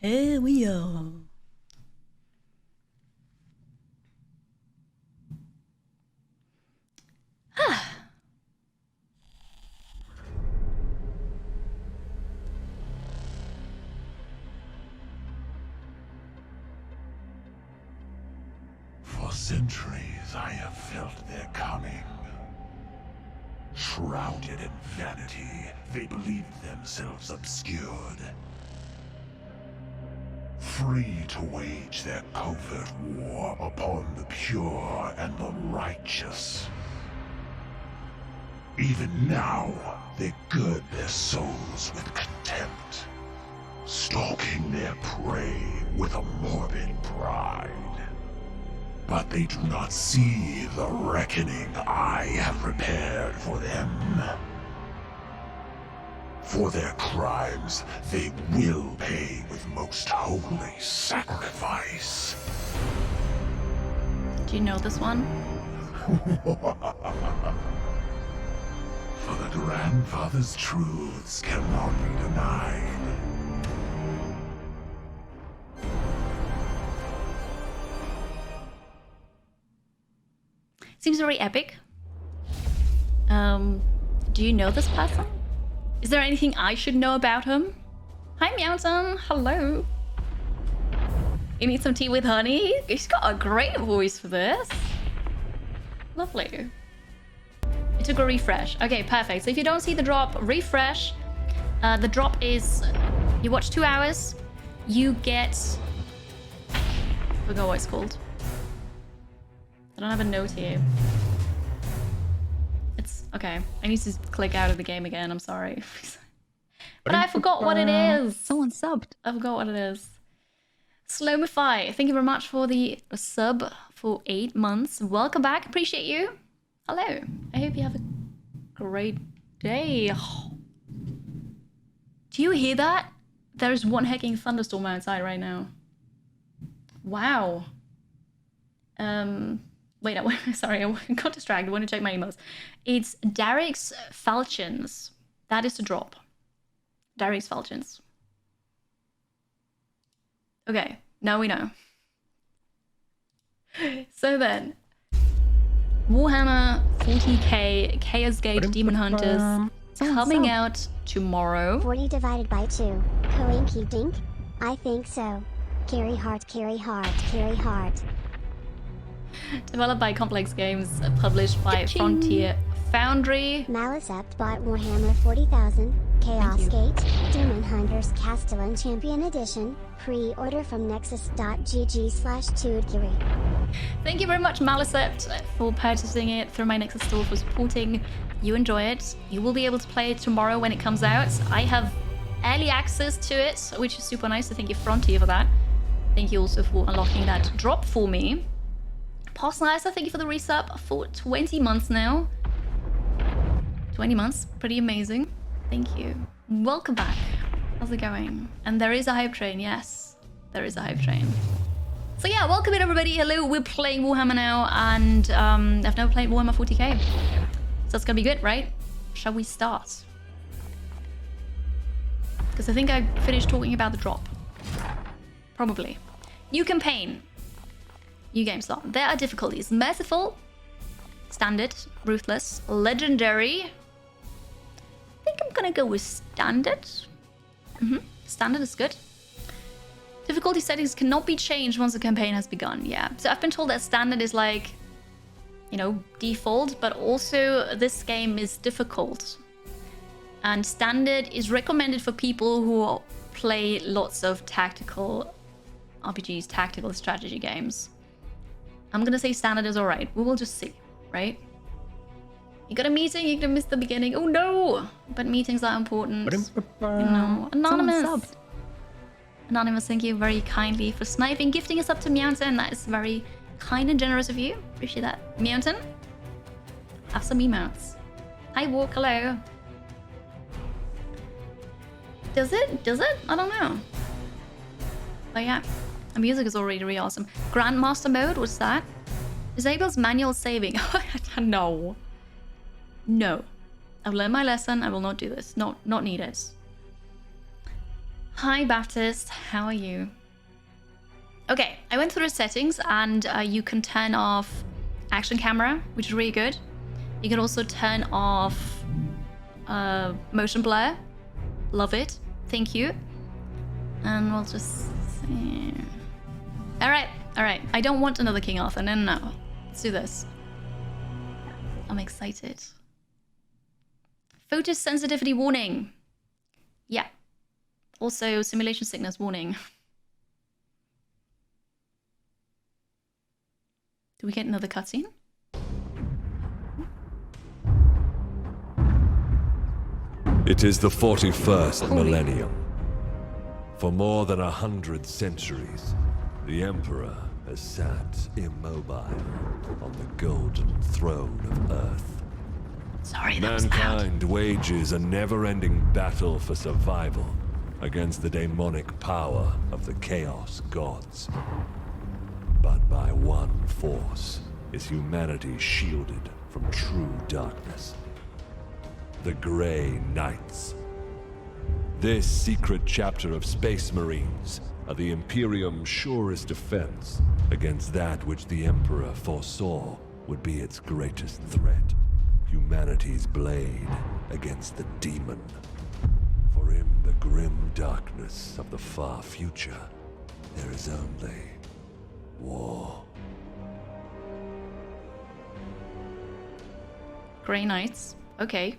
Here we are. For centuries I have felt their cunning. Shrouded in vanity, they believed themselves obscured. Free to wage their covert war upon the pure and the righteous. Even now, they gird their souls with contempt, stalking their prey with a morbid pride. But they do not see the reckoning I have prepared for them. For their crimes, they will pay with most holy sacrifice. Do you know this one? For the grandfather's truths cannot be denied. Seems very epic. Do you know this person? Is there anything I should know about him? Hi, Mountain. Hello. You need some tea with honey? He's got a great voice for this. Lovely. It took a refresh. Okay, perfect. So if you don't see the drop, refresh. The drop is, you watch 2 hours, you get, I forgot what it's called. I don't have a note here. It's, okay. I need to click out of the game again, I'm sorry. But I forgot what it is. Someone subbed. I forgot what it is. Slowmify, thank you very much for the sub for 8 months. Welcome back, appreciate you. Hello, I hope you have a great day. Do you hear that? There's one hecking thunderstorm outside right now. Wow. Wait, sorry, I got distracted. I want to check my emails. It's Derek's Falchions. That is the drop. Derek's Falchions. Okay, now we know. So then, Warhammer 40K Chaos Gate Demon Hunters coming out tomorrow. 40 divided by 2. Coinky dink? I think so. Carry heart, carry heart, carry heart. Developed by Complex Games, published by Frontier Foundry. Malicept bought Warhammer 40,000, Chaos Gate, Demon Hunters Castellan Champion Edition, pre-order from nexus.gg/tudgiri. Thank you very much, Malicept, for purchasing it through my Nexus store, for supporting. You enjoy it. You will be able to play it tomorrow when it comes out. I have early access to it, which is super nice, so thank you, Frontier, for that. Thank you also for unlocking that drop for me. Postnicer, thank you for the resub for 20 months now. 20 months, pretty amazing. Thank you. Welcome back. How's it going? And there is a hype train, yes. There is a hype train. So yeah, welcome in everybody. Hello, we're playing Warhammer now, and I've never played Warhammer 40K. So it's gonna be good, right? Shall we start? Because I think I finished talking about the drop. Probably. New campaign. New game slot. There are difficulties. Merciful, standard, ruthless, legendary. I think I'm gonna go with standard. Standard is good. Difficulty settings cannot be changed once the campaign has begun. Yeah. So I've been told that standard is like, you know, default, but also this game is difficult. And standard is recommended for people who play lots of tactical RPGs, tactical strategy games. I'm gonna say standard is alright. We will just see, right? You got a meeting, you're gonna miss the beginning. Oh no! But meetings are important. You know. Anonymous! Anonymous, thank you very kindly for sniping, gifting us up to Mountain. That is very kind and generous of you. Appreciate that. Mountain, have some emotes. Hi, Walk, hello. Does it? Does it? I don't know. But yeah, the music is already really awesome. Grandmaster mode, what's that? Disables manual saving. No. No. I've learned my lesson. I will not do this. Not needed. Hi, Baptist. How are you? Okay, I went through the settings and you can turn off action camera, which is really good. You can also turn off motion blur. Love it. Thank you. And we'll just see. All right. I don't want another King Arthur. No. Let's do this. I'm excited. Photosensitivity warning. Yeah. Also, simulation sickness warning. Do we get another cutscene? It is the 41st millennium. For more than 100 centuries, the Emperor has sat immobile on the golden throne of Earth. Sorry, that was loud. Mankind wages a never-ending battle for survival against the demonic power of the Chaos Gods. But by one force is humanity shielded from true darkness. The Grey Knights. This secret chapter of Space Marines are the Imperium's surest defense against that which the Emperor foresaw would be its greatest threat. Humanity's blade against the demon. For in the grim darkness of the far future, there is only war. Grey Knights. Okay.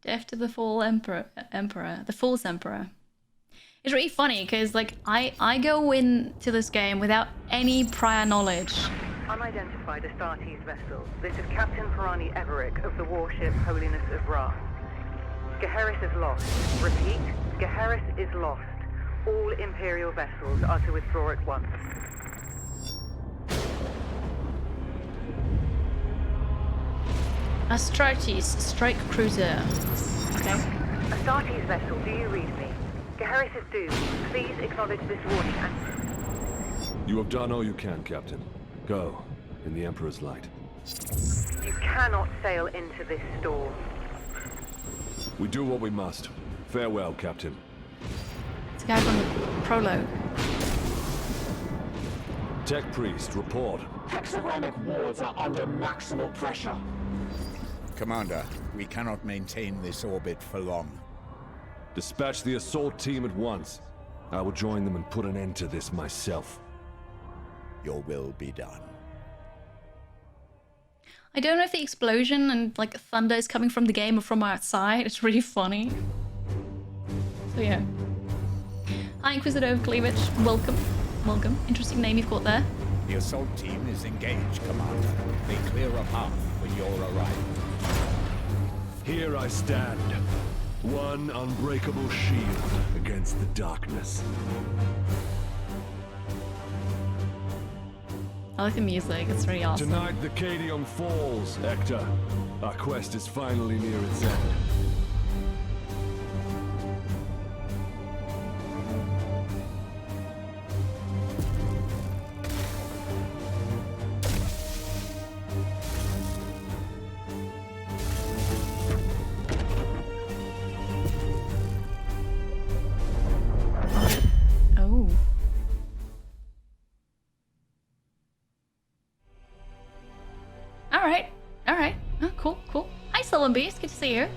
Death to the Fall Emperor. The False Emperor. It's really funny because, like, I go into this game without any prior knowledge. Unidentified Astartes vessel. This is Captain Pirani Everick of the warship Holiness of Ra. Geheris is lost. Repeat, Geheris is lost. All Imperial vessels are to withdraw at once. Astartes, strike cruiser. Okay. Astartes vessel, do you read me? Geheris is doomed. Please acknowledge this warning and... You have done all you can, Captain. Go, in the Emperor's light. You cannot sail into this storm. We do what we must. Farewell, Captain. It's a guy from the prologue. Tech Priest, report. Hexagramic wards are under maximal pressure. Commander, we cannot maintain this orbit for long. Dispatch the assault team at once. I will join them and put an end to this myself. Your will be done. I don't know if the explosion and like thunder is coming from the game or from outside. It's really funny. So yeah. Hi Inquisitor of Cleavage. Welcome. Welcome. Interesting name you've got there. The assault team is engaged, Commander. They clear a path for your arrival. Here I stand. One unbreakable shield against the darkness. I like the music. It's really awesome. Tonight the Cadium falls, Hector. Our quest is finally near its end. Oh. Alright. Oh, cool. Hi, Sullen Beast. Good to see you.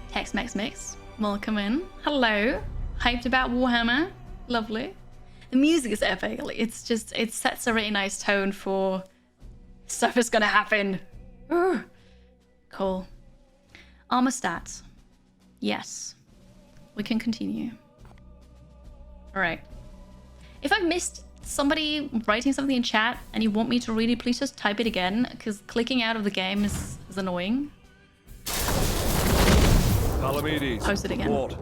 Tex Mex Mix. Welcome in. Hello. Hyped about Warhammer. Lovely. The music is epic. It's just, it sets a really nice tone for stuff is gonna happen. Ooh. Cool. Armor stats. Yes. We can continue. Alright. If I've missed somebody writing something in chat and you want me to read it, please just type it again, because clicking out of the game is annoying. Palamedes, Post it again. report.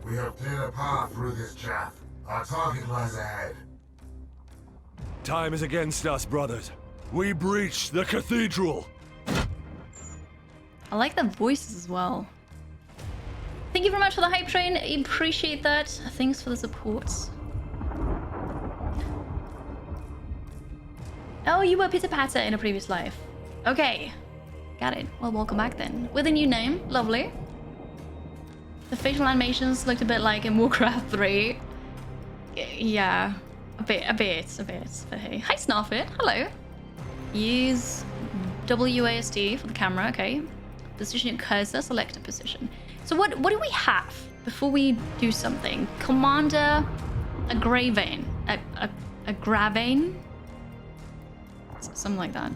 We have cleared a path through this chaff. Our target lies ahead. Time is against us, brothers. We breach the cathedral. I like the voices as well. Thank you very much for the hype train. I appreciate that. Thanks for the support. Oh, you were Pitter Patter in a previous life. Okay. Got it. Well, welcome back then. With a new name. Lovely. The facial animations looked a bit like in Warcraft 3. Yeah. A bit. But hey. Hi, Snarfit. Hello. Use WASD for the camera. Okay. Position your cursor. Select a position. So what do we have before we do something? Commander Agravane. Agravane? Something like that.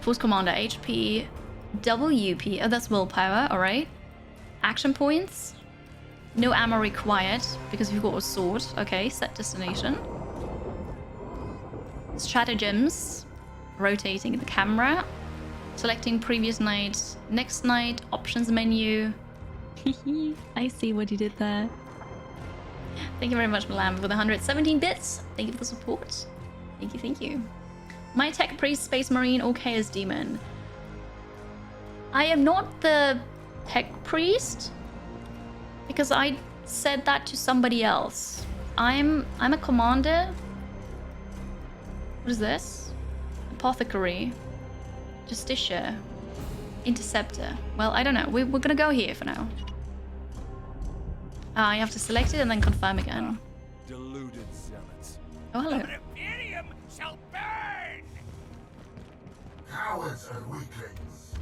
Force Commander, HP, WP. Oh, that's willpower, alright. Action points. No ammo required, because you've got a sword. Okay, set destination. Stratagems. Rotating the camera. Selecting previous night, next night, options menu. I see what you did there. Thank you very much, Malam, for the 117 bits. Thank you for the support. Thank you. My Tech Priest, Space Marine, or Chaos Demon. I am not the Tech Priest because I said that to somebody else. I'm a commander. What is this? Apothecary. Justicia. Interceptor. Well, I don't know. We're gonna go here for now. You have to select it and then confirm again. Deluded zealots. Oh, hello. Imperium shall burn! Cowards and weaklings.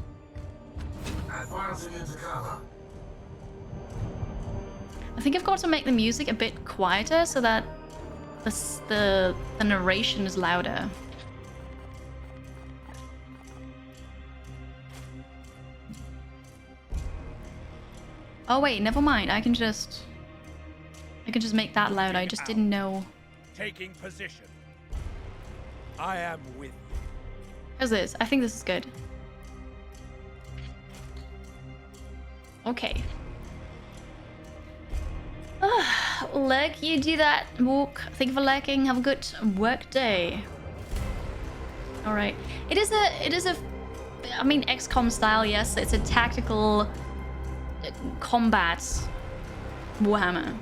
Advancing into cover. I think I've got to make the music a bit quieter so that the narration is louder. Oh wait, never mind. I can just make that loud. I just didn't know. Taking position. I am with you. How's this? I think this is good. Okay. Lurk, you do that. Walk. Thank you for lurking. Have a good work day. All right. It is a. I mean, XCOM style. Yes, it's a tactical combat Warhammer.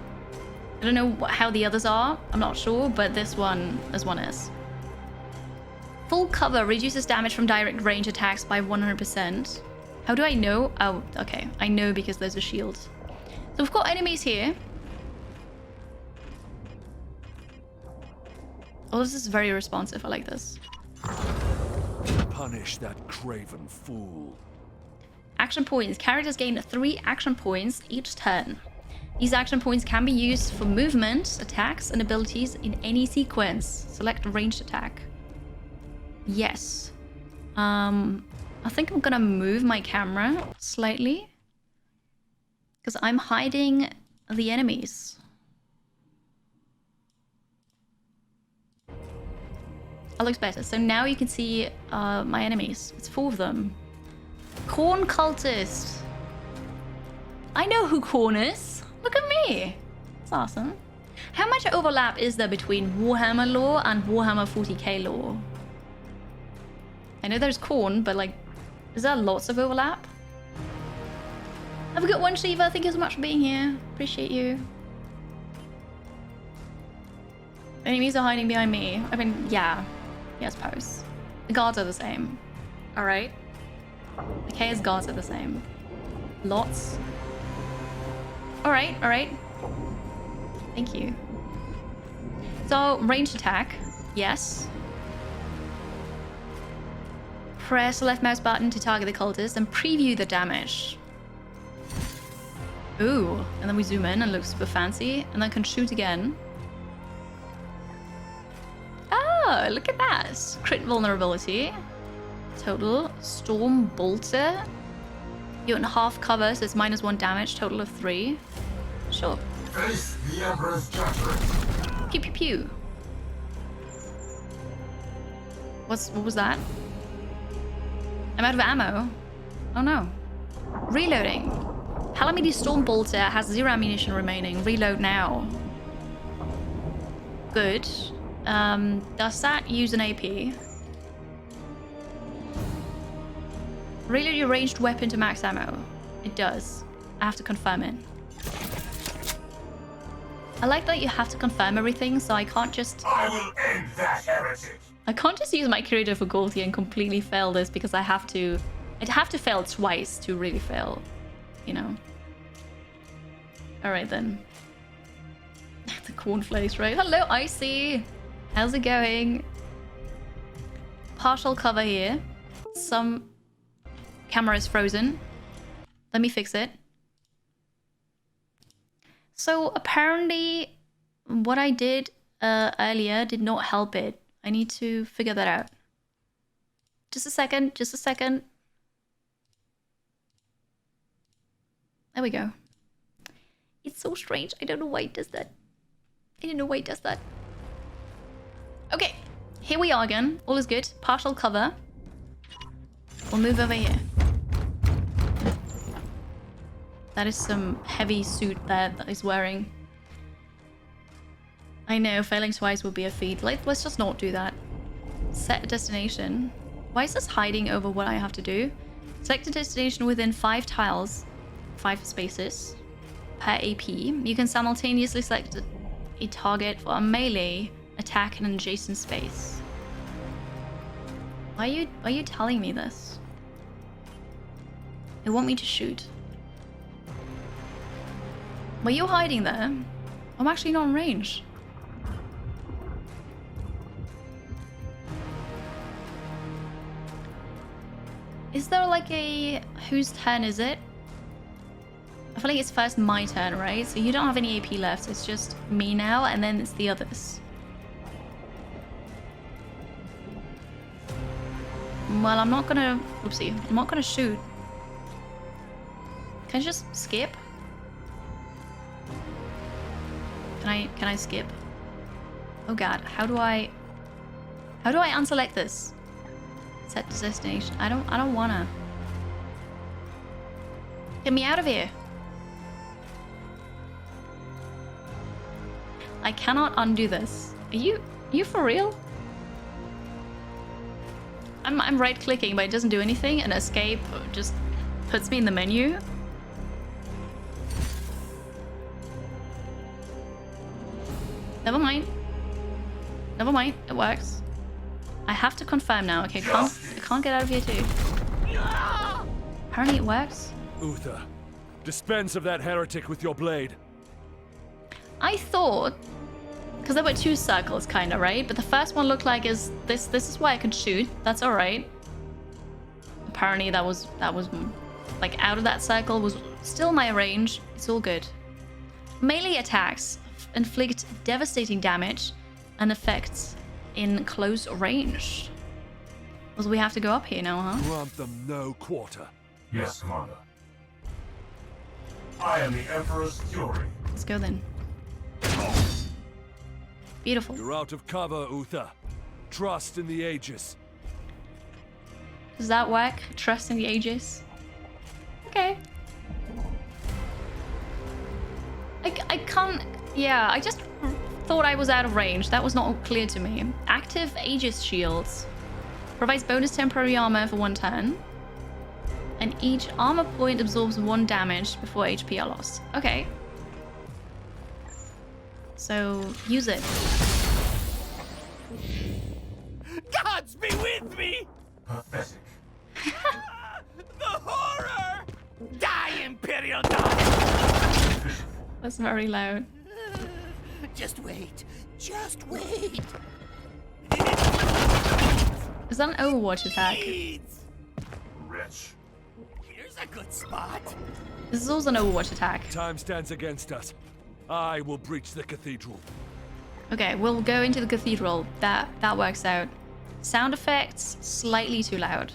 I don't know how the others are. I'm not sure, but this one is. Full cover reduces damage from direct range attacks by 100%. How do I know? Oh, okay. I know because there's a shield. So we've got enemies here. Oh, this is very responsive. I like this. Punish that craven fool. Action points. Characters gain 3 action points each turn. These action points can be used for movement, attacks, and abilities in any sequence. Select a ranged attack. Yes. I think I'm gonna move my camera slightly because I'm hiding the enemies. That looks better. So now you can see my enemies. It's 4 of them. Khorne cultist. I know who Khorne is. Look at me. That's awesome. How much overlap is there between Warhammer lore and Warhammer 40K lore? I know there's Khorne, but like, is there lots of overlap? Have a good one, Shiva. Thank you so much for being here. Appreciate you. Enemies are hiding behind me. I mean, yeah. I suppose. The guards are the same. Alright. The Chaos guards are the same. Lots. Alright. Thank you. So, ranged attack. Yes. Press the left mouse button to target the cultist and preview the damage. Ooh. And then we zoom in and look super fancy. And then can shoot again. Oh, look at that. Crit vulnerability. Total. Storm bolter. You're in half cover, so it's -1 damage. Total of 3. Sure. Face the Emperor's judgment. Pew pew pew. What was that? I'm out of ammo. Oh no. Reloading. Halamidi Storm Bolter has 0 ammunition remaining. Reload now. Good. Does that use an AP? Reload your ranged weapon to max ammo. It does. I have to confirm it. I like that you have to confirm everything, so I can't just... I will end that heretic. I can't just use my career difficulty and completely fail this because I'd have to fail twice to really fail, you know. All right then. The cornflakes, right? Hello, Icy. How's it going? Partial cover here. Some camera is frozen. Let me fix it. So apparently what I did earlier did not help it. I need to figure that out. Just a second, just a second. There we go. It's so strange. I don't know why it does that. I don't know why it does that. Okay, here we are again. All is good. Partial cover. We'll move over here. That is some heavy suit there that he's wearing. I know, failing twice would be a feat. Let's just not do that. Set a destination. Why is this hiding over what I have to do? Select a destination within 5 tiles, 5 spaces per AP. You can simultaneously select a target for a melee attack in an adjacent space. Why are you telling me this? They want me to shoot. Were you hiding there? I'm actually not in range. Is there like a... whose turn is it? I feel like it's first my turn, right? So you don't have any AP left. It's just me now, and then it's the others. Well, I'm not gonna... Oopsie. I'm not gonna shoot. Can I just skip? Can I skip? Oh god, how do I unselect this? Set to destination. I don't wanna. Get me out of here. I cannot undo this. Are you for real? I'm right clicking, but it doesn't do anything, and escape just puts me in the menu. Never mind. Never mind. It works. I have to confirm now. Okay, I can't get out of here too. Apparently it works. Uther, dispense of that heretic with your blade. I thought, because there were 2 circles, kind of, right? But the first one looked like this is where I could shoot. That's all right. Apparently that was like out of that circle was still my range. It's all good. Melee attacks inflict devastating damage and effects in close range. So we have to go up here now, huh? Grant them no quarter. Yes, Commander. I am the Emperor's Fury. Let's go then. Beautiful. You're out of cover, Uther. Trust in the Aegis. Does that work? Trust in the Aegis? Okay. I can't... Yeah, I just thought I was out of range. That was not clear to me. Active Aegis Shields. Provides bonus temporary armor for 1 turn. And each armor point absorbs 1 damage before HP are lost. Okay. So, use it. Gods be with me! Pathetic. The horror! Die, Imperial dog! That's very loud. Just wait. Just wait. Is that an Overwatch attack? Wretch. Here's a good spot. This is also an Overwatch attack. Time stands against us. I will breach the cathedral. Okay, we'll go into the cathedral. That works out. Sound effects, slightly too loud.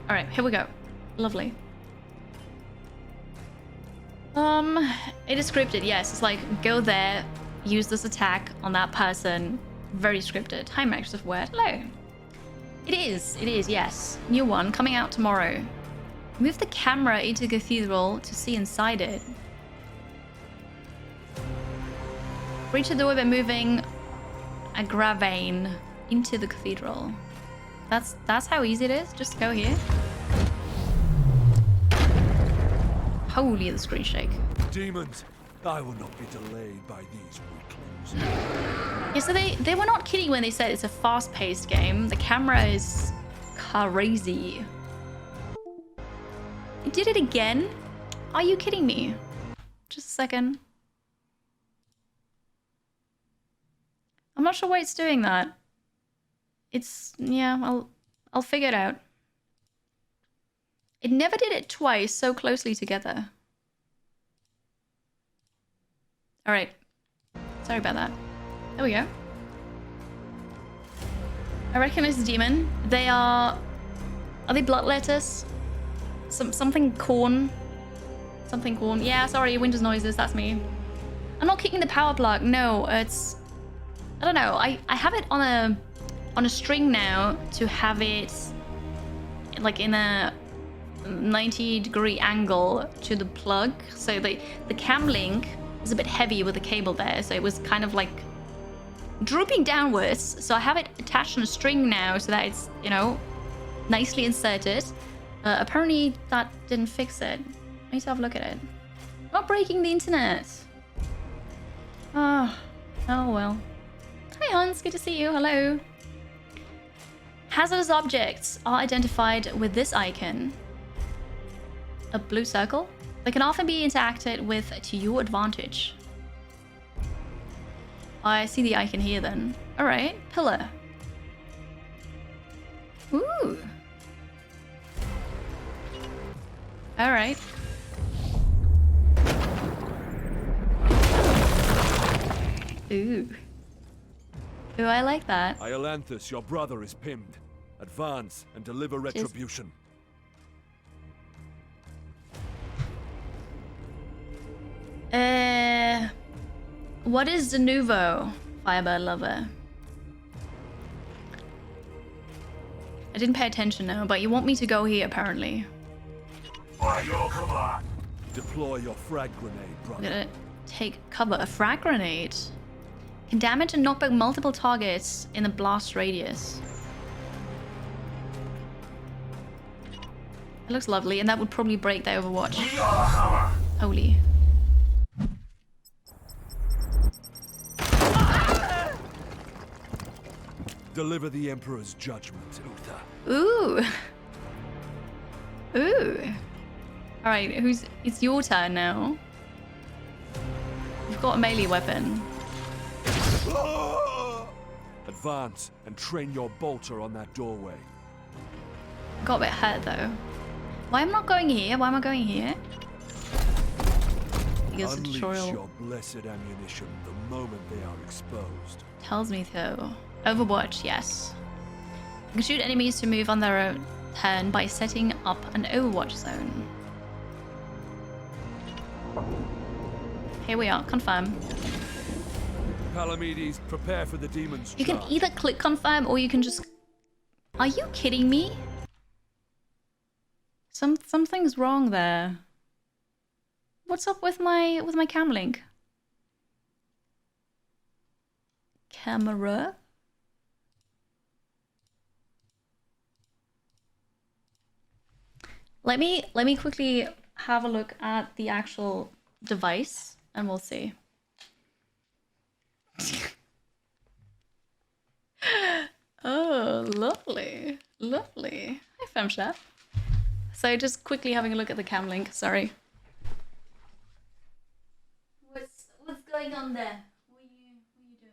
Alright, here we go. Lovely. It is scripted, yes. It's like, go there, use this attack on that person. Very scripted. Hi, Microsoft Word. Hello. It is, yes. New one, coming out tomorrow. Move the camera into the cathedral to see inside it. Reach the door by moving a gravane into the cathedral. That's how easy it is. Just go here. Holy, the screen shake. Demons, I will not be delayed by these weaklings. Yeah, so they were not kidding when they said it's a fast-paced game. The camera is crazy. It did it again? Are you kidding me? Just a second. I'm not sure why it's doing that. It's, yeah, I'll figure it out. It never did it twice so closely together. All right. Sorry about that. There we go. I recognize the demon. They are they blood lettuce? Something corn. Something corn. Yeah, sorry, Winter's noises, that's me. I'm not kicking the power plug. No, it's, I don't know. I have it on a string now to have it like in a 90-degree angle to the plug. So the cam link is a bit heavy with the cable there, so it was kind of like drooping downwards. So I have it attached on a string now so that it's, you know, nicely inserted. Apparently that didn't fix it. I need to have a look at it. Not breaking the internet. Oh well. Hi Hans, good to see you. Hello. Hazardous objects are identified with this icon. A blue circle. They can often be interacted with to your advantage. I see the icon here then. Alright, pillar. Ooh. Alright. Ooh. Ooh, I like that. Iolanthus, your brother is pinned. Advance and deliver retribution. What is the nouveau, Firebird Lover? I didn't pay attention now, but you want me to go here apparently. By your command. Deploy your frag grenade, I'm brother. gonna take cover. A frag grenade can damage and knock back multiple targets in a blast radius. It looks lovely, and that would probably break the Overwatch. We are hammer. Holy. Deliver the Emperor's judgment, Uther. Ooh. Ooh. Alright, it's your turn now. You've got a melee weapon. Advance and train your bolter on that doorway. Got a bit hurt though. Why am I not going here? Why am I going here? Because the Unleash tutorial your blessed ammunition the moment they are exposed. tells me to. Overwatch, yes. You can shoot enemies to move on their own turn by setting up an Overwatch zone. Here we are, confirm. Palamedes, prepare for the demon's You can charge. either click confirm or you can just... Are you kidding me? Something's wrong there. What's up with my cam link? Camera? Let me quickly have a look at the actual device and we'll see. Oh, lovely. Lovely. Hi, Femme Chef. So just quickly having a look at the cam link, sorry. What's going on there? What are you doing?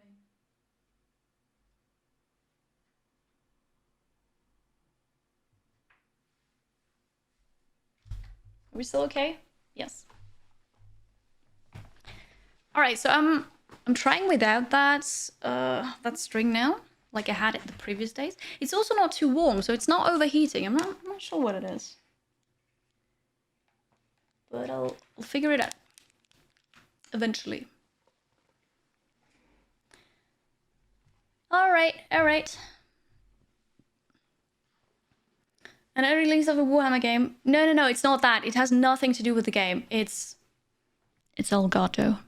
Are we still okay? Yes. All right, so I'm trying without that string now, like I had it the previous days. It's also not too warm, so it's not overheating. I'm not sure what it is, but I'll figure it out eventually. All right. And every release of a Warhammer game. No, it's not that. It has nothing to do with the game. It's Elgato.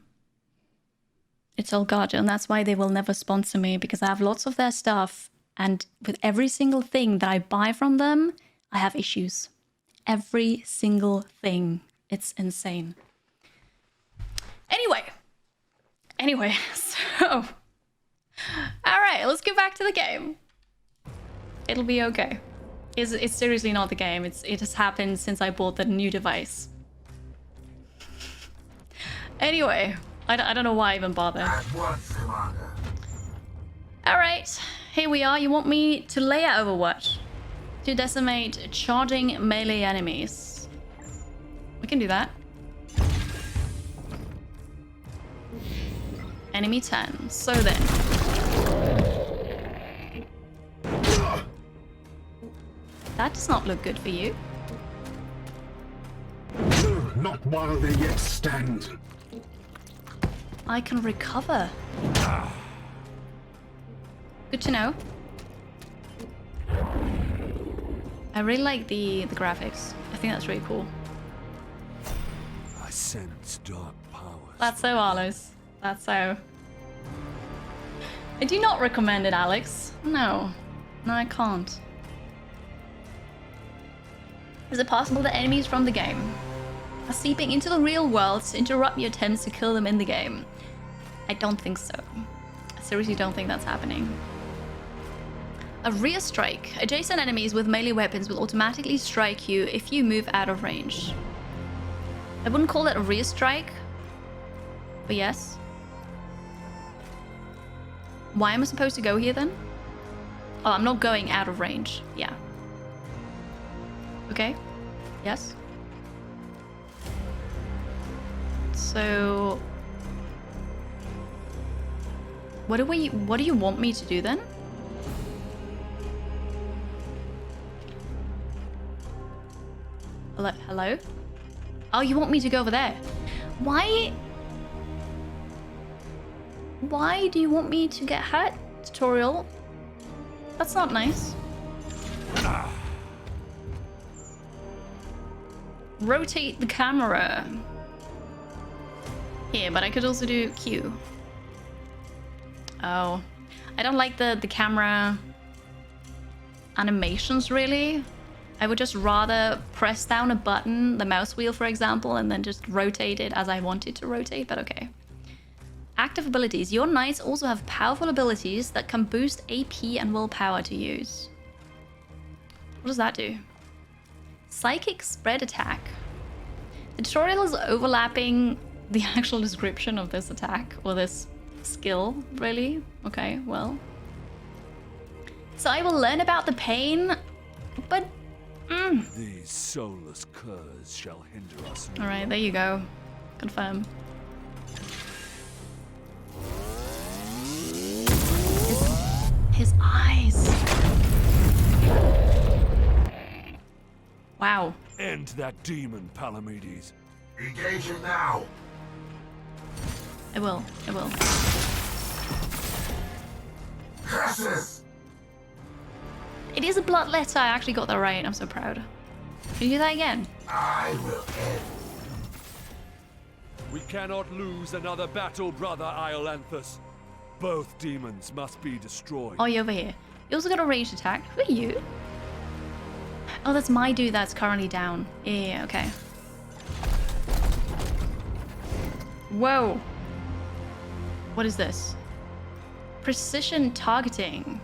It's Elgato, and that's why they will never sponsor me, because I have lots of their stuff, and with every single thing that I buy from them, I have issues. Every single thing. It's insane. Anyway, Anyway, so... Alright, let's get back to the game. It'll be okay. It's seriously not the game. It has happened since I bought the new device. Anyway, I don't know why I even bother. At once, Commander. Alright, here we are. You want me to lay out Overwatch to decimate charging melee enemies. We can do that. Enemy 10. So then. That does not look good for you. Not while they yet stand. I can recover. Good to know. I really like the graphics. I think that's really cool. I sense dark powers. That's so, Arlos. That's so. I do not recommend it, Alex. No. No, I can't. Is it possible that enemies from the game are seeping into the real world to interrupt your attempts to kill them in the game? I don't think so. I seriously don't think that's happening. A rear strike. Adjacent enemies with melee weapons will automatically strike you if you move out of range. I wouldn't call it a rear strike, but yes. Why am I supposed to go here then? Oh, I'm not going out of range. Yeah. Okay. Yes. So what do you want me to do then? Hello? Oh, you want me to go over there? Why do you want me to get hurt, tutorial? That's not nice. Rotate the camera. Here, but I could also do Q. Oh. I don't like the camera animations, really. I would just rather press down a button, the mouse wheel, for example, and then just rotate it as I want it to rotate, but okay. Active abilities. Your knights also have powerful abilities that can boost AP and willpower to use. What does that do? Psychic spread attack. The tutorial is overlapping the actual description of this attack, or this skill, really? Okay, well. So I will learn about the pain, but... These soulless curs shall hinder us. Alright, there you go. Confirm. His eyes. Wow. End that demon, Palamedes. Engage him now. I will. I will. Curses! It is a blood letter. I actually got that right. I'm so proud. Can you do that again? I will end. We cannot lose another battle, brother Iolanthus. Both demons must be destroyed. Oh, you're over here. You also got a ranged attack. Who are you? Oh, that's my dude that's currently down. Yeah, okay. Whoa. What is this? Precision targeting.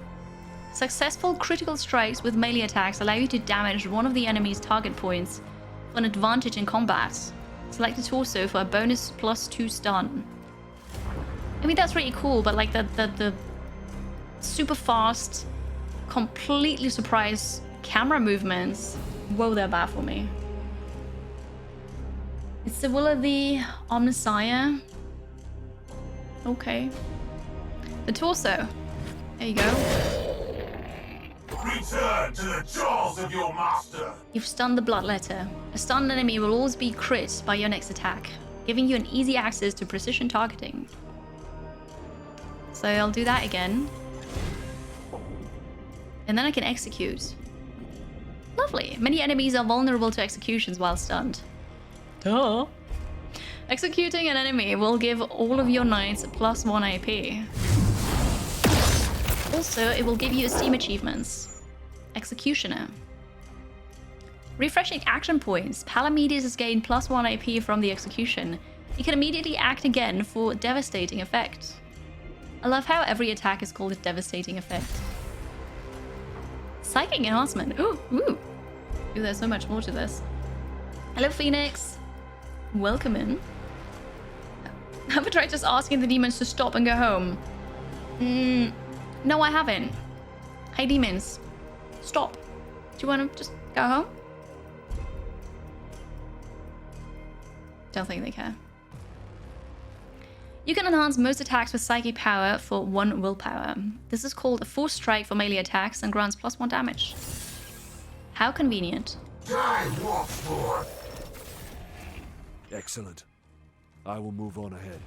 Successful critical strikes with melee attacks allow you to damage one of the enemy's target points for an advantage in combat. Select the torso for a bonus +2 stun. I mean, that's really cool, but like the super fast, completely surprise camera movements, whoa, they're bad for me. It's the will of the Omniscient. Okay. The torso. There you go. Return to the jaws of your master. You've stunned the bloodletter. A stunned enemy will always be crit by your next attack, giving you an easy access to precision targeting. So I'll do that again. And then I can execute. Lovely. Many enemies are vulnerable to executions while stunned. Duh. Executing an enemy will give all of your knights +1 AP. Also, it will give you Steam achievements. Executioner. Refreshing action points. Palamedes has gained +1 AP from the execution. You can immediately act again for devastating effect. I love how every attack is called a devastating effect. Psychic enhancement. Ooh, ooh. Ooh, there's so much more to this. Hello, Phoenix. Welcome in. Have I tried just asking the demons to stop and go home? No, I haven't. Hey, demons. Stop. Do you want to just go home? Don't think they care. You can enhance most attacks with psychic power for 1 willpower. This is called a force strike for melee attacks and grants +1 damage. How convenient. Die, Wolfsborn! Excellent. I will move on ahead.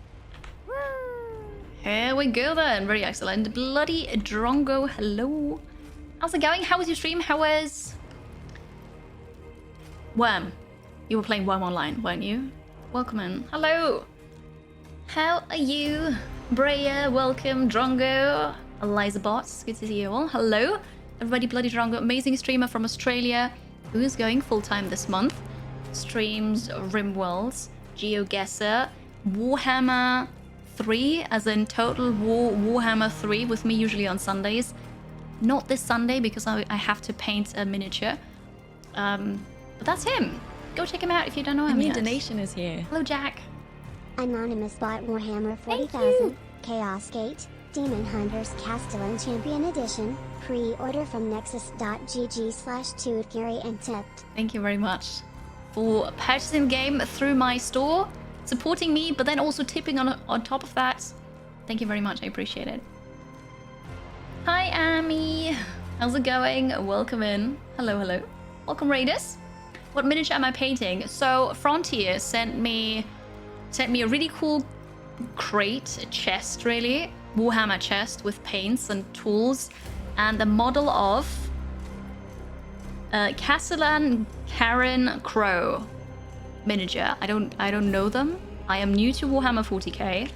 Here we go then. Very excellent. Bloody Drongo, hello. How's it going? How was your stream? How was... Worm. You were playing Worm online, weren't you? Welcome in. Hello. How are you? Breya, welcome. Drongo. Eliza Bots, good to see you all. Hello. Everybody, Bloody Drongo, amazing streamer from Australia who's going full-time this month. Streams Rimworlds, GeoGuessr, Warhammer 3, as in Total War Warhammer 3 with me usually on Sundays. Not this Sunday because I have to paint a miniature. But that's him. Go check him out if you don't know him A new yet. donation is here. Hello, Jack. Anonymous bought Warhammer Thank 40,000, Chaos Gate, Demon Hunters Castellan Champion Edition, pre-order from nexus.gg/2Gary and tipped. Thank you very much for purchasing the game through my store, supporting me, but then also tipping on top of that. Thank you very much. I appreciate it. Hi, Amy. How's it going? Welcome in. Hello, hello. Welcome, Raiders. What miniature am I painting? So Frontier sent me a really cool crate, a chest really, Warhammer chest with paints and tools, and the model of Castellan Karen Crow miniature. I don't know them. I am new to Warhammer 40K,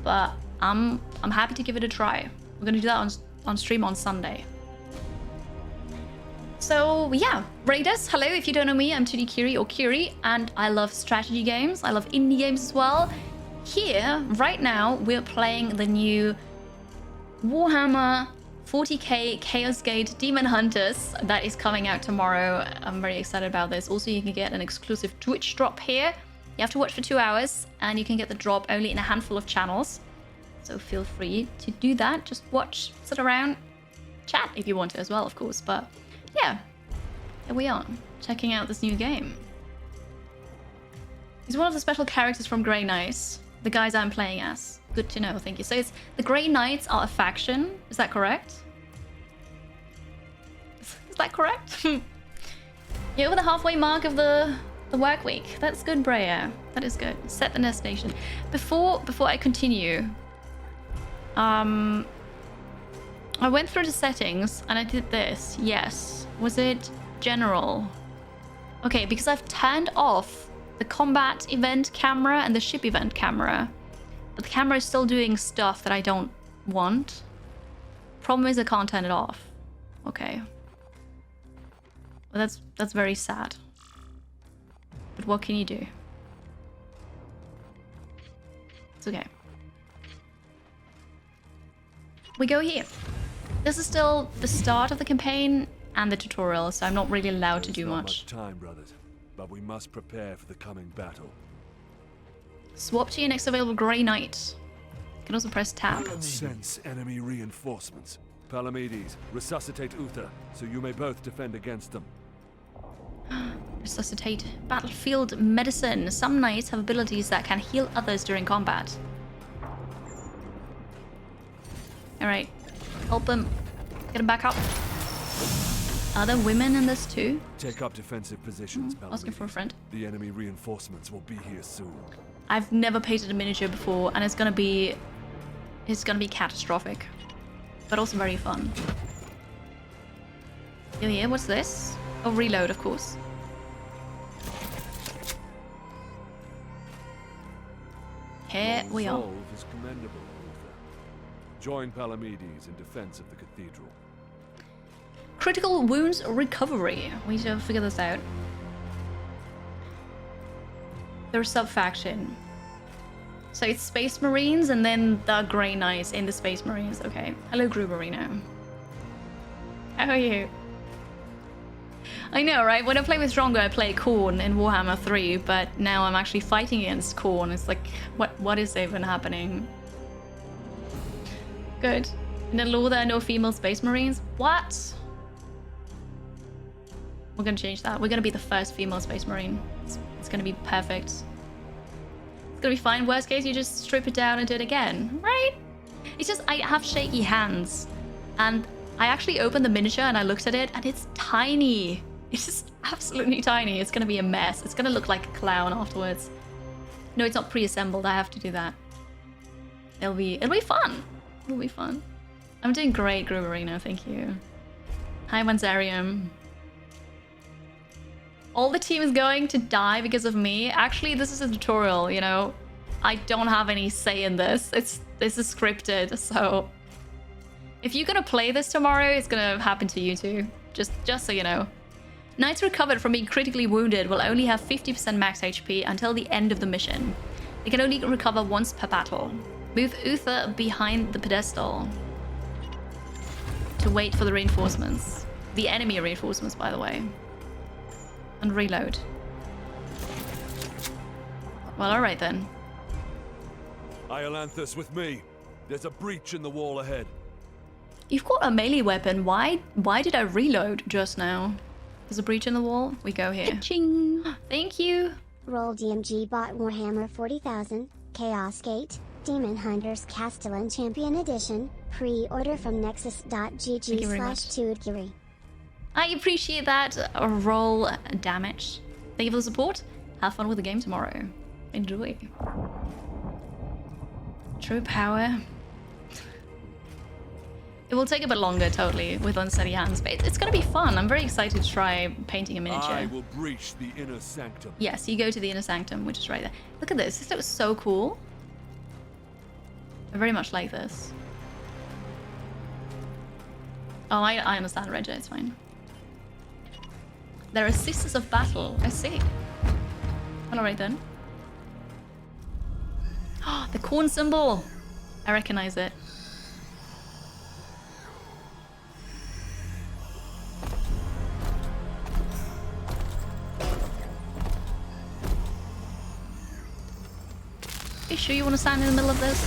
but I'm happy to give it a try. We're gonna do that on stream on Sunday. So yeah, Raiders, hello. If you don't know me, I'm 2D Kiri or Kiri, and I love strategy games. I love indie games as well. Here, right now, we're playing the new Warhammer 40K Chaos Gate Demon Hunters that is coming out tomorrow. I'm very excited about this. Also, you can get an exclusive Twitch drop here. You have to watch for 2 hours, and you can get the drop only in a handful of channels. So feel free to do that. Just watch, sit around, chat if you want to as well, of course. But yeah, here we are, checking out this new game. He's one of the special characters from Grey Knights, the guys I'm playing as. Good to know, thank you. So it's the Grey Knights are a faction, is that correct? Is that correct? You're over the halfway mark of the work week. That's good, Breya. That is good. Set the destination. Before I continue, I went through the settings and I did this. Yes. Was it general? Okay, because I've turned off the combat event camera and the ship event camera. But the camera is still doing stuff that I don't want. Problem is I can't turn it off. Okay. Well, that's very sad. But what can you do? It's okay. We go here. This is still the start of the campaign and the tutorial, so I'm not really allowed to do much. Time, brothers, but we must prepare for the coming battle. Swap to your next available Grey Knight. You can also press tab. Sense enemy reinforcements. Palamedes, resuscitate Uther, so you may both defend against them. Resuscitate. Battlefield medicine. Some knights have abilities that can heal others during combat. Alright. Help them. Get them back up. Are there women in this too? Take up defensive positions, Palamedes. Asking for a friend. The enemy reinforcements will be here soon. I've never painted a miniature before, and it's gonna be catastrophic. But also very fun. Yeah, what's this? Oh, reload, of course. Here we are. Resolve is commendable, Uther. Join Palamedes in defense of the cathedral. Critical wounds recovery. We need to figure this out. They're a sub-faction. So it's Space Marines and then the Grey Knights in the Space Marines. Okay. Hello, Gruberino. How are you? I know, right? When I play with Drongo, I play Khorne in Warhammer 3, but now I'm actually fighting against Khorne. It's like, what is even happening? Good. In the law, there are no female Space Marines. What? We're gonna change that. We're gonna be the first female Space Marine. It's gonna be perfect. It's gonna be fine. Worst case, you just strip it down and do it again, right? It's just, I have shaky hands. And I actually opened the miniature and I looked at it and it's tiny. It's just absolutely tiny. It's gonna be a mess. It's gonna look like a clown afterwards. No, it's not pre-assembled. I have to do that. It'll be fun. It'll be fun. I'm doing great, Gruberino. Thank you. Hi, Manzarium. All the team is going to die because of me. Actually, this is a tutorial, you know. I don't have any say in this. This is scripted, so if you're gonna play this tomorrow, it's gonna happen to you too. Just so you know. Knights recovered from being critically wounded will only have 50% max HP until the end of the mission. They can only recover once per battle. Move Uther behind the pedestal to wait for the reinforcements. The enemy reinforcements, by the way. And reload. Well, alright then. Iolanthus with me. There's a breach in the wall ahead. You've got a melee weapon. Why did I reload just now? There's a breach in the wall. We go here. Ching. Thank you. Roll DMG bought Warhammer 40,000, Chaos Gate, Demon Hunters Castellan Champion Edition, pre-order from nexus.gg/2udgiri. I appreciate that. Roll damage. Thank you for the support. Have fun with the game tomorrow. Enjoy. True power. It will take a bit longer, totally, with unsteady hands, but it's going to be fun. I'm very excited to try painting a miniature. I will breach the inner sanctum. Yes, you go to the inner sanctum, which is right there. Look at this. This looks so cool. I very much like this. Oh, I understand, Regia. It's fine. There are Sisters of Battle. I see. Well, alright then. Oh, the Khorne symbol. I recognize it. You sure you want to stand in the middle of this?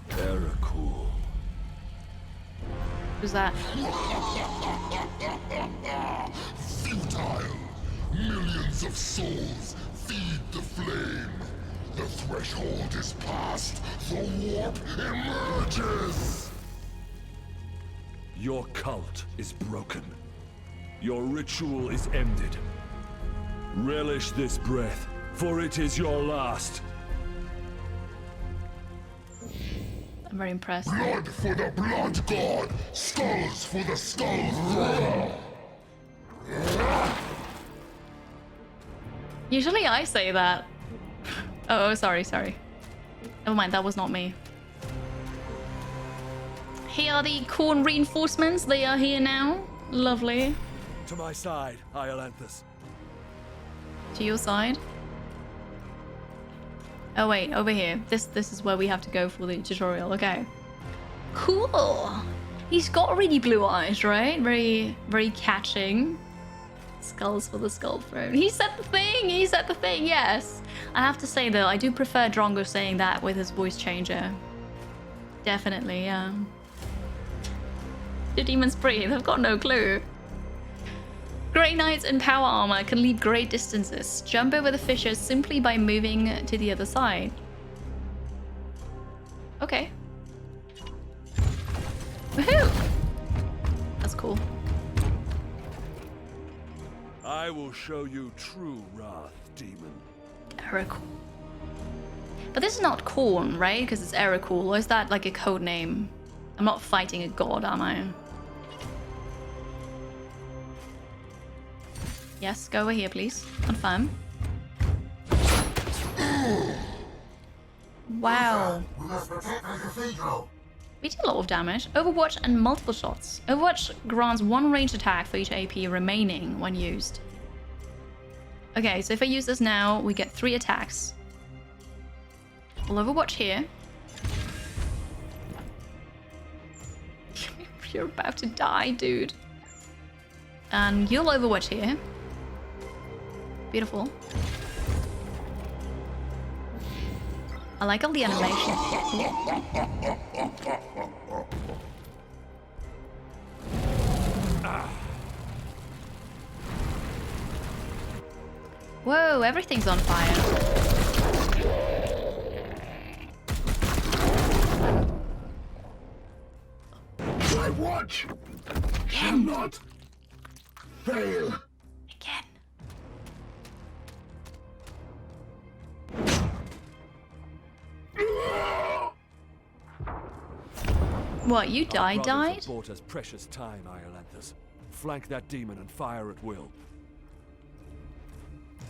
Very cool. Who's that? Futile! Millions of souls feed the flame. The threshold is passed. The warp emerges. Your cult is broken. Your ritual is ended. Relish this breath, for it is your last. I'm very impressed. Blood for the blood god. Skulls for the skull thrower. Usually I say that. Oh, sorry. Never mind, that was not me. Here are the Khorne reinforcements. They are here now. Lovely. To my side, Iolanthus. To your side? Oh wait, over here. This is where we have to go for the tutorial. Okay. Cool. He's got really blue eyes, right? Very, very catching. Skulls for the skull throne. He said the thing. Yes. I have to say though, I do prefer Drongo saying that with his voice changer. Definitely, yeah. The demons breathe. I've got no clue. Grey Knights in power armor can leap great distances. Jump over the fissures simply by moving to the other side. Okay. Woohoo! That's cool. I will show you true wrath, demon. Erekul. But this is not Khorne, right? Because it's Erekul. Or is that like a code name? I'm not fighting a god, am I? Yes, go over here, please. Confirm. Wow. We must protect the cathedral. We did a lot of damage. Overwatch and multiple shots. Overwatch grants 1 ranged attack for each AP remaining when used. Okay, so if I use this now, we get 3 attacks. We'll Overwatch here. You're about to die, dude. And you'll Overwatch here. Beautiful. I like all the animation. Whoa, everything's on fire. My watch shall not fail. Again. What, you died? Bought us precious time, Iolanthus. Flank that demon and fire at will.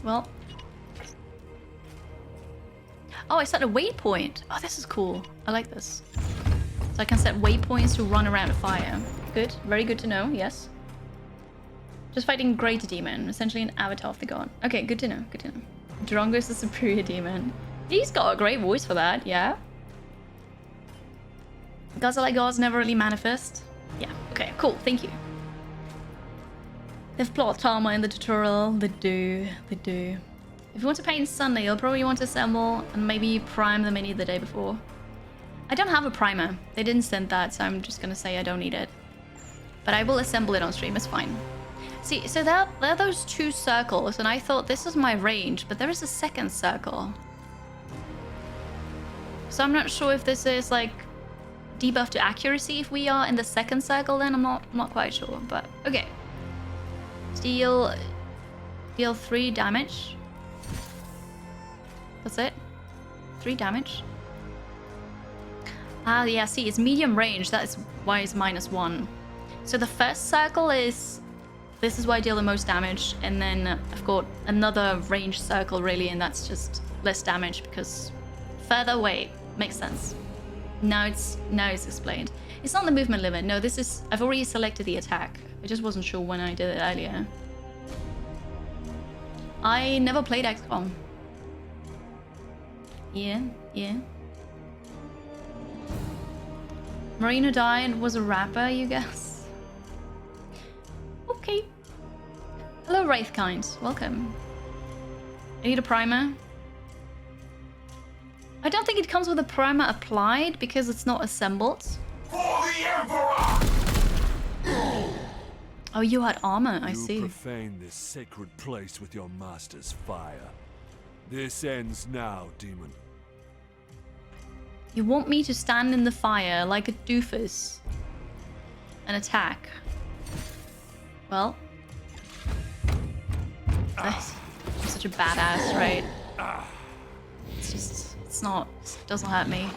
Well. Oh, I set a waypoint. Oh, this is cool. I like this. So I can set waypoints to run around a fire. Good. Very good to know. Yes. Just fighting Greater Demon. Essentially an avatar of the god. Okay, good to know. Good to know. Drongo is the superior demon. He's got a great voice for that. Yeah. Gods are like gods, never really manifest. Yeah. Okay, cool. Thank you. They've plot armor in the tutorial. They do. They do. If you want to paint Sunday, you'll probably want to assemble and maybe prime the mini the day before. I don't have a primer. They didn't send that, so I'm just gonna say I don't need it. But I will assemble it on stream. It's fine. See, so there are those 2 circles, and I thought this is my range, but there is a second circle. So I'm not sure if this is like debuff to accuracy if we are in the second circle. Then I'm not quite sure, but okay. Deal 3 damage. That's it. 3 damage. Ah, yeah, see, it's medium range. That's why it's -1. So the first circle is... This is why I deal the most damage. And then I've got another range circle, really, and that's just less damage because further away. Makes sense. Now it's explained. It's not the movement limit. No, this is... I've already selected the attack. I just wasn't sure when I did it earlier. I never played XCOM. Yeah. Marina died, was a rapper, you guess? Okay. Hello, Wraithkind. Welcome. I need a primer. I don't think it comes with a primer applied because it's not assembled. For the Emperor! Oh, you had armor, I see. You profane this sacred place with your master's fire. This ends now, demon. You want me to stand in the fire like a doofus and attack? Well, I'm such a badass, right? It's just, it's not, it doesn't hurt me.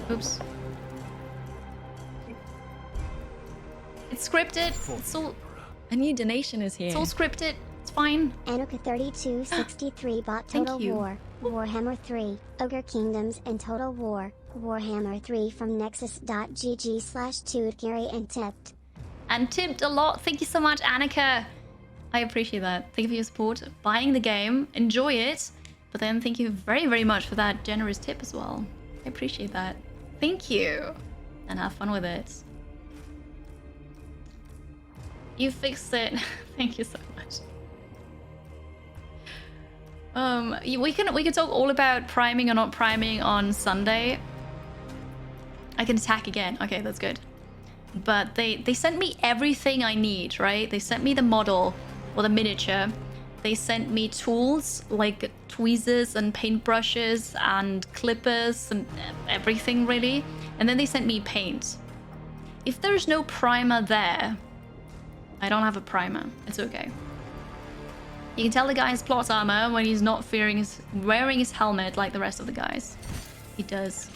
Oops. It's scripted. It's all... A new donation is here. It's all scripted. It's fine. Anuka3263 bought Total War, Warhammer 3, Ogre Kingdoms and Total War, Warhammer 3 from nexus.gg/Tootgary and tipped. And tipped a lot. Thank you so much, Annika. I appreciate that. Thank you for your support. Buying the game. Enjoy it. But then thank you very, very much for that generous tip as well. I appreciate that. Thank you. And have fun with it. You fixed it. Thank you so much. We can talk all about priming or not priming on Sunday. I can attack again. Okay, that's good. But they sent me everything I need, right? They sent me the model or the miniature. They sent me tools like tweezers and paintbrushes and clippers and everything really. And then they sent me paint. If there's no primer there, I don't have a primer. It's okay. You can tell the guy has plot armor when he's not wearing his helmet like the rest of the guys. He does.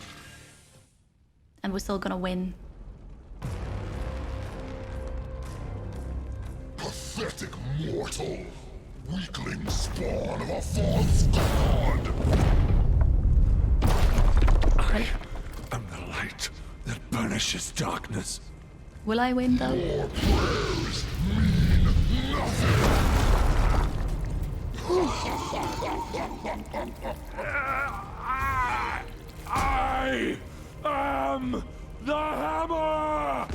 And we're still gonna win. Pathetic mortal! Weakling spawn of a false god! I am the light precious darkness. Will I win though? I am the hammer!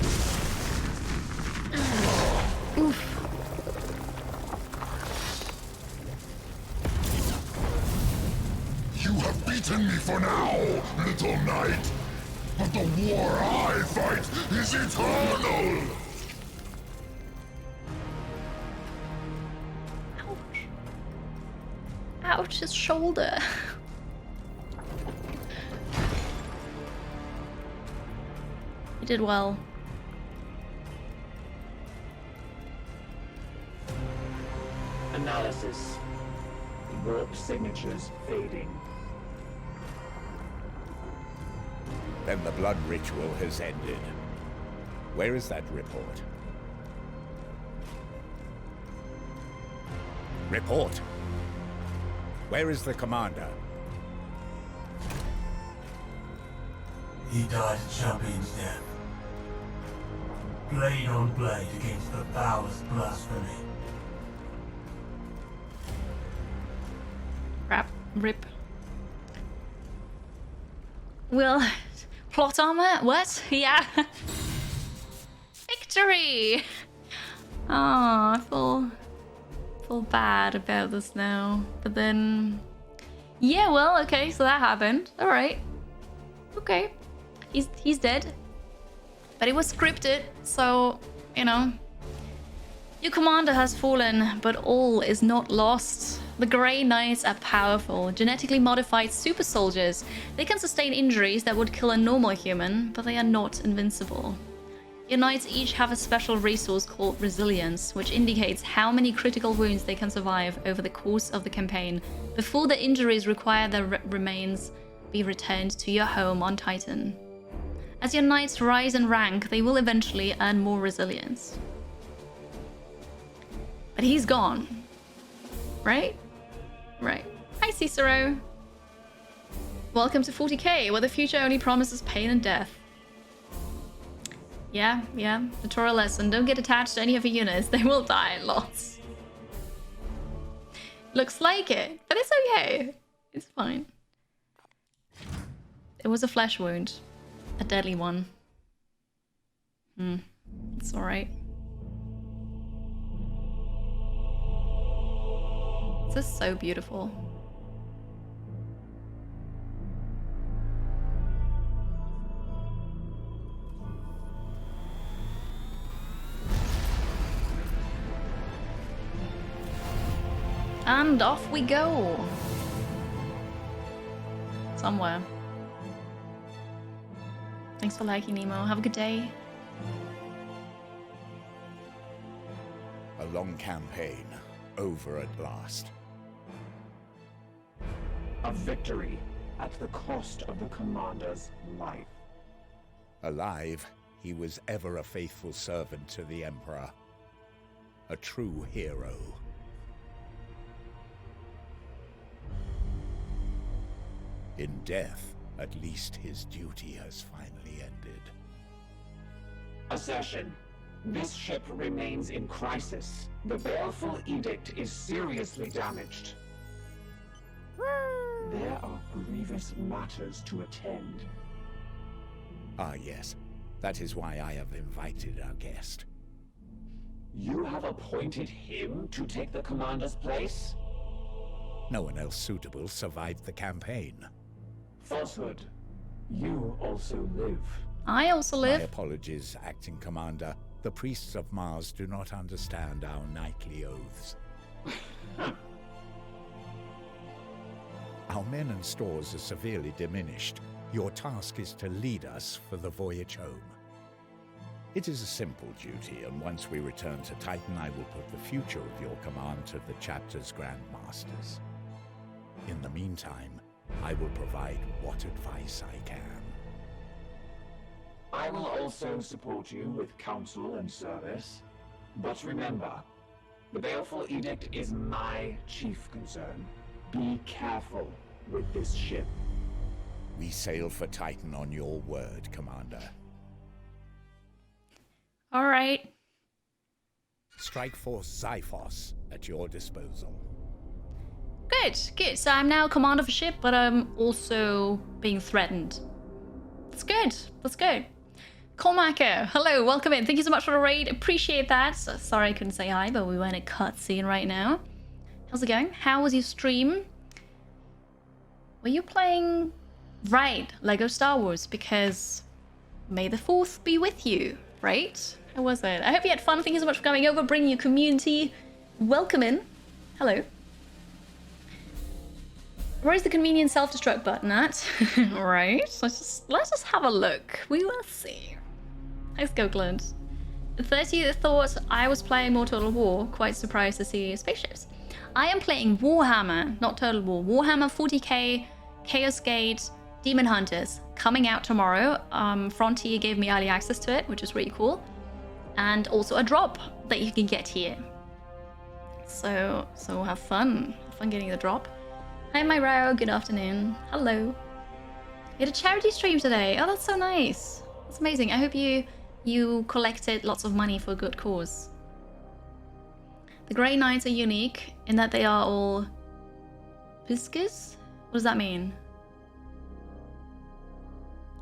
Oof. You have beaten me for now, little knight. But the war I fight is eternal! Ouch. Ouch, his shoulder. You did well. Analysis. Warp signatures fading. Then the blood ritual has ended. Where is that report? Report! Where is the commander? He died a champion's death. Blade on blade against the foulest blasphemy. Crap. Rip. Well, plot armor? What? Yeah. Victory! Oh, I feel bad about this now. But then... Yeah, well, okay, so that happened. Alright. Okay. He's dead. But it was scripted, so, you know. Your commander has fallen, but all is not lost. The Grey Knights are powerful, genetically modified super soldiers. They can sustain injuries that would kill a normal human, but they are not invincible. Your knights each have a special resource called Resilience, which indicates how many critical wounds they can survive over the course of the campaign before the injuries require their remains be returned to your home on Titan. As your knights rise in rank, they will eventually earn more resilience. But he's gone. Right? Right. Hi, Cicero. Welcome to 40K, where the future only promises pain and death. Yeah. Tutorial lesson. Don't get attached to any of your units. They will die lots. Looks like it, but it's okay. It's fine. It was a flesh wound. A deadly one. It's alright. This is so beautiful. And off we go. Somewhere. Thanks for liking, Nemo. Have a good day. A long campaign, over at last. A victory at the cost of the commander's life. Alive, he was ever a faithful servant to the Emperor. A true hero. In death, at least his duty has finally ended. Assertion. This ship remains in crisis. The baleful edict is seriously damaged. There are grievous matters to attend. Ah, yes. That is why I have invited our guest. You have appointed him to take the commander's place? No one else suitable survived the campaign. Falsehood. You also live. I also My live. apologies, Acting Commander. The priests of Mars do not understand our knightly oaths. Our men and stores are severely diminished. Your task is to lead us for the voyage home. It is a simple duty, and once we return to Titan, I will put the future of your command to the chapter's Grand Masters. In the meantime, I will provide what advice I can. I will also support you with counsel and service. But remember, the baleful edict is my chief concern. Be careful with this ship. We sail for Titan on your word, Commander. All right. Strike Force Xiphos at your disposal. Good, good. So I'm now commander of a ship, but I'm also being threatened. That's good. That's good. Colmacker, hello, welcome in. Thank you so much for the raid. Appreciate that. Sorry I couldn't say hi, but we were in a cutscene right now. How's it going? How was your stream? Were you playing... Right, Lego Star Wars, because May the 4th be with you, right? How was it? I hope you had fun. Thank you so much for coming over, bringing your community. Welcome in. Hello. Where's the convenient self-destruct button at? Right, let's just have a look. We will see. Thanks, Gokland. 30th thought I was playing more Total War. Quite surprised to see spaceships. I am playing Warhammer, not Total War. Warhammer 40K, Chaos Gate, Demon Hunters, coming out tomorrow. Frontier gave me early access to it, which is really cool. And also a drop that you can get here. So have fun. Have fun getting the drop. Hi, Myro. Good afternoon. Hello. You had a charity stream today. Oh, that's so nice. That's amazing. I hope you collected lots of money for a good cause. The Grey Knights are unique in that they are all Piscus? What does that mean?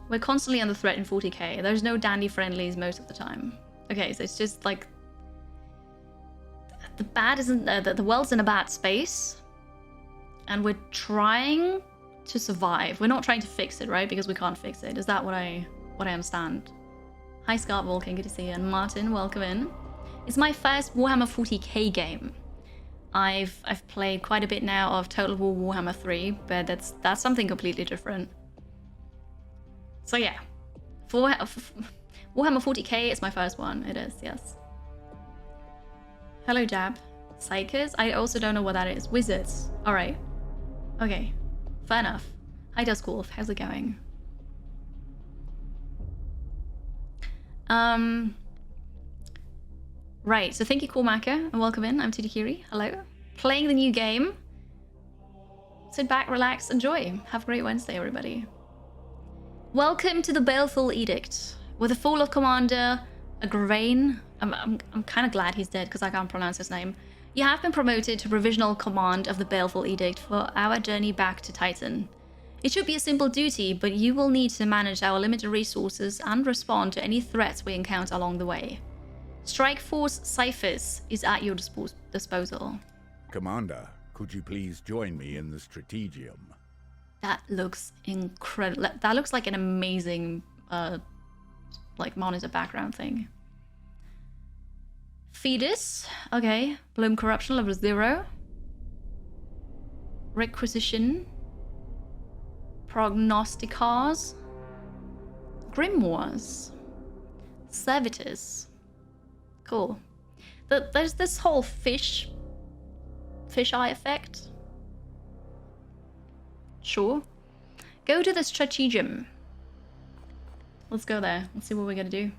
We're constantly under threat in 40k. There's no dandy friendlies most of the time. Okay, so it's just like the bad isn't the world's in a bad space, and we're trying to survive. We're not trying to fix it, right? Because we can't fix it. Is that what I understand? Hi, Scott Vulcan, good to see you. And Martin, welcome in. It's my first Warhammer 40k game. I've played quite a bit now of Total War Warhammer 3, but that's something completely different. So yeah, for Warhammer 40k is my first one. It is, yes. Hello, Jab. Psychers? I also don't know what that is. Wizards. All right. Okay. Fair enough. Hi, Duskwolf. How's it going? Right. So thank you, Cormaca, and welcome in. I'm Tidikiri. Hello. Playing the new game. Sit back, relax, enjoy. Have a great Wednesday, everybody. Welcome to the Baleful Edict. With a Fall of Commander Agrain. I'm kind of glad he's dead because I can't pronounce his name. You have been promoted to provisional command of the Baleful Edict for our journey back to Titan. It should be a simple duty, but you will need to manage our limited resources and respond to any threats we encounter along the way. Strike Force Xiphos is at your disposal. Commander, could you please join me in the Strategium? That looks incredible. That looks like an amazing, like monitor background thing. Fetus, okay. Bloom Corruption, level 0. Requisition. Prognosticars. Grimoires. Servitors. Cool. There's this whole fish eye effect. Sure. Go to the Strategium. Let's go there. Let's see what we're gonna do.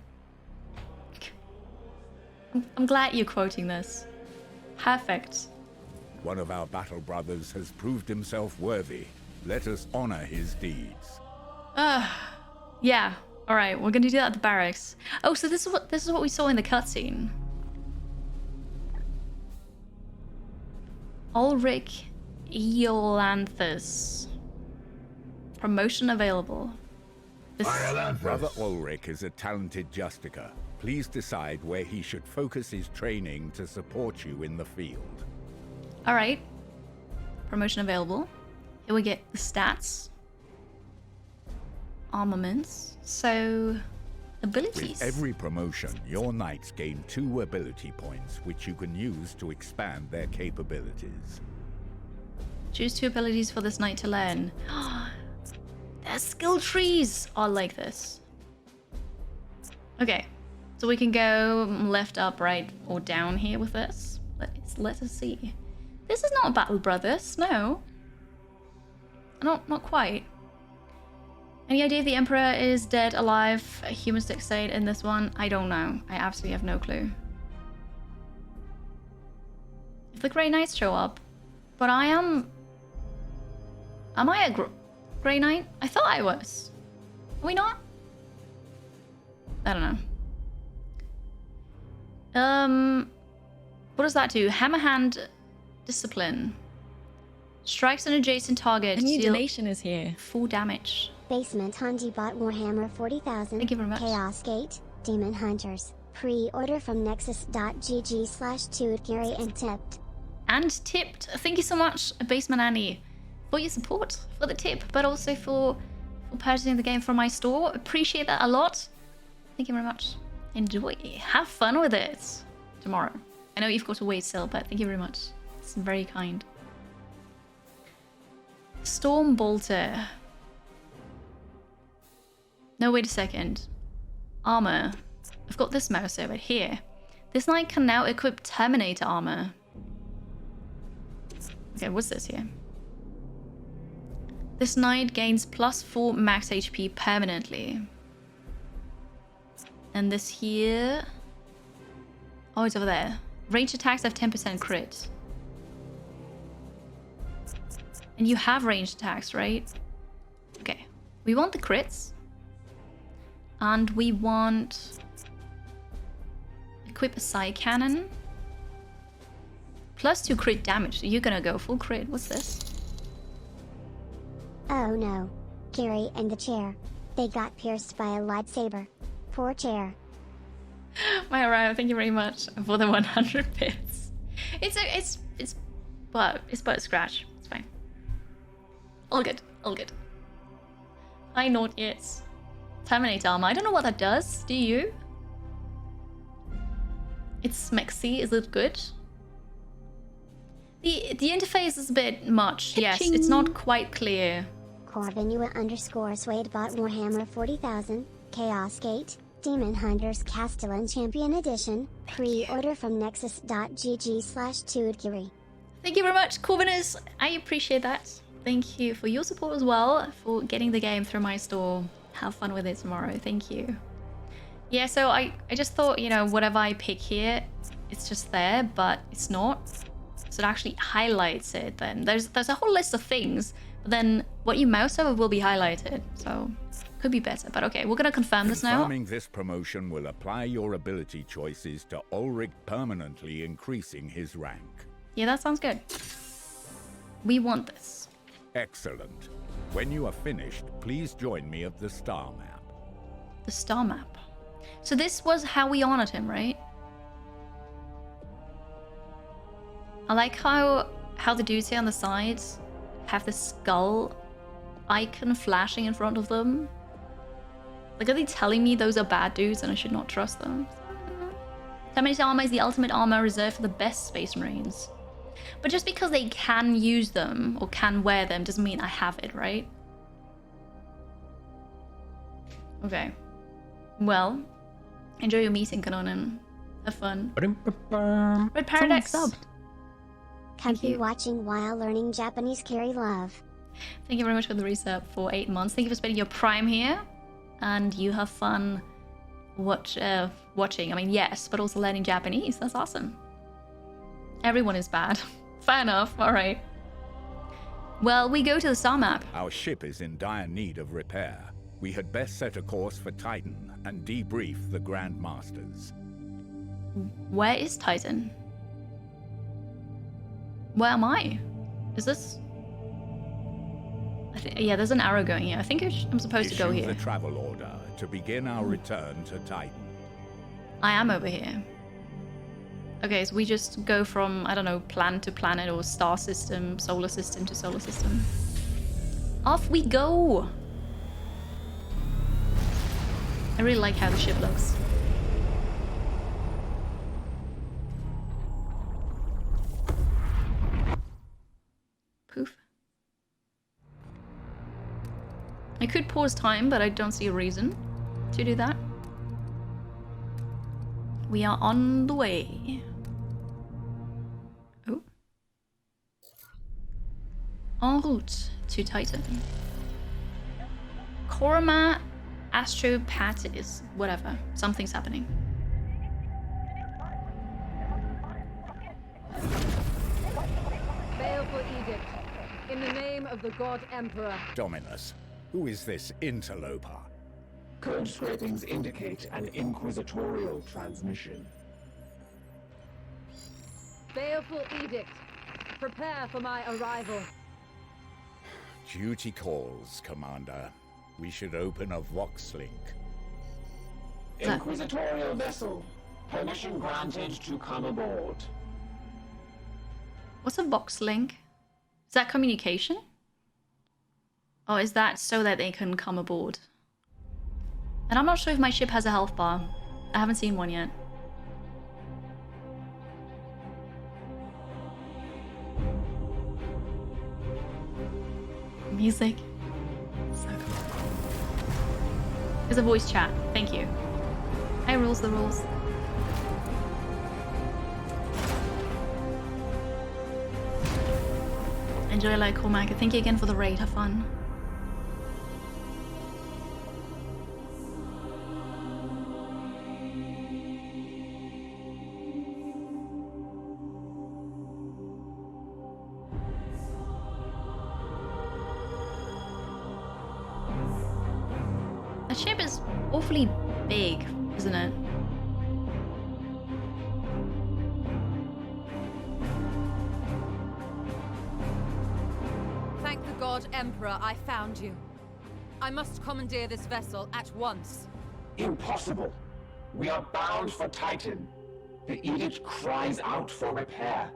I'm glad you're quoting this. Perfect. One of our battle brothers has proved himself worthy. Let us honor his deeds. Yeah. All right, we're gonna do that at the barracks. Oh, so this is what we saw in the cutscene. Ulrich Iolanthus. Promotion available. Brother Ulrich is a talented Justicar. Please decide where he should focus his training to support you in the field. All right. Promotion available. Here we get the stats. Armaments. So, abilities. With every promotion, your knights gain 2 ability points, which you can use to expand their capabilities. Choose 2 abilities for this knight to learn. There's skill trees! I like this. Okay. So we can go left, up, right, or down here with this. Let us see. This is not Battle Brothers, no. Not quite. Any idea if the Emperor is dead, alive, a human stick state in this one? I don't know. I absolutely have no clue. If the Grey Knights show up. But I am... Am I a Grey Knight? I thought I was. Are we not? I don't know. What does that do? Hammer hand discipline. Strikes an adjacent target. A new deal donation is here. full damage. Basement Hanji bought Warhammer 40,000. Thank you very much. Chaos Gate, Demon Hunters. Pre-order from nexus.gg/Tuatgiri and tipped. And tipped. Thank you so much, Basement Annie, for your support, for the tip, but also for purchasing the game from my store. Appreciate that a lot. Thank you very much. Enjoy. Have fun with it tomorrow. I know you've got to wait still, but thank you very much. It's very kind. Storm Bolter. No, wait a second. Armor. I've got this mouse over here. This knight can now equip Terminator armor. Okay, what's this here? This knight gains +4 max HP permanently. And this here... Oh, it's over there. Ranged attacks have 10% crit. And you have ranged attacks, right? Okay. We want the crits. And we want... Equip a side cannon. +2 crit damage. So you're gonna go full crit. What's this? Oh no. Gary and the chair. They got pierced by a lightsaber. Poor chair. My arrival, thank you very much for the 100 bits. It's but a scratch. It's fine. All good. All good. I not yet. Terminator armor. I don't know what that does. Do you? It's Mexi. Is it good? The interface is a bit much. Yes, it's not quite clear. Corvinua_Swade bought Warhammer 40,000. Chaos Gate. Demon Hunters Castellan Champion Edition. Pre-order from nexus.gg/Tuatgiri. Thank you very much, Corvinus. I appreciate that. Thank you for your support as well, for getting the game through my store. Have fun with it tomorrow. Thank you. Yeah, so I just thought, you know, whatever I pick here, it's just there, but it's not. So it actually highlights it then. There's a whole list of things, but then what you mouse over will be highlighted. So could be better, but okay, we're gonna confirm this now. Confirming this promotion will apply your ability choices to Ulrich, permanently increasing his rank. Yeah, that sounds good. We want this. Excellent. When you are finished, please join me at the star map. The star map. So this was how we honored him, right? I like how the dudes here on the sides have the skull icon flashing in front of them. Like, are they telling me those are bad dudes and I should not trust them? Terminator armor is the ultimate armor reserved for the best Space Marines. But just because they can use them or can wear them doesn't mean I have it, right? Okay. Well, enjoy your meeting, Kanonin. Have fun. Red Paradox subbed. Can't be watching while learning Japanese. Carry love. Thank you very much for the resub for 8 months. Thank you for spending your prime here. And you have fun watching. I mean, yes, but also learning Japanese. That's awesome. Everyone is bad. Fair enough. All right. Well, we go to the star map. Our ship is in dire need of repair. We had best set a course for Titan and debrief the Grand Masters. Where is Titan? Where am I? Is this... yeah, there's an arrow going here. I think I'm supposed to go here. Issue the travel order to begin our return to Titan. I am over here. Okay, so we just go from, I don't know, planet to planet or star system, solar system to solar system. Off we go! I really like how the ship looks. Poof. I could pause time, but I don't see a reason to do that. We are on the way. Oh. En route to Titan. Korma Astropatis. Whatever. Something's happening. Baleful edict. In the name of the God Emperor. Dominus, who is this interloper? Code scrapings indicate an inquisitorial transmission. Baleful edict. Prepare for my arrival. Duty calls, Commander. We should open a Vox link. Inquisitorial vessel. Permission granted to come aboard. What's a Vox link? Is that communication? Or is that so that they can come aboard? And I'm not sure if my ship has a health bar. I haven't seen one yet. Music. So cool. There's a voice chat. Thank you. Hey, rules the rules. Enjoy like Cormac. Thank you again for the raid. Have fun. The ship is awfully big, isn't it? Thank the God Emperor I found you. I must commandeer this vessel at once. Impossible. We are bound for Titan. The edict cries out for repair.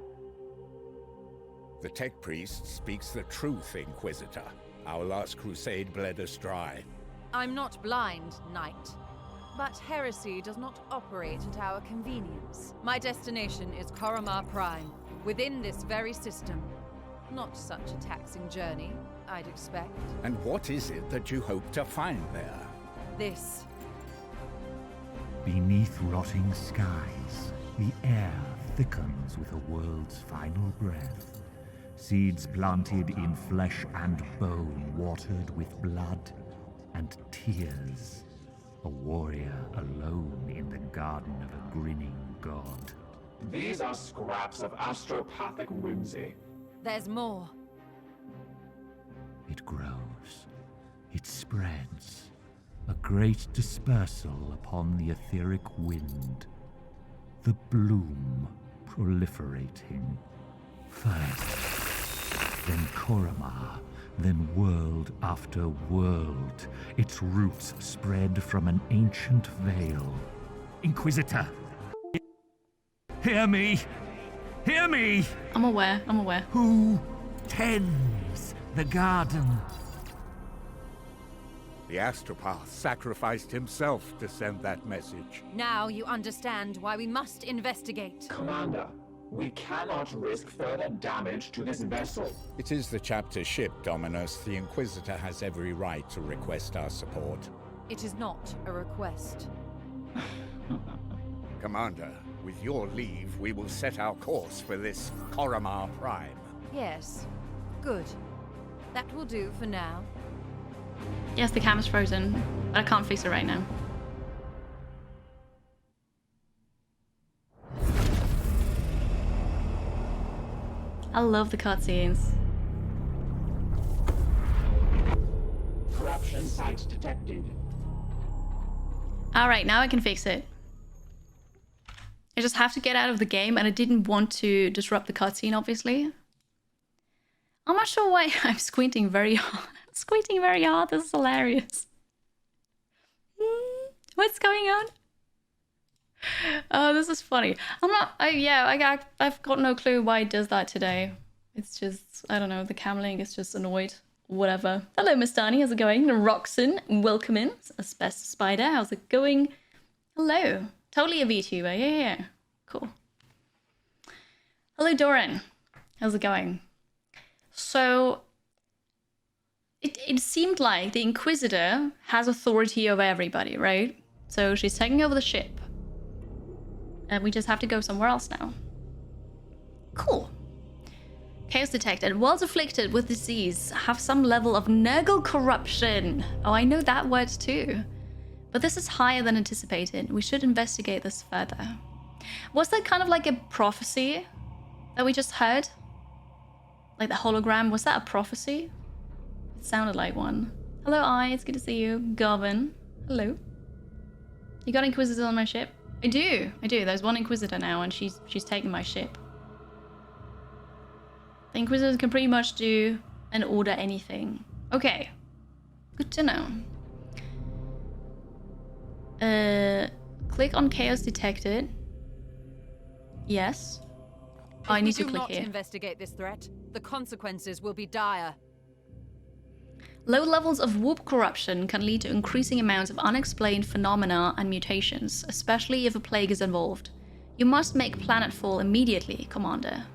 The tech priest speaks the truth, Inquisitor. Our last crusade bled us dry. I'm not blind, Knight. But heresy does not operate at our convenience. My destination is Koromar Prime, within this very system. Not such a taxing journey, I'd expect. And what is it that you hope to find there? This. Beneath rotting skies, the air thickens with a world's final breath. Seeds planted in flesh and bone, watered with blood and tears. A warrior alone in the garden of a grinning god. These are scraps of astropathic whimsy. There's more. It grows. It spreads. A great dispersal upon the etheric wind. The bloom proliferating. First, then Koromar, then world after world. Its roots spread from an ancient veil. Inquisitor! Hear me! Hear me! I'm aware, I'm aware. Who tends the garden? The astropath sacrificed himself to send that message. Now you understand why we must investigate. Commander, we cannot risk further damage to this vessel. It is the chapter ship, Dominus. The Inquisitor has every right to request our support. It is not a request. Commander, with your leave, we will set our course for this Koromar Prime. Yes. Good. That will do for now. Yes, the camera's frozen, but I can't fix it right now. I love the cutscenes. Corruption site detected. Alright, now I can fix it. I just have to get out of the game, and I didn't want to disrupt the cutscene, obviously. I'm not sure why I'm squinting very hard. Squinting very hard, this is hilarious. What's going on? Oh, this is funny. I've got no clue why it does that today. It's just, I don't know, the cam link is just annoyed. Whatever. Hello, Miss Dani, how's it going? Roxon, welcome in. Asbestos Spider, how's it going? Hello. Totally a VTuber, yeah. Cool. Hello, Doran. How's it going? So, it seemed like the Inquisitor has authority over everybody, right? So she's taking over the ship. And we just have to go somewhere else now. Cool. Chaos detected. Worlds afflicted with disease have some level of Nurgle corruption. Oh, I know that word too. But this is higher than anticipated. We should investigate this further. Was that kind of like a prophecy that we just heard? Like the hologram, was that a prophecy? It sounded like one. Hello, I. It's good to see you. Garvin. Hello. You got Inquisitors on my ship? I do. There's one Inquisitor now, and she's taking my ship. The Inquisitors can pretty much do and order anything. Okay. Good to know. Click on Chaos Detected. Yes. I need to click If we do here. not investigate this threat, the consequences will be dire. Low levels of warp corruption can lead to increasing amounts of unexplained phenomena and mutations, especially if a plague is involved. You must make planetfall immediately, Commander.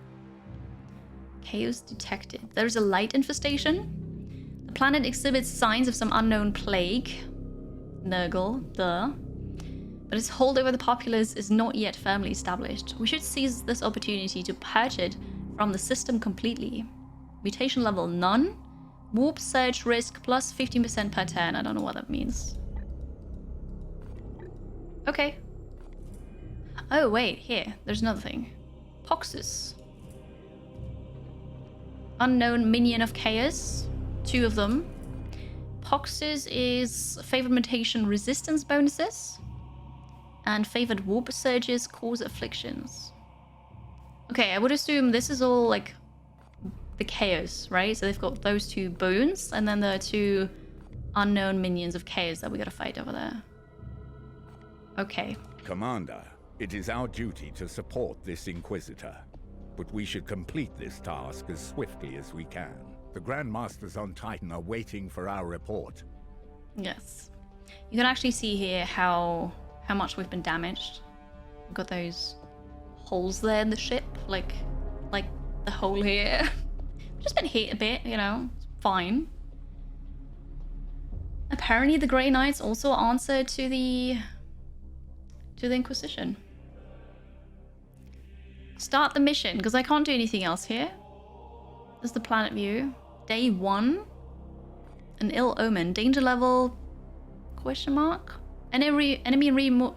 Chaos detected. There's a light infestation. The planet exhibits signs of some unknown plague. Nurgle, but its hold over the populace is not yet firmly established. We should seize this opportunity to purge it from the system completely. Mutation level none. Warp surge risk plus 15% per turn. I don't know what that means. Okay. Oh, wait, here. There's another thing. Poxus. Unknown minion of chaos. 2 of them. Poxus is favored mutation resistance bonuses. And favored warp surges cause afflictions. Okay, I would assume this is all like the chaos, right? So they've got those 2 boons, and then there are 2 unknown minions of chaos that we gotta fight over there. Okay. Commander, it is our duty to support this Inquisitor, but we should complete this task as swiftly as we can. The Grand Masters on Titan are waiting for our report. Yes. You can actually see here how much we've been damaged. We've got those holes there in the ship, like the hole here. Just been hit a bit, you know, it's fine. Apparently the Grey Knights also answer to the Inquisition. Start the mission, because I can't do anything else here. There's the planet view. Day 1. An ill omen. Danger level... question mark? Enemy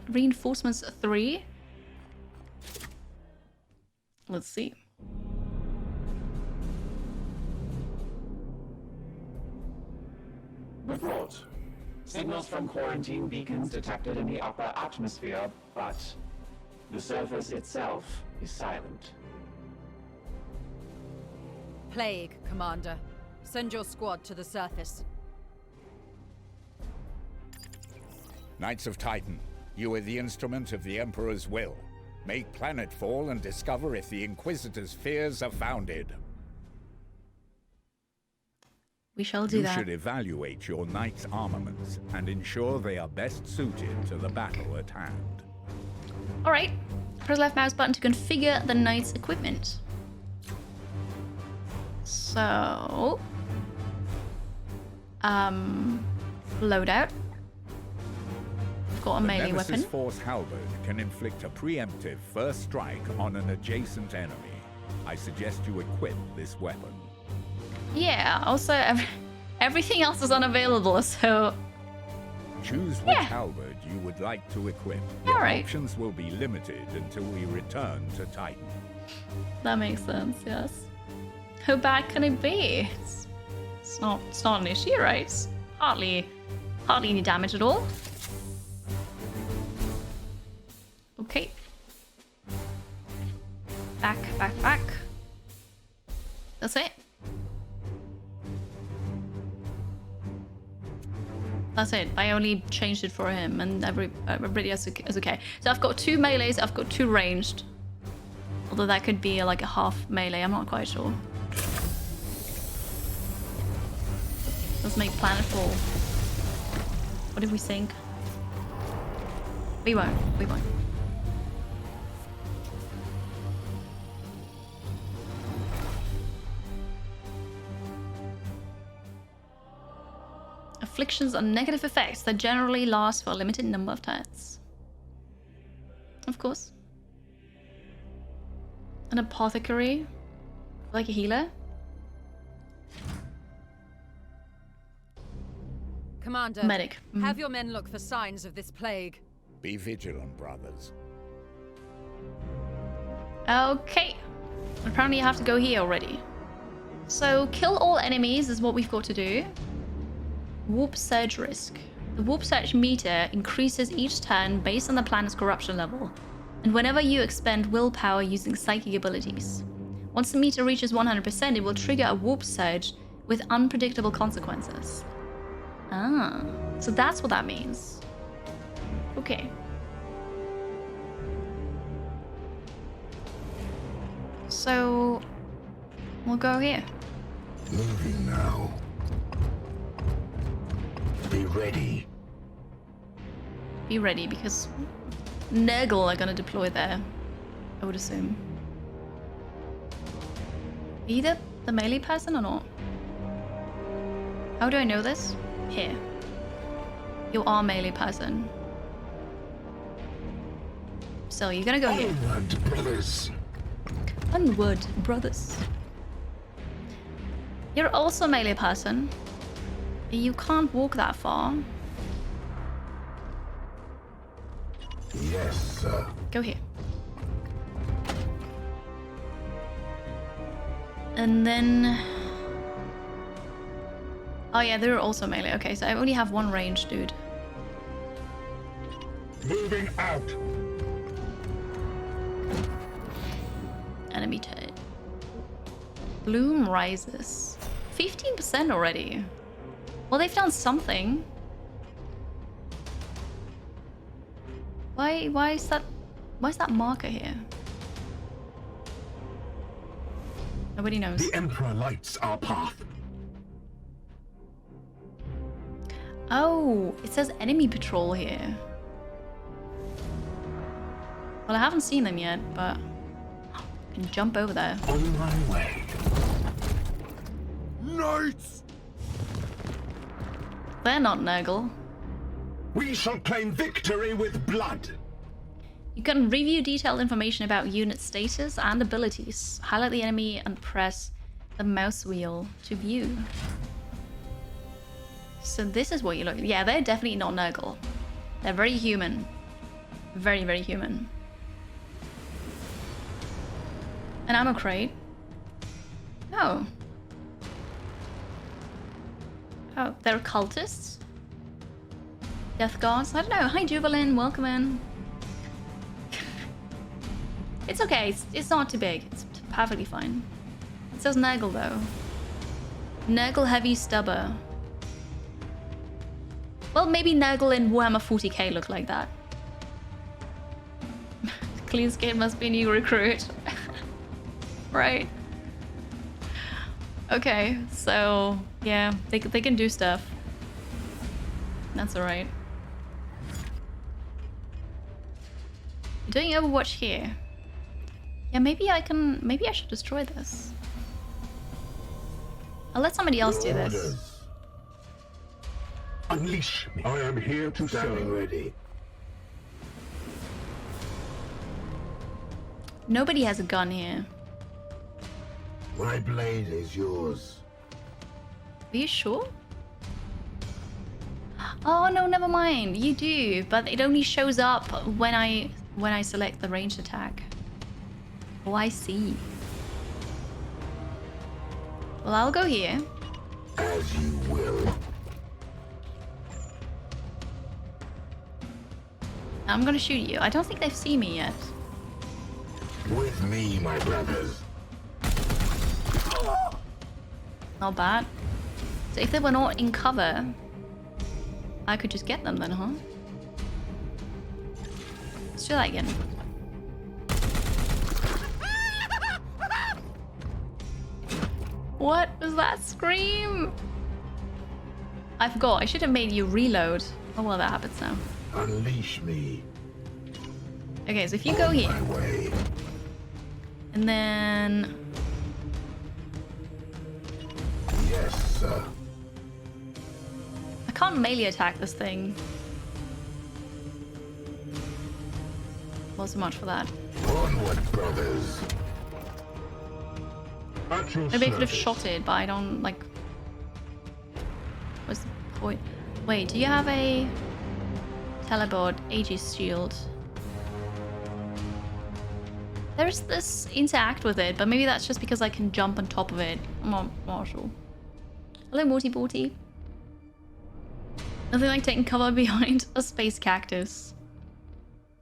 reinforcements 3. Let's see. Report. Signals from quarantine beacons detected in the upper atmosphere, but the surface itself is silent. Plague, Commander. Send your squad to the surface. Knights of Titan, you are the instrument of the Emperor's will. Make planetfall and discover if the Inquisitor's fears are founded. We shall do that. You should evaluate your Knight's armaments and ensure they are best suited to the battle at hand. Alright. Press left mouse button to configure the Knight's equipment. So... loadout. I've got a melee weapon. Nemesis Force Halberd can inflict a preemptive first strike on an adjacent enemy. I suggest you equip this weapon. Yeah, also everything else is unavailable, so... Choose which halberd you would like to equip. Your Alright. options will be limited until we return to Titan. That makes sense, yes. How bad can it be? It's not an issue, right? It's hardly any damage at all. Okay. Back. That's it. That's it. I only changed it for him, and everybody else is okay. So I've got 2 melees, I've got 2 ranged. Although that could be like a half melee, I'm not quite sure. Let's make planetfall. What if we sink? We won't. Afflictions are negative effects that generally last for a limited number of turns. Of course. An apothecary? Like a healer? Commander, Medic. Have your men look for signs of this plague. Be vigilant, brothers. Okay. Apparently I have to go here already. So kill all enemies is what we've got to do. Warp surge risk. The warp surge meter increases each turn based on the planet's corruption level, and whenever you expend willpower using psychic abilities. Once the meter reaches 100%, it will trigger a warp surge with unpredictable consequences. Ah, so that's what that means. Okay. So, we'll go here. Moving now. Be ready. Be ready, because Nurgle are gonna deploy there, I would assume. Are you the melee person or not? How do I know this? Here. You are melee person. So you're gonna go here. Onward, brothers. Onward, brothers. You're also a melee person. You can't walk that far. Yes, sir. Go here. And then... Oh yeah, they're also melee. Okay, so I only have one range, dude. Moving out. Enemy turret. Bloom rises. 15% already. Well, they've done something. Why is that marker here? Nobody knows. The Emperor lights our path. Oh, it says enemy patrol here. Well, I haven't seen them yet, but I can jump over there. On my way. Knights! They're not Nurgle. We shall claim victory with blood. You can review detailed information about unit status and abilities. Highlight the enemy and press the mouse wheel to view. So this is what you look... Yeah, they're definitely not Nurgle. They're very human. Very, very human. An ammo crate. Oh. Oh, they're cultists? Death Guards? I don't know. Hi, Jubilin. Welcome in. It's okay. It's not too big. It's perfectly fine. It says Nurgle, though. Nurgle Heavy Stubber. Well, maybe Nurgle in Warhammer 40K look like that. Clean Skin must be a new recruit. Right. Okay, so yeah, they can do stuff. That's alright. Doing Overwatch here. Yeah, maybe I should destroy this. I'll let somebody else do this. Unleash me. I am here to serve. Ready. Nobody has a gun here. My blade is yours. Are you sure? Oh no, never mind. You do, but it only shows up when I select the ranged attack. Oh, I see. Well, I'll go here. As you will. I'm gonna shoot you. I don't think they've seen me yet. With me, my brothers. Not bad. So if they were not in cover, I could just get them then, huh? Let's do that again. What was that scream? I forgot. I should have made you reload. Oh well, that happens now. Unleash me. Okay, so if you go here, My way. and then Yes, sir. I can't melee attack this thing. Well, so much for that. Onward, brothers. Maybe I could have shot it, but I don't like. What's the point? Wait, do you have a teleport Aegis Shield? There's this interact with it, but maybe that's just because I can jump on top of it. I'm not sure. Hello, Morty Borty. Nothing like taking cover behind a space cactus.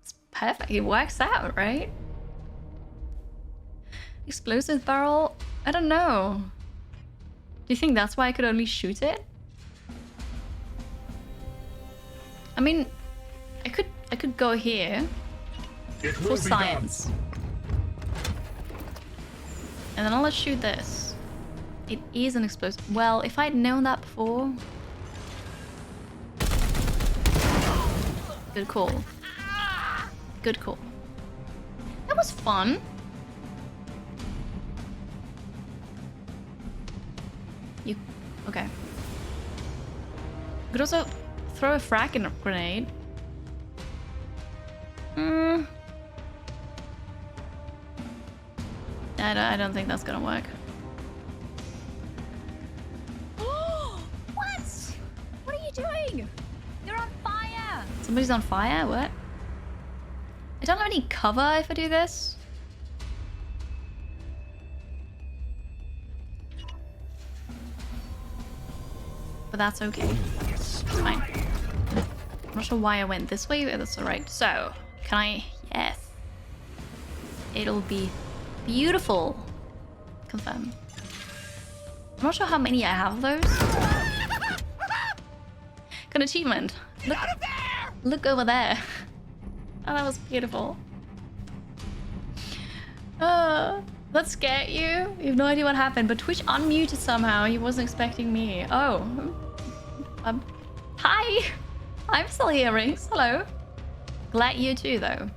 It's perfect. It works out, right? Explosive barrel? I don't know. Do you think that's why I could only shoot it? I mean, I could go here for science. And then I'll shoot this. It is an explosive. Well, if I'd known that before. Good call. Good call. That was fun. You okay? You could also throw a frag grenade. I don't think that's gonna work. What? What are you doing? You're on fire! Somebody's on fire? What? I don't have any cover if I do this. But that's okay. It's fine. I'm not sure why I went this way, but that's alright. So, can I? Yes. It'll be beautiful. Confirm. I'm not sure how many I have of those. Got an achievement. Look over there. Oh, that was beautiful. That scared you? You have no idea what happened, but Twitch unmuted somehow. He wasn't expecting me. Oh. Hi! I'm still here, Rings. Hello. Glad you too, though.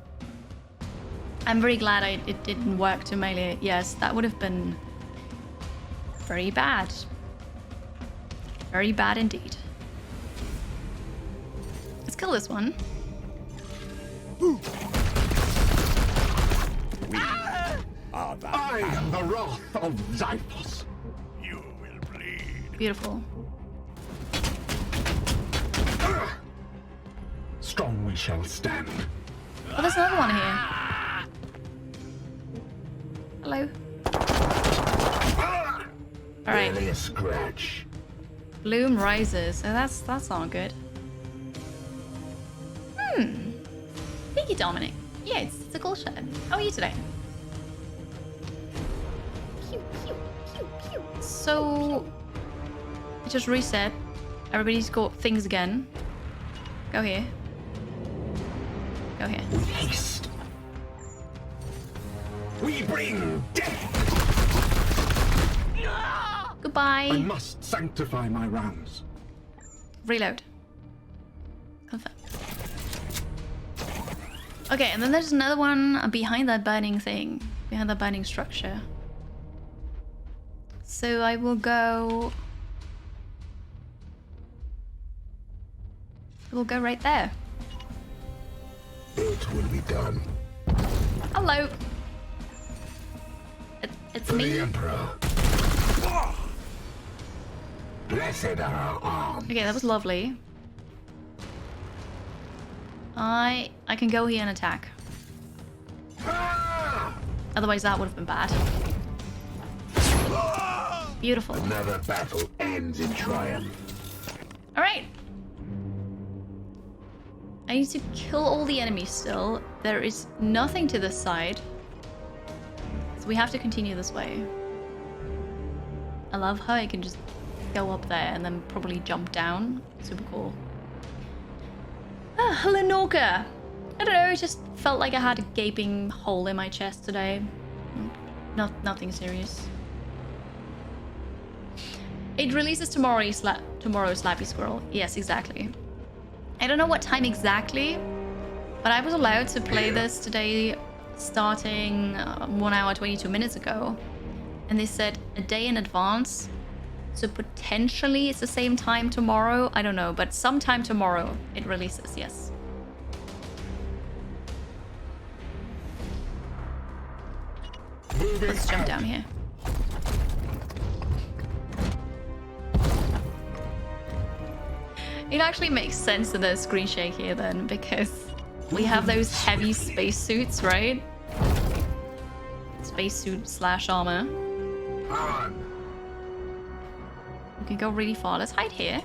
I'm very glad it didn't work to melee. Yes, that would have been very bad. Very bad indeed. Let's kill this one. I am the wrath of Xyphos. You will bleed. Beautiful. Strong we shall stand. Oh, there's another one here. Hello. All right. Barely a scratch. Bloom rises. So that's not good. Thank you, Dominic. Yeah, it's a cool shirt. How are you today? So, I just reset. Everybody's got things again. Go here. Go here. With haste. We bring death. Goodbye. I must sanctify my rounds. Reload. Confirm. Okay, and then there's another one behind that burning thing. Behind that burning structure. So I will go... We'll go right there. It will be done. Hello. It's For me. the Emperor. Blessed are our arms. Okay, that was lovely. I can go here and attack. Otherwise that would have been bad. Beautiful. Another battle ends in triumph. Alright. I need to kill all the enemies still. There is nothing to this side. So we have to continue this way. I love how I can just go up there and then probably jump down. Super cool. Ah, hello Norka. I don't know, it just felt like I had a gaping hole in my chest today. Nothing serious. It releases tomorrow, Slappy Squirrel. Yes, exactly. I don't know what time exactly, but I was allowed to play this today starting 1 hour 22 minutes ago. And they said a day in advance. So potentially it's the same time tomorrow. I don't know, but sometime tomorrow it releases, yes. Let's jump down here. It actually makes sense that there's screen shake here then, because we have those heavy spacesuits, right? Spacesuit / armor. We can go really far. Let's hide here.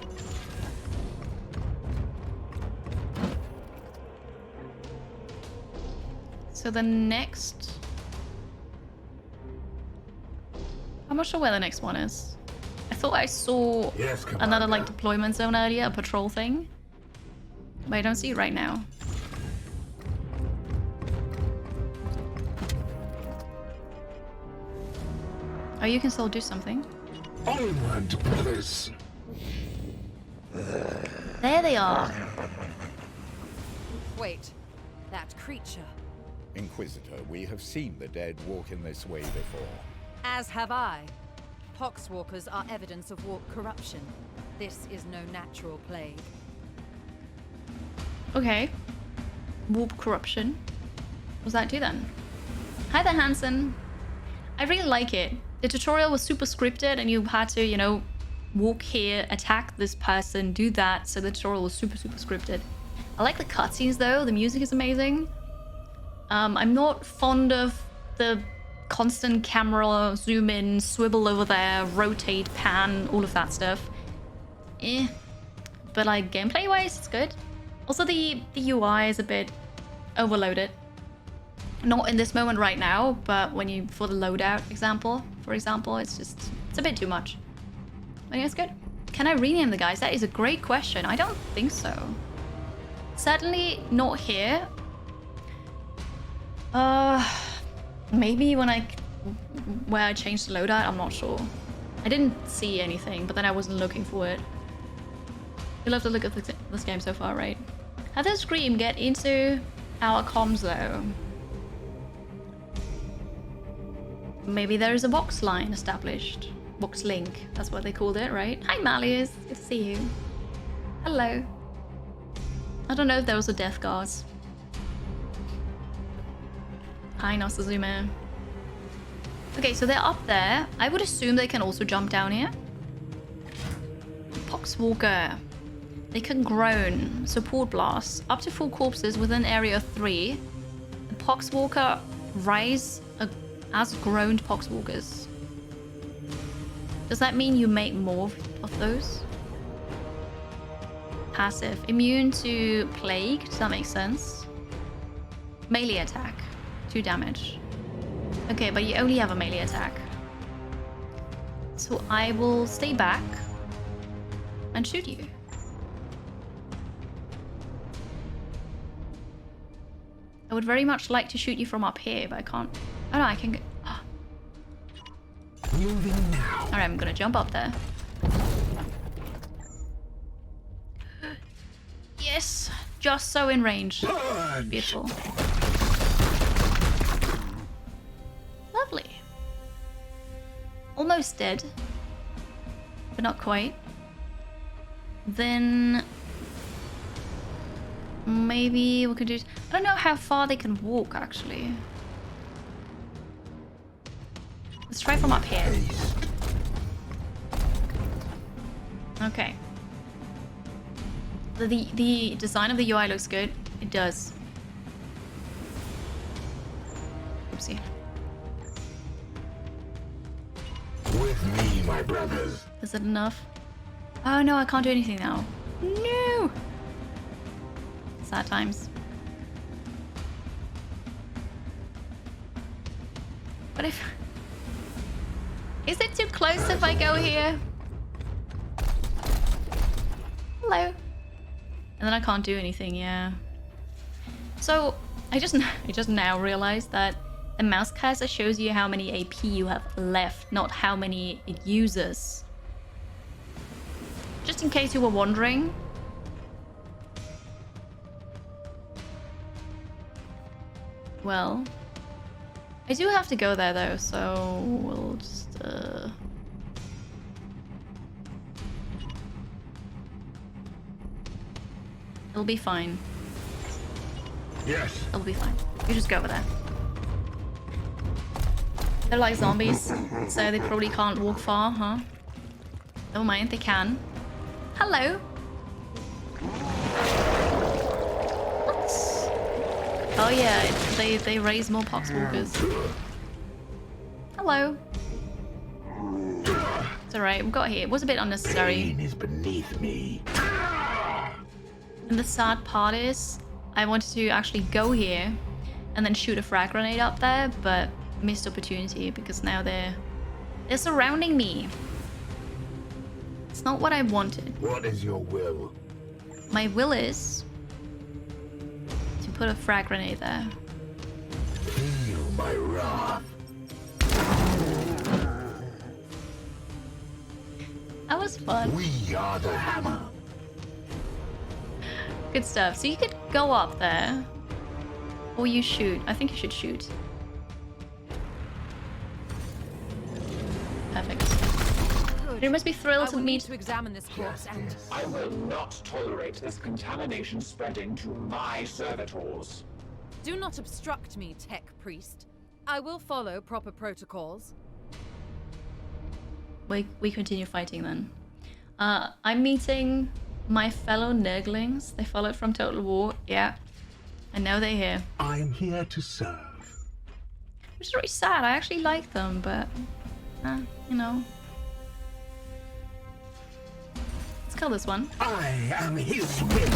So the next I'm not sure where the next one is. I thought I saw another like deployment zone earlier, a patrol thing. But I don't see it right now. Oh, you can still do something. Onward, brothers. There they are. Wait, that creature. Inquisitor, we have seen the dead walk in this way before. As have I. Poxwalkers are evidence of warp corruption. This is no natural plague. Okay. Warp corruption. What does that do then? Hi there, Hansen. I really like it. The tutorial was super scripted and you had to, you know, walk here, attack this person, do that. So the tutorial was super scripted. I like the cutscenes though. The music is amazing. I'm not fond of the constant camera zoom in, swivel over there, rotate, pan, all of that stuff. But like gameplay wise, it's good. Also the UI is a bit overloaded. Not in this moment right now, but when you, for the loadout for example, it's a bit too much. But yeah, it's good. Can I rename the guys? That is a great question. I don't think so. Certainly not here. Maybe when where I changed the loadout, I'm not sure. I didn't see anything, but then I wasn't looking for it. You love the look of this game so far, right? How does Scream get into our comms though? Maybe there is a box line established. Box link, that's what they called it, right? Hi Malleus, good to see you. Hello. I don't know if there was a death guard. Hi Nosazume. Okay, so they're up there. I would assume they can also jump down here. Poxwalker. They can groan. Support blast. Up to 4 corpses within area 3. The Poxwalker rise as groaned Poxwalkers. Does that mean you make more of those? Passive. Immune to plague. Does that make sense? Melee attack. 2 damage. Okay, but you only have a melee attack. So I will stay back and shoot you. I would very much like to shoot you from up here, but I can't. Oh no, I can go. Oh. Moving now. Alright, I'm gonna jump up there. Yes, just so in range. Beautiful. Lovely. Almost dead, but not quite. Then maybe we could do. I don't know how far they can walk actually. Let's try from up here. Okay. The design of the UI looks good. It does. Oopsie. With me, my brothers. Is it enough? Oh no, I can't do anything now. No! Sad times. What if... Is it too close if I go here? Hello. And then I can't do anything, yeah. So, I just now realized that the mouse cursor shows you how many AP you have left, not how many it uses. Just in case you were wondering. Well, I do have to go there though, so we'll just it'll be fine. Yes. It'll be fine. You just go over there. They're like zombies, so they probably can't walk far, huh? Never mind, they can. Hello. What? Oh yeah, they raise more poxwalkers. Hello. It's alright, we got here. It was a bit unnecessary. Pain is beneath me. And the sad part is, I wanted to actually go here and then shoot a frag grenade up there, but missed opportunity because now they're They're surrounding me. It's not what I wanted. What is your will? My will is to put a frag grenade there. Feel my wrath. That was fun. We are the hammer. Good stuff. So you could go up there. Or you shoot. I think you should shoot. Perfect. Good. You must be thrilled I to will meet. need to examine this corpse and... I will not tolerate this contamination spreading to my servitors. Do not obstruct me, tech priest. I will follow proper protocols. We continue fighting then. I'm meeting my fellow Nurglings. They followed from Total War. Yeah. And now they're here. I am here to serve. Which is really sad. I actually like them, but... you know. Let's kill this one. I am his will.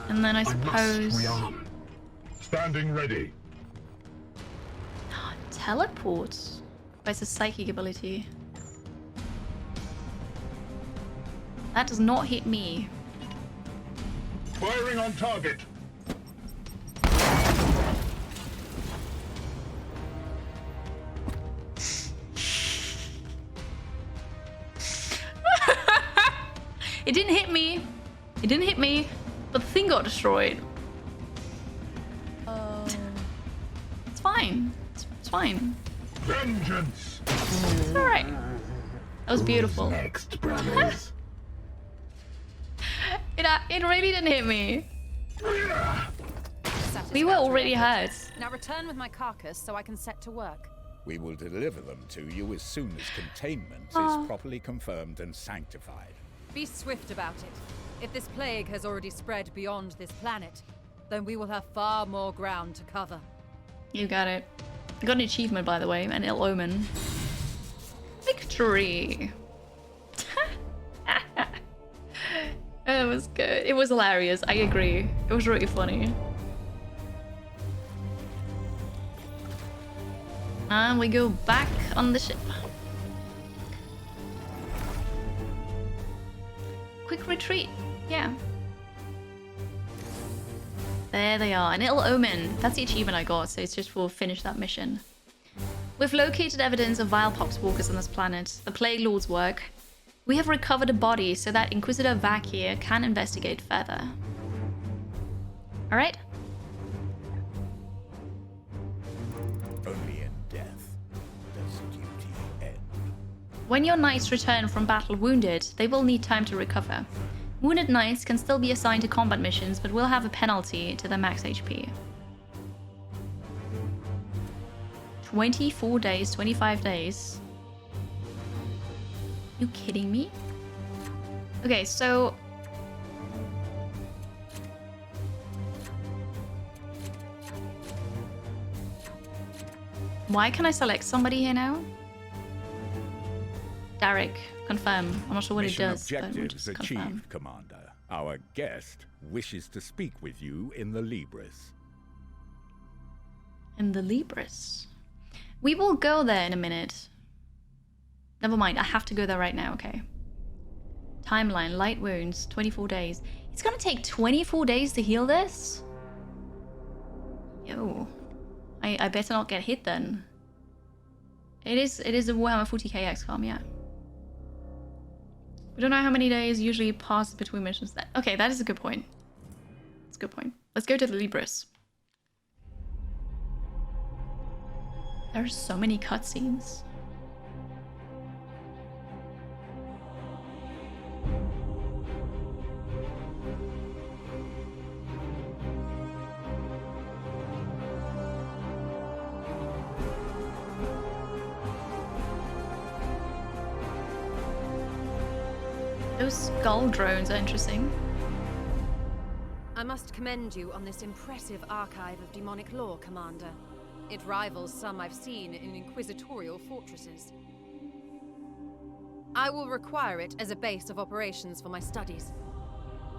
And then I must suppose... rearm. Standing ready. Teleport. It's a psychic ability. That does not hit me. Firing on target. It didn't hit me. It didn't hit me. But the thing got destroyed. It's fine. It's fine. Vengeance. It's alright. That was beautiful. Next, brothers. It really didn't hit me. We were already hurt. Now return with my carcass so I can set to work. We will deliver them to you as soon as containment is properly confirmed and sanctified. Be swift about it. If this plague has already spread beyond this planet, then we will have far more ground to cover. You got it. I got an achievement, by the way, an ill omen. Victory! It was good. It was hilarious, I agree. It was really funny. And we go back on the ship. Quick retreat. Yeah. There they are. An ill omen. That's the achievement I got, so it's just for finish that mission. We've located evidence of vile poxwalkers on this planet. The Plague Lord's work. We have recovered a body so that Inquisitor Vakir can investigate further. Alright? Only in death does duty end. When your knights return from battle wounded, they will need time to recover. Wounded knights can still be assigned to combat missions, but will have a penalty to their max HP. 24 days, 25 days. You kidding me? Okay, so... Why can I select somebody here now? Derek, confirm. I'm not sure what Mission it does, but we'll objectives just confirm. achieved, Commander. Our guest wishes to speak with you in the Libris. In the Libris. We will go there in a minute. Never mind, I have to go there right now, okay. Timeline, light wounds, 24 days. It's gonna take 24 days to heal this? Yo. I better not get hit then. It is a Warhammer 40K XCOM, yeah. We don't know how many days usually pass between missions. Okay, that is a good point. That's a good point. Let's go to the Libris. There are so many cutscenes. Those skull drones are interesting. I must commend you on this impressive archive of demonic lore, Commander. It rivals some I've seen in inquisitorial fortresses. I will require it as a base of operations for my studies.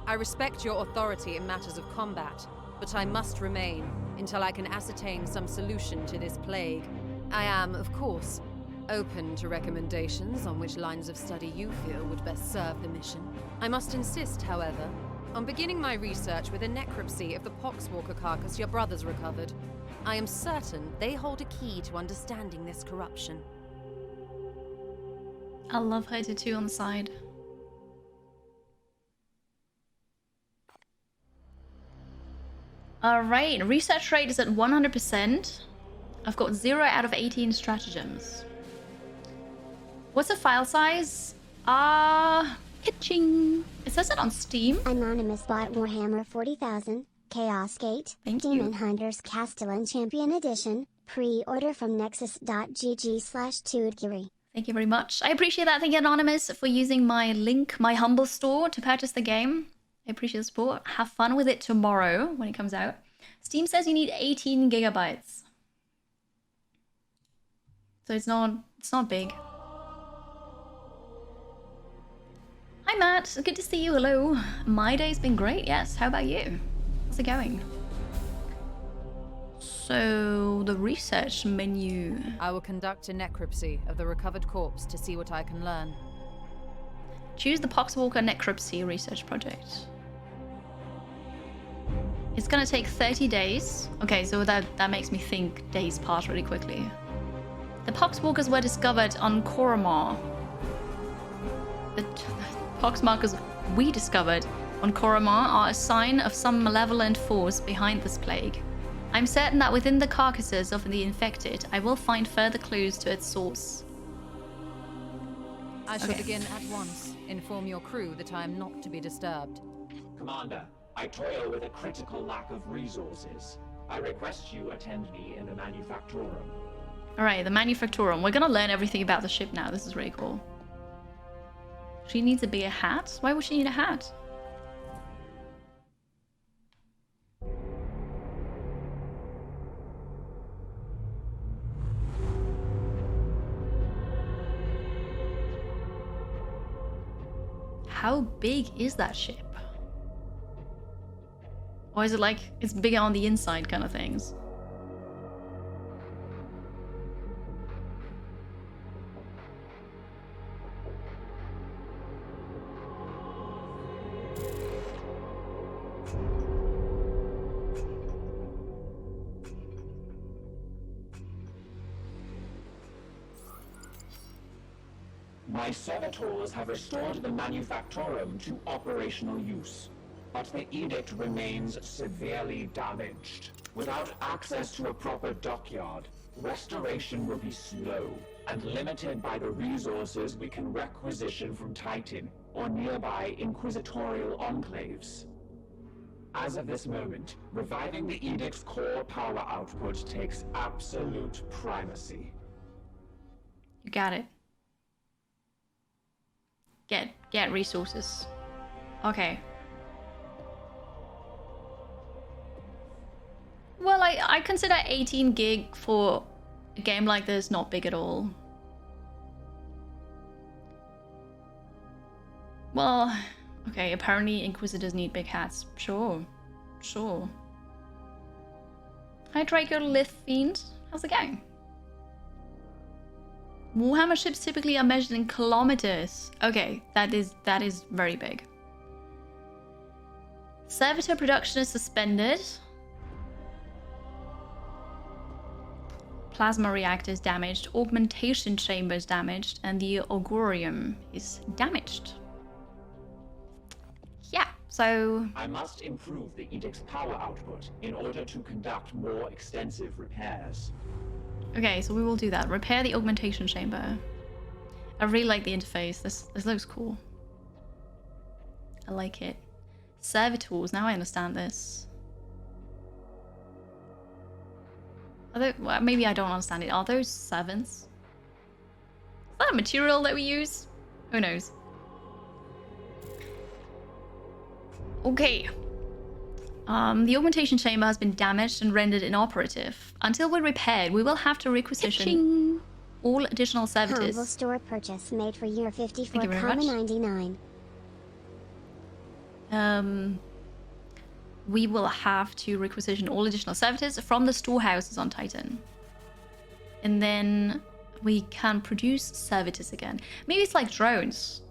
I respect your authority in matters of combat, but I must remain until I can ascertain some solution to this plague. I am, of course, open to recommendations on which lines of study you feel would best serve the mission. I must insist, however, on beginning my research with a necropsy of the Poxwalker carcass your brothers recovered. I am certain they hold a key to understanding this corruption. I love her tattoo on the side. Alright, research rate is at 100%. I've got 0 out of 18 stratagems. What's the file size? Pitching. It says it on Steam. Anonymous bought Warhammer 40,000, Chaos Gate, Thank you. Demon Hunters Castellan Champion Edition, pre-order from nexus.gg/Tuudgiri. Thank you very much. I appreciate that. Thank you, Anonymous, for using my link, my humble store, to purchase the game. I appreciate the support. Have fun with it tomorrow when it comes out. Steam says you need 18 gigabytes. So it's not big. Hi Matt, good to see you. Hello. My day's been great. Yes. How about you? How's it going? So the research menu. I will conduct a necropsy of the recovered corpse to see what I can learn. Choose the Poxwalker necropsy research project. It's gonna take 30 days. Okay, so that makes me think days pass really quickly. The Poxwalkers were discovered on Koromar. The Poxmarkers we discovered on Koromar are a sign of some malevolent force behind this plague. I'm certain that within the carcasses of the infected, I will find further clues to its source. I shall begin at once. Inform your crew that I am not to be disturbed. Commander, I toil with a critical lack of resources. I request you attend me in the Manufactorum. Alright, the Manufactorum. We're gonna learn everything about the ship now. This is really cool. She needs a bigger hat? Why would she need a hat? How big is that ship? Or is it like it's bigger on the inside kind of things? My servitors have restored the Manufactorum to operational use, but the edict remains severely damaged. Without access to a proper dockyard, restoration will be slow and limited by the resources we can requisition from Titan or nearby inquisitorial enclaves. As of this moment, reviving the edict's core power output takes absolute primacy. You got it. Get resources. Okay. Well, I consider 18 gig for a game like this not big at all. Well, okay, apparently Inquisitors need big hats. Sure. Sure. Hi Draco Lith Fiend. How's it going? Warhammer ships typically are measured in kilometers. Okay, that is very big. Servitor production is suspended. Plasma reactor is damaged. Augmentation chamber is damaged. And the Augurium is damaged. Yeah, so... I must improve the edict's power output in order to conduct more extensive repairs. Okay, so we will do that. Repair the augmentation chamber. I really like the interface. This looks cool. I like it. Servitors. Now I understand this. Are they, well, maybe I don't understand it. Are those servants? Is that a material that we use? Who knows? Okay. The augmentation chamber has been damaged and rendered inoperative. Until we're repaired, we will have to requisition all additional servitors. Humble store purchase made for year 54, Thank you very much. 99. We will have to requisition all additional servitors from the storehouses on Titan. And then we can produce servitors again. Maybe it's like drones.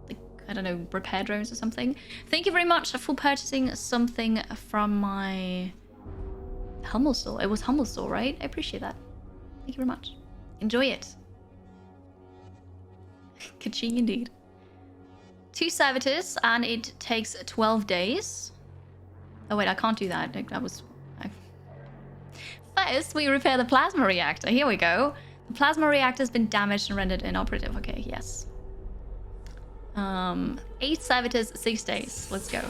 Like, I don't know, repair drones or something. Thank you very much for purchasing something from my Humble Store. It was Humble Store, right? I appreciate that. Thank you very much. Enjoy it. Ka-ching indeed. 2 servitors, and it takes 12 days. Oh wait, I can't do that. That was... First, we repair the plasma reactor. Here we go. The plasma reactor has been damaged and rendered inoperative. Okay, yes. 8 servitors, 6 days. Let's go.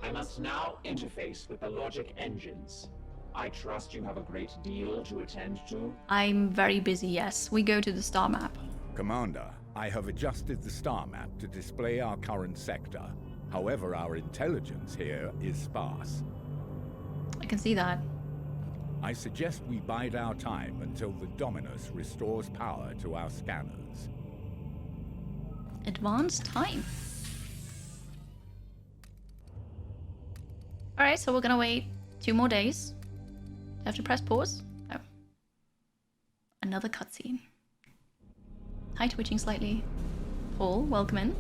I must now interface with the logic engines. I trust you have a great deal to attend to. I'm very busy, yes. We go to the star map. Commander, I have adjusted the star map to display our current sector. However, our intelligence here is sparse. I can see that. I suggest we bide our time until the Dominus restores power to our scanners. Advanced time. Alright, so we're gonna wait 2 more days. Do I have to press pause? Oh. Another cutscene. Hi, twitching slightly. Paul, welcome in.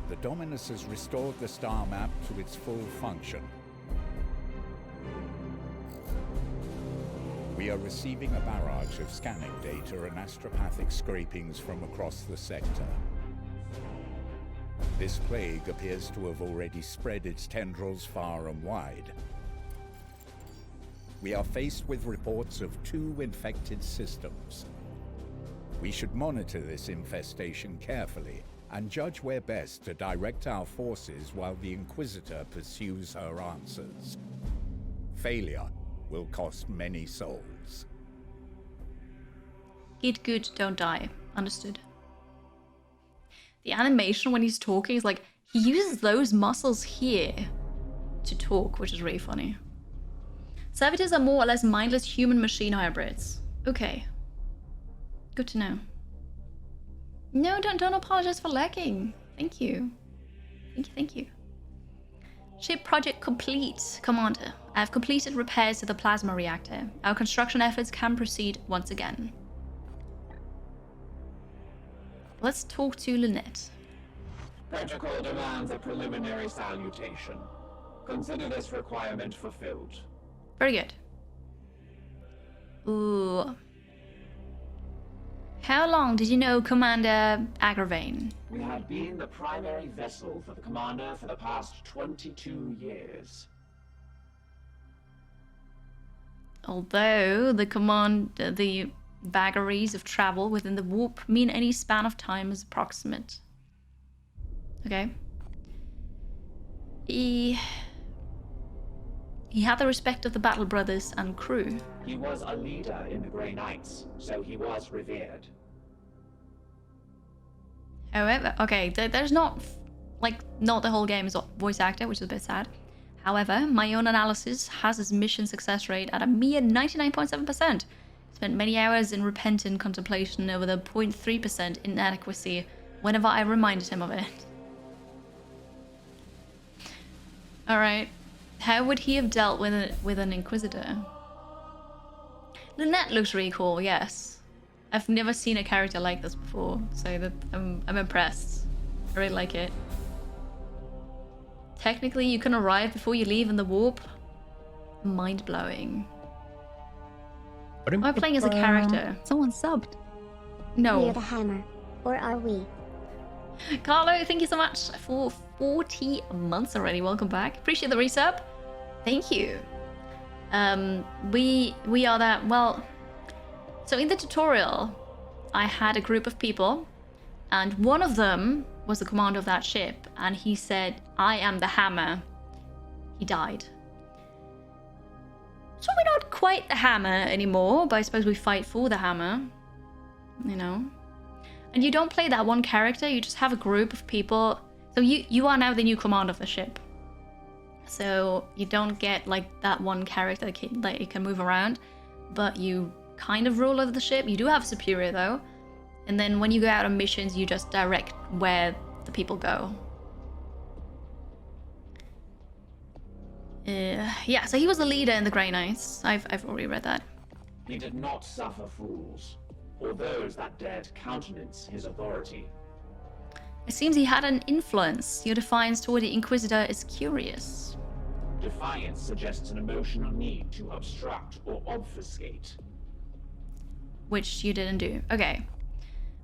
The Dominus has restored the star map to its full function. We are receiving a barrage of scanning data and astropathic scrapings from across the sector. This plague appears to have already spread its tendrils far and wide. We are faced with reports of 2 infected systems. We should monitor this infestation carefully and judge where best to direct our forces while the Inquisitor pursues her answers. Failure will cost many souls. Get good, don't die. Understood. The animation when he's talking is like, he uses those muscles here to talk, which is really funny. Servitors are more or less mindless human-machine hybrids. Okay. Good to know. No, don't apologize for lacking. Thank you. Thank you. Ship project complete, Commander. I have completed repairs to the plasma reactor. Our construction efforts can proceed once again. Let's talk to Lynette. Protocol demands a preliminary salutation. Consider this requirement fulfilled. Very good. Ooh. How long did you know Commander Agravain? We had been the primary vessel for the Commander for the past 22 years. Although the vagaries of travel within the warp mean any span of time is approximate. Okay. He had the respect of the Battle Brothers and crew. He was a leader in the Grey Knights, so he was revered. However, okay, there's not the whole game is voice actor, which is a bit sad. However, my own analysis has his mission success rate at a mere 99.7%. Spent many hours in repentant contemplation over the 0.3% inadequacy whenever I reminded him of it. Alright. How would he have dealt with an Inquisitor? Lynette looks really cool, yes. I've never seen a character like this before, so I'm impressed. I really like it. Technically, you can arrive before you leave in the warp. Mind-blowing. Am I playing as a character? Someone subbed. No. We're the Hammer. Or are we? Carlo, thank you so much for 40 months already. Welcome back. Appreciate the resub. Thank you. We are that, well, so in the tutorial, I had a group of people, and one of them was the commander of that ship, and he said, I am the Hammer. He died. So we're not quite the Hammer anymore, but I suppose we fight for the Hammer, you know? And you don't play that one character, you just have a group of people. So you are now the new commander of the ship. So you don't get like that one character that you can move around, but you kind of rule over the ship. You do have a superior though. And then when you go out on missions, you just direct where the people go. Yeah, so he was the leader in the Grey Knights. I've already read that. He did not suffer fools, or those that dared countenance his authority. It seems he had an influence. Your defiance toward the Inquisitor is curious. Defiance suggests an emotional need to obstruct or obfuscate. Which you didn't do. Okay.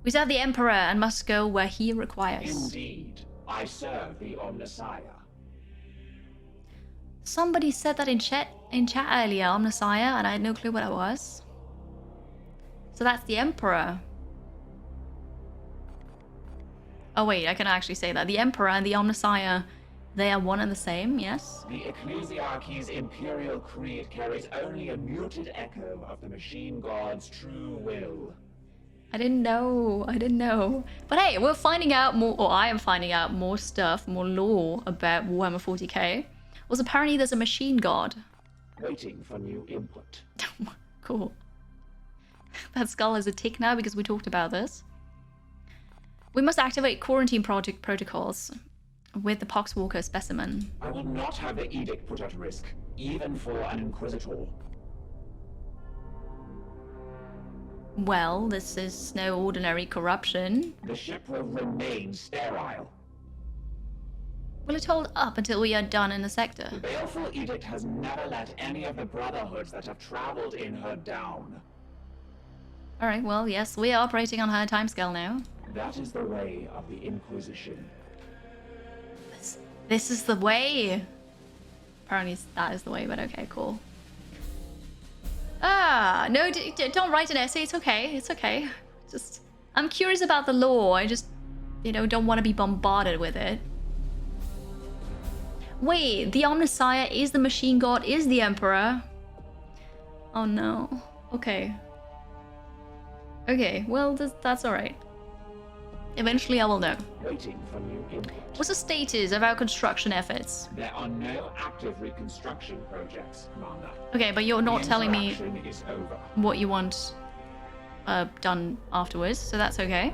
We serve the Emperor and must go where he requires. Indeed, I serve the Omnissiah. Somebody said that in chat earlier, Omnissiah, and I had no clue what that was. So that's the Emperor. Oh wait, I can actually say that. The Emperor and the Omnissiah, they are one and the same, yes? The Ecclesiarchy's imperial creed carries only a muted echo of the machine god's true will. I didn't know. But hey, we're finding out more, or I am finding out more stuff, more lore about Warhammer 40K. Also, apparently there's a machine god. Waiting for new input. Cool. That skull is a tick now because we talked about this. We must activate quarantine project protocols with the Poxwalker specimen. I will not have the edict put at risk, even for an Inquisitor. Well, this is no ordinary corruption. The ship will remain sterile. Will it hold up until we are done in the sector? The baleful edict has never let any of the brotherhoods that have traveled in her down. Alright, well, yes, we are operating on her timescale now. That is the way of the Inquisition. This is the way. Apparently that is the way, but okay, cool. Ah, no, don't write an essay. It's okay. It's okay. Just, I'm curious about the lore. I just, don't want to be bombarded with it. Wait, the Omnissiah is the machine god, is the Emperor. Oh no. Okay. Okay, well, that's alright. Eventually I will know. Waiting for new input. What's the status of our construction efforts? There are no active reconstruction projects, Commander. Okay, but you're not telling me is over. what you want done afterwards, so that's okay.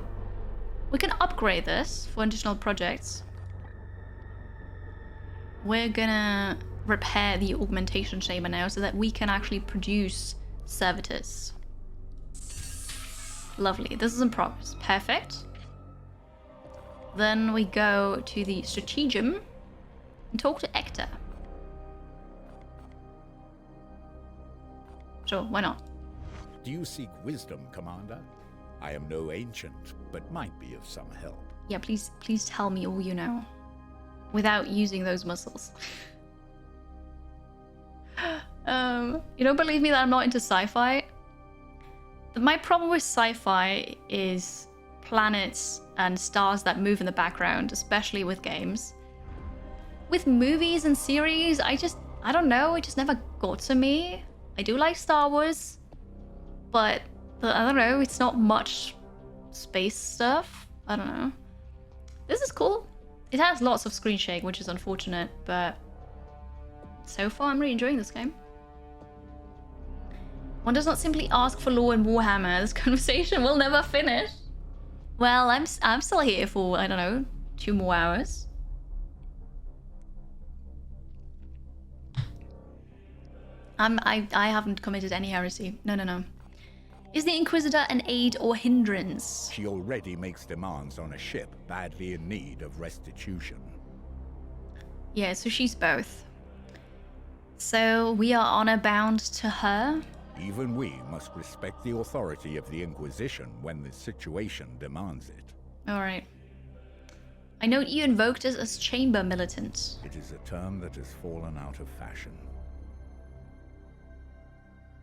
We can upgrade this for additional projects. We're gonna repair the augmentation chamber now so that we can actually produce servitors. Lovely, this is in progress. Perfect. Then we go to the stratagem and talk to Hector. Sure, why not? Do you seek wisdom, Commander? I am no ancient, but might be of some help. Yeah, please tell me all you know. Without using those muscles. You don't believe me that I'm not into sci-fi? My problem with sci-fi is planets and stars that move in the background, especially with games. With movies and series, I don't know, it just never got to me. I do like Star Wars, but I don't know, it's not much space stuff. I don't know. This is cool. It has lots of screen shake, which is unfortunate, but so far I'm really enjoying this game. One does not simply ask for lore in Warhammer. This conversation will never finish. Well, I'm still here for, I don't know, 2 more hours. I haven't committed any heresy. No. Is the Inquisitor an aid or hindrance? She already makes demands on a ship badly in need of restitution. Yeah, so she's both. So we are honor-bound to her? Even we must respect the authority of the Inquisition when the situation demands it. Alright. I note you invoked us as chamber militant. It is a term that has fallen out of fashion.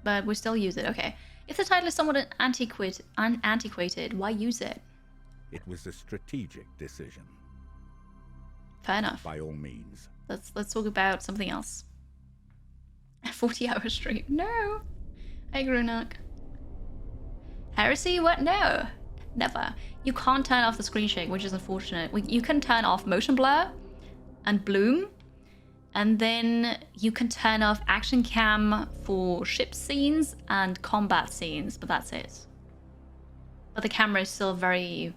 But we still use it, okay. If the title is somewhat antiquated, why use it? It was a strategic decision. Fair enough. By all means. Let's talk about something else. 40-hour stream. No! Hey, Grunak. Heresy? What? No. Never. You can't turn off the screen shake, which is unfortunate. You can turn off motion blur and bloom. And then you can turn off action cam for ship scenes and combat scenes, but that's it. But the camera is still very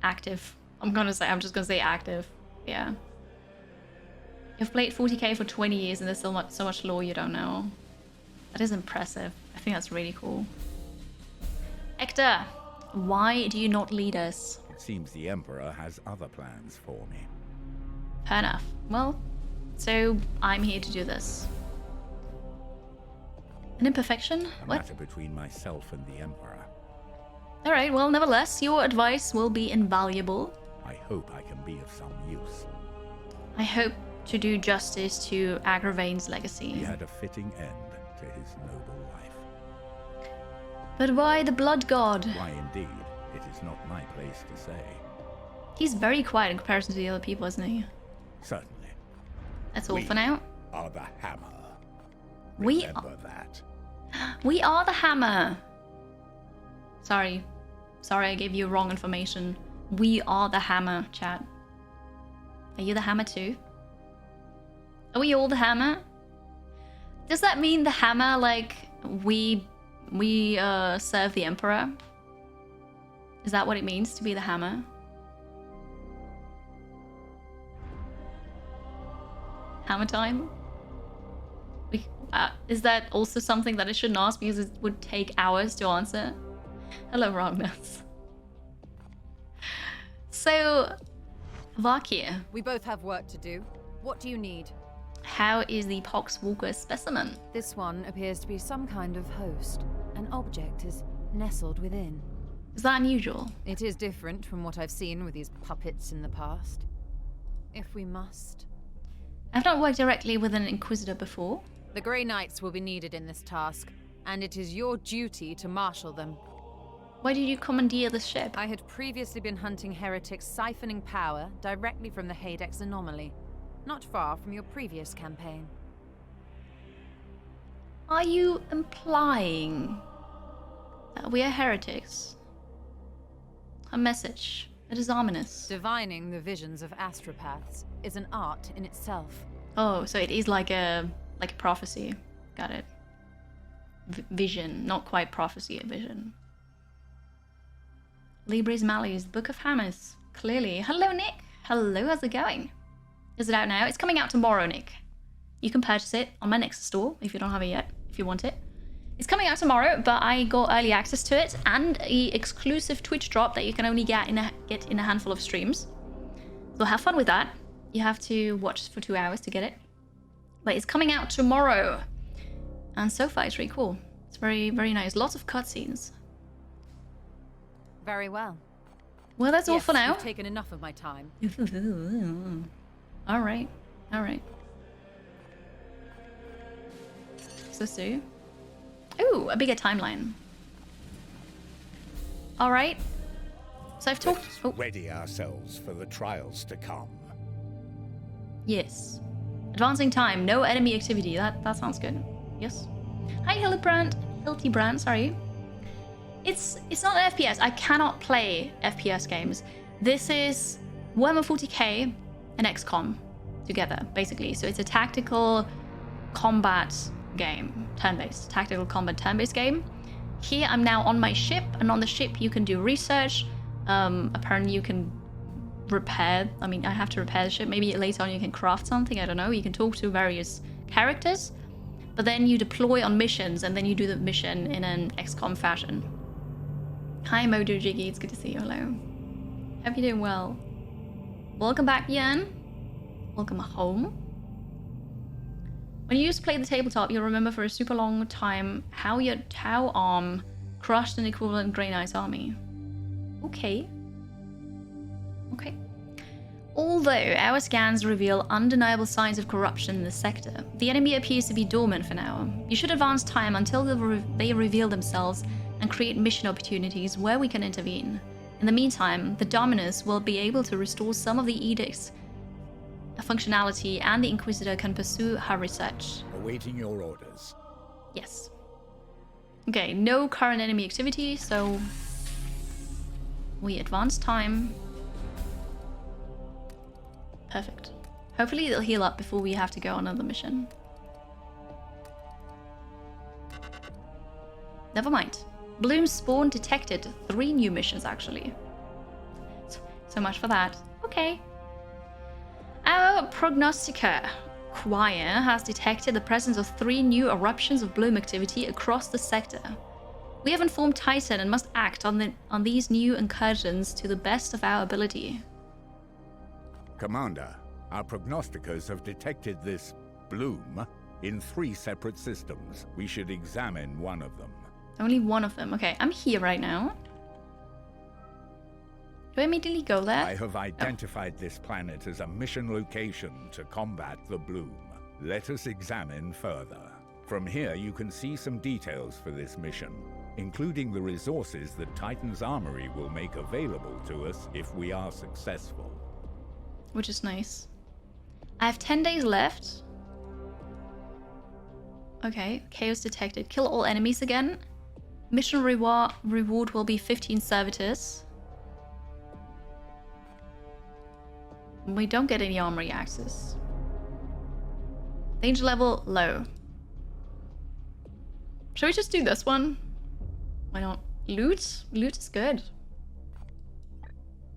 active. I'm just gonna say active. Yeah. You've played 40k for 20 years and there's so much lore you don't know. That is impressive. I think that's really cool. Hector, why do you not lead us? It seems the Emperor has other plans for me. Fair enough. Well, so I'm here to do this. An imperfection? A What? matter between myself and the Emperor. Alright, well, nevertheless, your advice will be invaluable. I hope I can be of some use. I hope to do justice to Agravain's legacy. He had a fitting end to his noble life. But why the Blood God? Why indeed, it is not my place to say. He's very quiet in comparison to the other people, isn't he? Certainly. That's all for now. Are the Hammer. We Remember that. We are the Hammer. Sorry, I gave you wrong information. We are the Hammer, chat. Are you the Hammer too? Are we all the Hammer? Does that mean the Hammer, like, we serve the Emperor? Is that what it means to be the Hammer? Hammer time? Is that also something that I shouldn't ask because it would take hours to answer? Hello, Wrongness. So, Vakir. We both have work to do. What do you need? How is the Poxwalker specimen? This one appears to be some kind of host. An object is nestled within. Is that unusual? It is different from what I've seen with these puppets in the past. If we must. I've not worked directly with an Inquisitor before. The Grey Knights will be needed in this task, and it is your duty to marshal them. Why did you commandeer the ship? I had previously been hunting heretics siphoning power directly from the Hadex anomaly, not far from your previous campaign. Are you implying that we are heretics? A message. It is ominous. Divining the visions of astropaths is an art in itself. Oh, so it is like a prophecy. Got it. Vision, not quite prophecy, a vision. Libris Malleus, Book of Hammers. Clearly. Hello, Nick. Hello, how's it going? Is it out now? It's coming out tomorrow, Nick. You can purchase it on my next store if you don't have it yet, if you want it. It's coming out tomorrow, but I got early access to it and an exclusive Twitch drop that you can only get in a handful of streams. So have fun with that. You have to watch for 2 hours to get it. But it's coming out tomorrow. And so far it's really cool. It's very, very nice. Lots of cutscenes. Very well. Well, that's all for now. You've taken enough of my time. All right. So Sue. Ooh, a bigger timeline. All right. So I've talked. Let's ready ourselves for the trials to come. Yes. Advancing time. No enemy activity. That sounds good. Yes. Hi, Hiltybrand. Sorry. It's not an FPS. I cannot play FPS games. This is Warhammer 40K and XCOM together, basically. So it's a tactical combat game, turn-based. Tactical combat turn-based game. Here I'm now on my ship, and on the ship you can do research. Apparently you can repair. I mean, I have to repair the ship. Maybe later on you can craft something. I don't know. You can talk to various characters, but then you deploy on missions, and then you do the mission in an XCOM fashion. Hi, Mojo Jiggy. It's good to see you. Hello. Hope you're doing well. Welcome back, Yan. Welcome home. When you used to play the tabletop, you'll remember for a super long time how your Tau arm crushed an equivalent Grey Knight's army. Okay. Although our scans reveal undeniable signs of corruption in the sector, the enemy appears to be dormant for now. You should advance time until they reveal themselves and create mission opportunities where we can intervene. In the meantime, the Dominus will be able to restore some of the Edict's functionality, and the Inquisitor can pursue her research. Awaiting your orders. Yes. Okay, no current enemy activity, so we advance time. Perfect. Hopefully they'll heal up before we have to go on another mission. Never mind. Bloom spawn detected. 3 new missions, actually. So much for that. Okay. Our prognosticator. Choir has detected the presence of 3 new eruptions of bloom activity across the sector. We have informed Titan and must act on these new incursions to the best of our ability. Commander, our prognosticators have detected this bloom in 3 separate systems. We should examine one of them. Only one of them. Okay, I'm here right now. Do I immediately go there? I have identified this planet as a mission location to combat the bloom. Let us examine further. From here, you can see some details for this mission, including the resources that Titan's Armory will make available to us if we are successful. Which is nice. I have 10 days left. Okay, chaos detected. Kill all enemies again. Mission reward will be 15 servitors. We don't get any armory access. Danger level low. Shall we just do this one? Why not? Loot? Loot is good.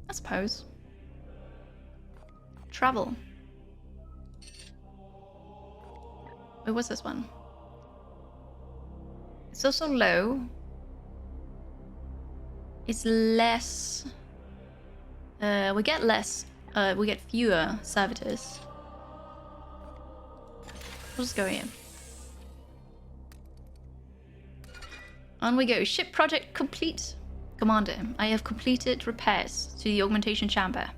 I suppose. Travel. Wait, what's this one? It's also low. It's less. We get less. We get fewer servitors. We'll just go in. On we go. Ship project complete. Commander, I have completed repairs to the augmentation chamber,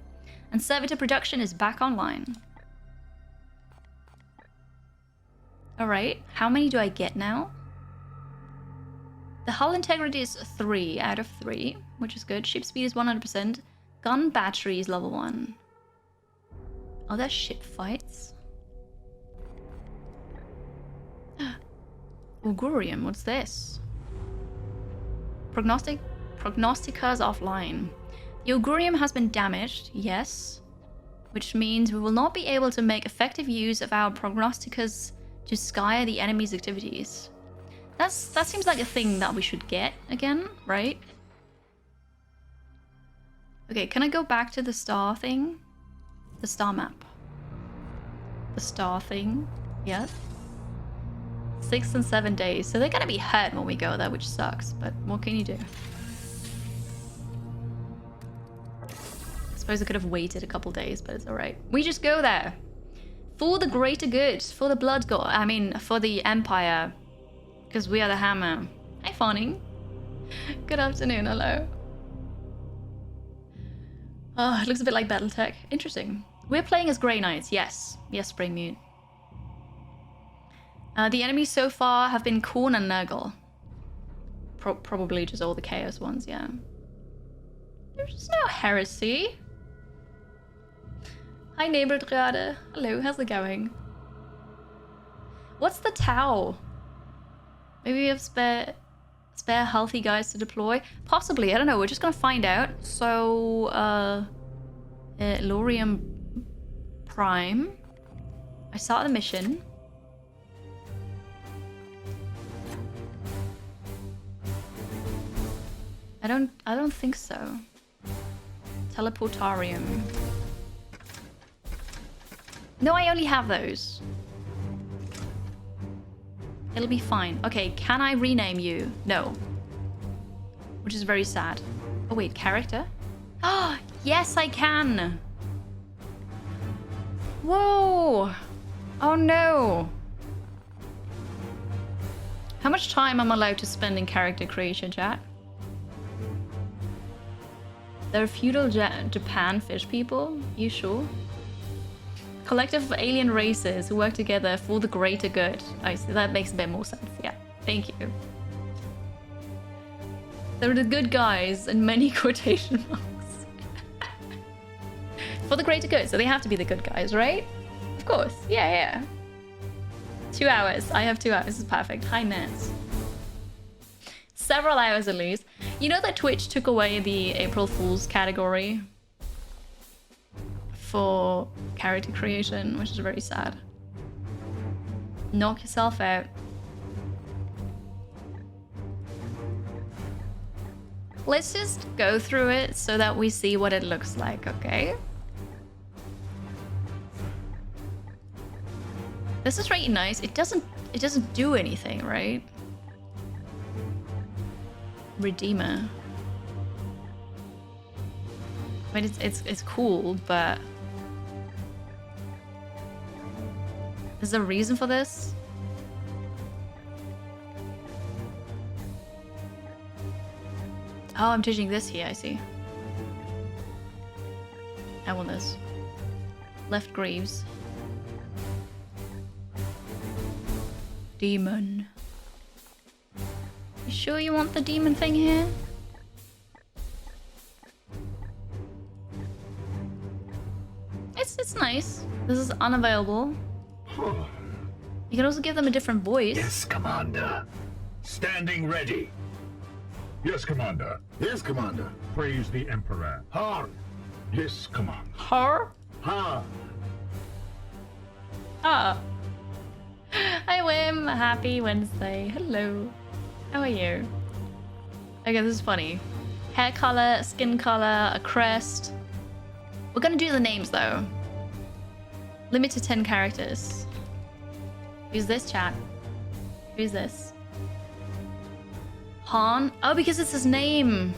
and servitor production is back online. Alright, how many do I get now? The hull integrity is 3 out of 3, which is good. Ship speed is 100%. Gun battery is level 1. Oh, there's ship fights. Augurium, what's this? Prognostica's offline. The Augurium has been damaged, yes. Which means we will not be able to make effective use of our prognosticas to sky the enemy's activities. That seems like a thing that we should get again, right? Okay, can I go back to the star thing? The star map. The star thing. Yes. 6 and 7 days. So they're gonna be hurt when we go there, which sucks. But what can you do? I suppose I could have waited a couple days, but it's alright. We just go there. For the greater good. For the blood god. I mean, for the Empire. Because we are the hammer. Hi, Fawning. Good afternoon. Hello. Oh, it looks a bit like Battletech. Interesting. We're playing as Grey Knights. Yes. Yes, Spring Mute. The enemies so far have been Korn and Nurgle. Probably just all the Chaos ones, yeah. There's no heresy. Hi, neighbor Drade. Hello, how's it going? What's the Tau? Maybe we have spare healthy guys to deploy? Possibly, I don't know. We're just gonna find out. So, Lorium Prime. I start the mission. I don't think so. Teleportarium. No, I only have those. It'll be fine. Okay, can I rename you? No. Which is very sad. Oh wait, character? Oh, yes I can! Whoa! Oh no! How much time am I allowed to spend in character creation, chat? They're feudal Japan fish people? You sure? Collective of alien races who work together for the greater good. I see, that makes a bit more sense. Yeah, thank you. They're the good guys in many quotation marks. For the greater good, so they have to be the good guys, right? Of course, yeah. 2 hours, I have 2 hours, this is perfect. Hi, Nance. Several hours at least. You know that Twitch took away the April Fool's category for character creation, which is very sad. Knock yourself out. Let's just go through it so that we see what it looks like, okay? This is really nice. It doesn't do anything, right? Redeemer. I mean, it's cool, but is there a reason for this? Oh, I'm changing this here, I see. I want this. Left Greaves. Demon. You sure you want the demon thing here? It's nice. This is unavailable. You can also give them a different voice. Yes, Commander. Standing ready. Yes, Commander. Yes, Commander. Praise the Emperor. Har. Yes, Commander. Her? Ha. Ah. Hi, Wim. Happy Wednesday. Hello. How are you? Okay, this is funny. Hair color, skin color, a crest. We're gonna do the names though. Limit to 10 characters. Who's this, chat? Who's this? Han? Oh, because it's his name.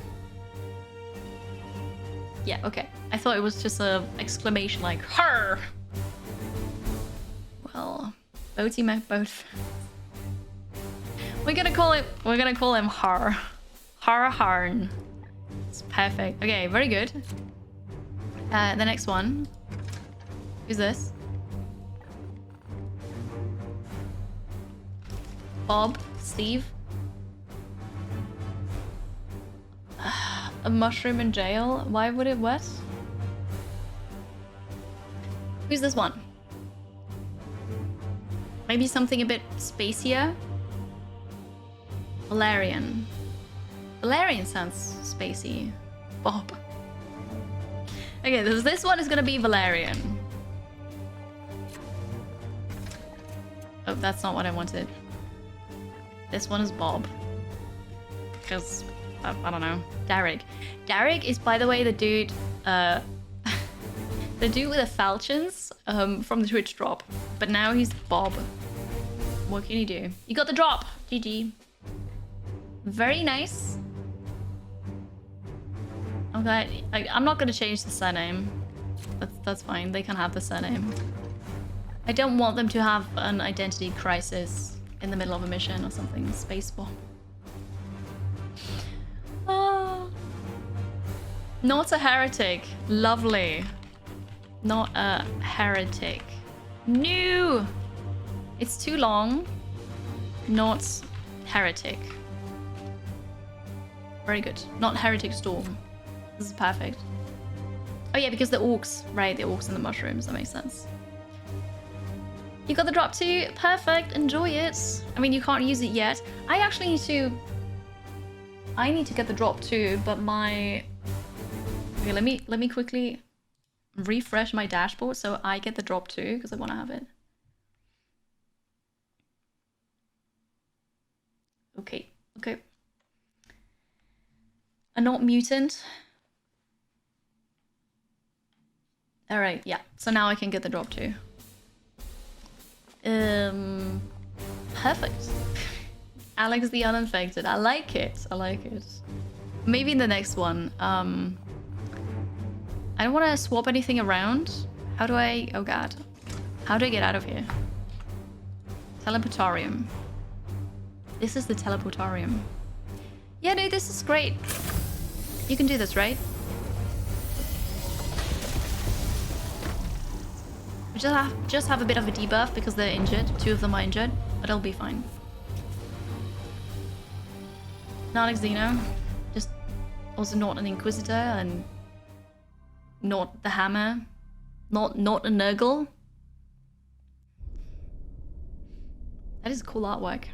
Yeah, okay. I thought it was just a exclamation like her. Well, Boaty McBoat. We're gonna call him Har. Harn. It's perfect. Okay, very good. The next one. Who's this? Bob? Steve? A mushroom in jail? Why would it what? Who's this one? Maybe something a bit spacier? Valerian. Valerian sounds spacey. Bob. Okay, this one is gonna be Valerian. Oh, that's not what I wanted. This one is Bob. Because, I don't know. Derek. Derek is, by the way, the dude, the dude with the falchions from the Twitch drop. But now he's Bob. What can you do? You got the drop! GG. Very nice. I'm glad. I'm not going to change the surname. That's fine. They can have the surname. I don't want them to have an identity crisis in the middle of a mission or something. Spaceball. Oh. Not a heretic. Lovely. Not a heretic. No! It's too long. Not heretic. Very good. Not heretic storm. This is perfect. Oh yeah, because the orcs, right? The orcs and the mushrooms. That makes sense. You got the drop too. Perfect. Enjoy it. I mean, you can't use it yet. I actually need to... I need to get the drop too, but my... Okay, let me quickly refresh my dashboard so I get the drop too, because I want to have it. Okay, okay. A not mutant. All right, yeah. So now I can get the drop too. Perfect. Alex the Uninfected. I like it. I like it. Maybe in the next one. I don't want to swap anything around. How do I... Oh god. How do I get out of here? Teleportorium. This is the teleportorium. Yeah, no, this is great. You can do this, right? We just have a bit of a debuff because they're injured. 2 of them are injured, but it'll be fine. Not a Xeno. Just also not an Inquisitor and not the Hammer. Not a Nurgle. That is cool artwork.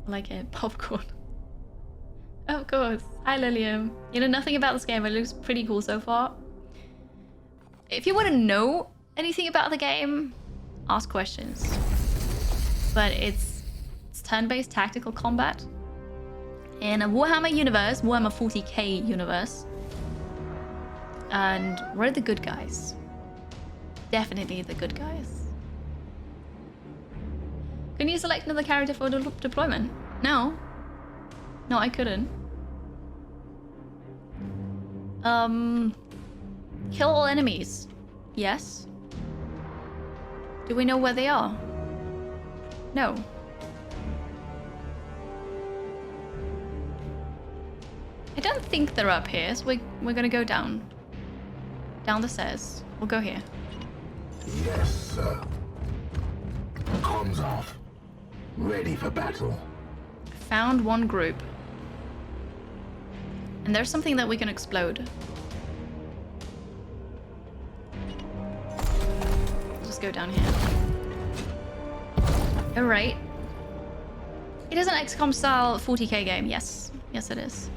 I like it. Popcorn. Of course. Hi, Lilium. You know nothing about this game, but it looks pretty cool so far. If you want to know anything about the game, ask questions. But it's turn-based tactical combat in a Warhammer universe, Warhammer 40K universe. And we're the good guys. Definitely the good guys. Can you select another character for deployment? No. No, I couldn't. Kill all enemies. Yes. Do we know where they are? No. I don't think they're up here, so we're gonna go down. Down the stairs. We'll go here. Yes, sir. Comms off. Ready for battle. Found one group. And there's something that we can explode. Just go down here. Alright. It is an XCOM style 40K game, yes. Yes it is.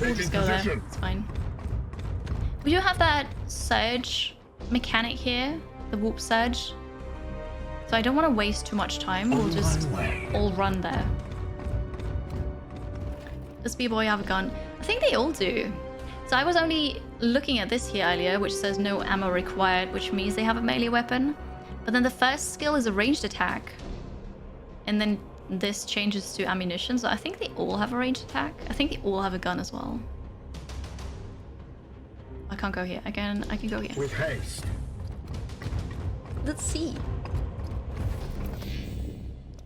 We'll just go there. It's fine. We do have that surge mechanic here, the warp surge. So I don't want to waste too much time. We'll just all run there. Does B-Boy have a gun? I think they all do. So I was only looking at this here earlier, which says no ammo required, which means they have a melee weapon. But then the first skill is a ranged attack. And then this changes to ammunition, so I think they all have a ranged attack. I think they all have a gun as well. I can't go here. I can go here. With haste. Let's see.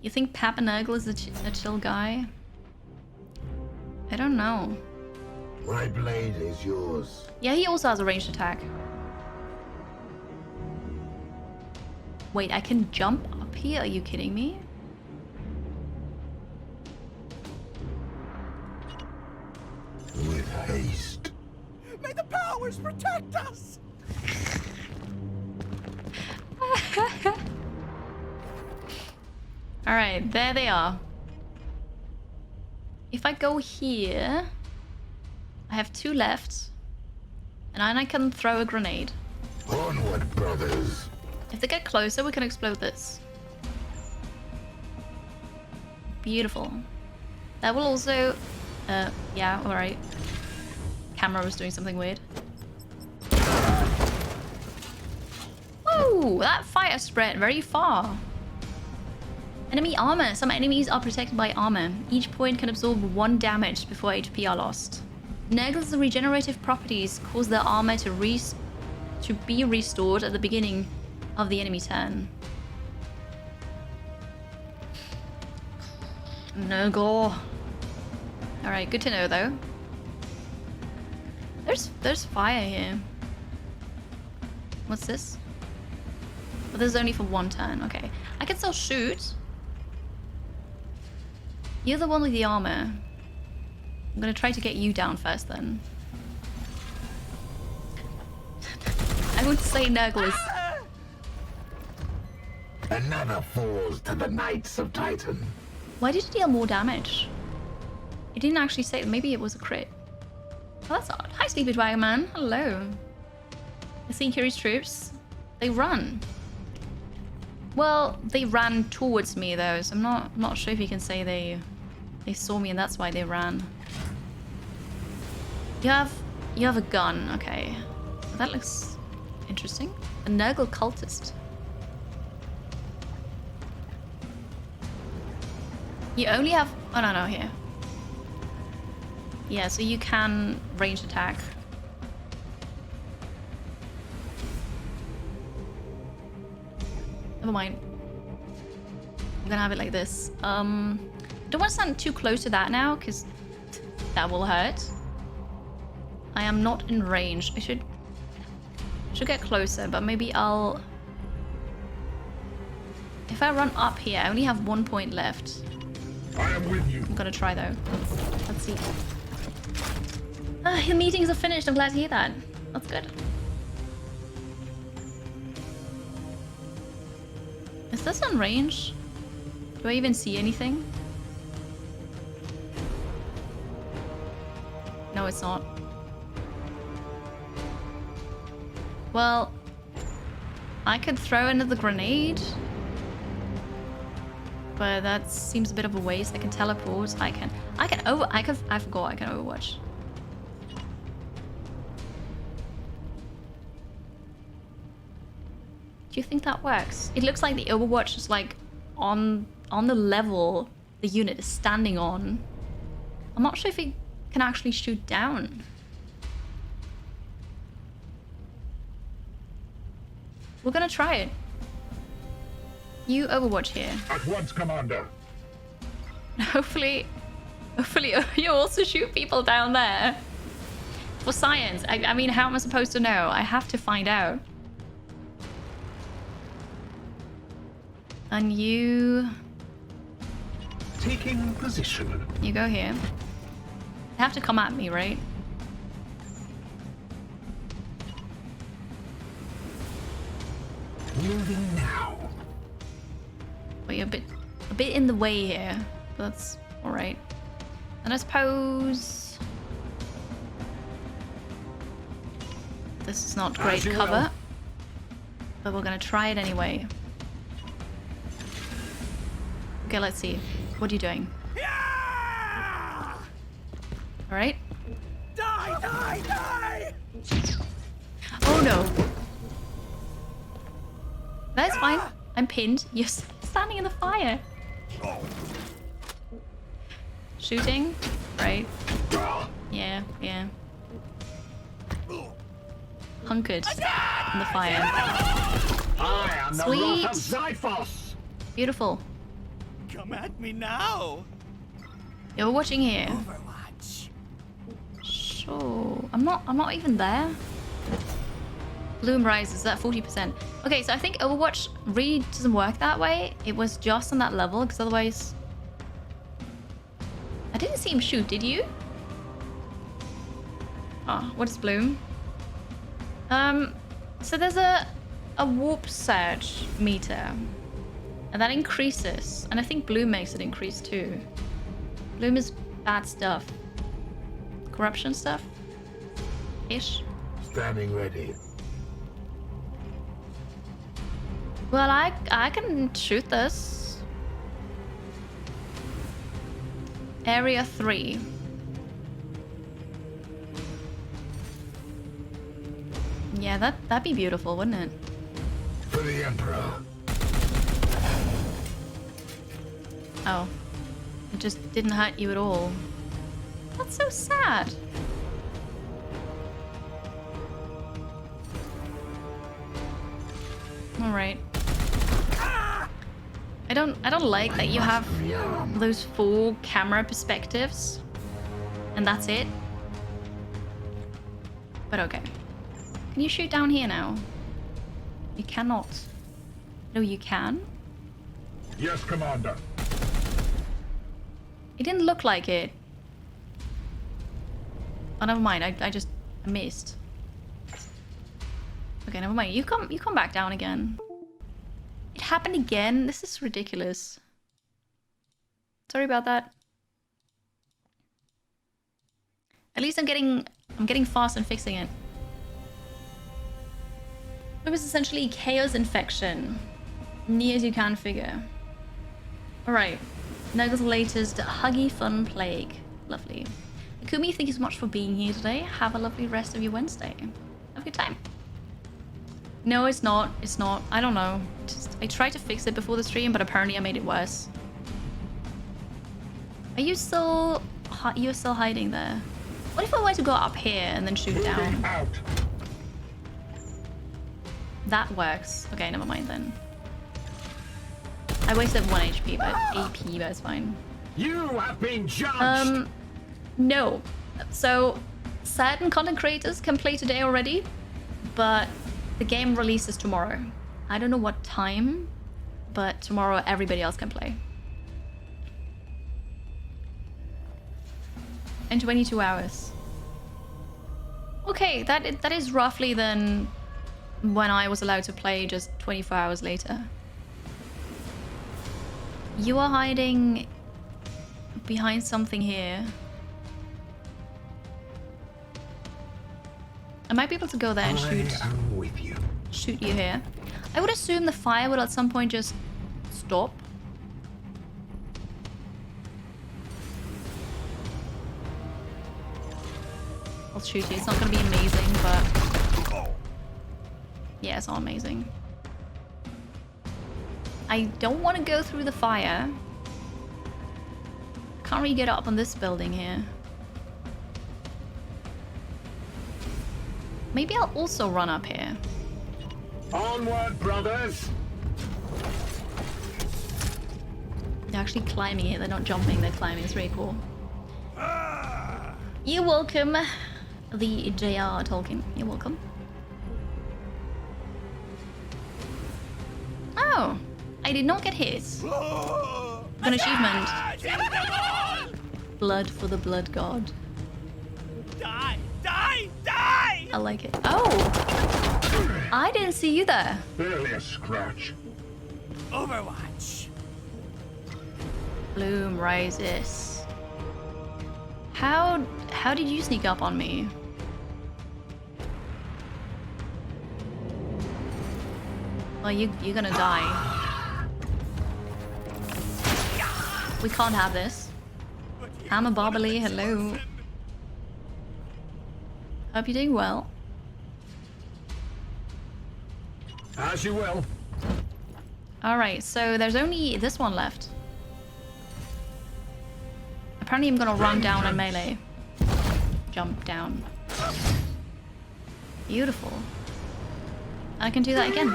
You think Papa Nurgle is a chill guy? I don't know. My blade is yours. Yeah, he also has a ranged attack. Wait, I can jump up here? Are you kidding me? With haste. May the powers protect us! Alright, there they are. If I go here, I have 2 left. And then I can throw a grenade. Onward, brothers. If they get closer, we can explode this. Beautiful. That will also... yeah, alright. Camera was doing something weird. Whoa! That fire spread very far. Enemy armor. Some enemies are protected by armor. Each point can absorb 1 damage before HP are lost. Nurgle's regenerative properties cause their armor to be restored at the beginning of the enemy turn. Nurgle. Alright, good to know though. There's fire here. What's this? But this is only for 1 turn. Okay. I can still shoot. You're the one with the armor. I'm gonna try to get you down first then. I would say Nurgle is... Another falls to the Knights of Titan. Why did it deal more damage? It didn't actually say. Maybe it was a crit. Oh, that's odd. Hi, Sleepy Dragon Man. Hello. I see Kiri's troops. They run. Well, they ran towards me though, so I'm not sure if you can say they saw me and that's why they ran. You have a gun. Okay, that looks interesting. A Nurgle cultist. You only have... Oh, no, here. Yeah, so you can ranged attack. Never mind. I'm gonna have it like this. Don't want to stand too close to that now, because that will hurt. I am not in range. I should get closer, but maybe I'll... If I run up here, I only have 1 point left. I am with you. I'm gonna try though. Let's see. The meetings are finished. I'm glad to hear that. That's good. Is this on range? Do I even see anything? No, it's not. Well, I could throw another grenade. But that seems a bit of a waste. I can teleport. I forgot I can Overwatch. Do you think that works? It looks like the Overwatch is like on the level the unit is standing on. I'm not sure if it can actually shoot down. We're gonna try it. You Overwatch here. At once, Commander. Hopefully you also shoot people down there. For science. I mean, how am I supposed to know? I have to find out. And you... Taking position. You go here. They have to come at me, right? Moving now. But you're a bit in the way here. But that's alright. And I suppose... This is not great cover. But we're gonna try it anyway. Okay, let's see. What are you doing? Alright. Die, die, die! Oh no. That's fine. I'm pinned. You're standing in the fire. Shooting? Right. Yeah, yeah. Hunkered in the fire. I am the Sweet. wrath of Xiphos. Beautiful. Come at me now! You're watching here. Overwatch. Sure. I'm not even there. Bloom rises at 40%. Okay, so I think Overwatch really doesn't work that way. It was just on that level, because otherwise... I didn't see him shoot, did you? Oh, what is Bloom? So there's a warp surge meter. And that increases. And I think Bloom makes it increase too. Bloom is bad stuff. Corruption stuff? Ish. Standing ready. Well, I can shoot this. Area 3. Yeah, that'd be beautiful, wouldn't it? For the Emperor. Oh. It just didn't hurt you at all. That's so sad. Alright. I don't like that you have those 4 camera perspectives. And that's it. But okay. Can you shoot down here now? You cannot. No, you can? Yes, Commander. It didn't look like it. Oh, never mind. I missed. Okay, never mind. You come back down again. It happened again. This is ridiculous. Sorry about that. At least I'm getting fast and fixing it. It was essentially chaos infection. Near as you can figure. Alright. Nugget's latest Huggy Fun Plague. Lovely. Akumi, thank you so much for being here today. Have a lovely rest of your Wednesday. Have a good time. No, it's not. It's not. I don't know. I tried to fix it before the stream, but apparently I made it worse. Are you still... You're still hiding there? What if I were to go up here and then shoot down? Out. That works. Okay, never mind then. I wasted 1 HP, but AP, but it's fine. You have been judged. No. So, certain content creators can play today already, but the game releases tomorrow. I don't know what time, but tomorrow everybody else can play. In 22 hours. Okay, that is roughly then when I was allowed to play, just 24 hours later. You are hiding behind something here. I might be able to go there and shoot you here. I would assume the fire would at some point just stop. I'll shoot you. It's not going to be amazing, but... Yeah, it's not amazing. I don't want to go through the fire. Can't really get up on this building here. Maybe I'll also run up here. Onward, brothers! They're actually climbing it. They're not jumping, they're climbing. It's really cool. You're welcome, the J.R. Tolkien. You're welcome. Oh, I did not get hit. An achievement. Blood for the blood god. Die! Die! Die! I like it. Oh! I didn't see you there. Barely a scratch. Overwatch. Bloom rises. How did you sneak up on me? Well, you're gonna die. We can't have this. Hammer Barbally, hello. Hope you're doing well. As you will. Alright, so there's only this one left. Apparently I'm gonna run down and melee. Jump down. Beautiful. I can do that again.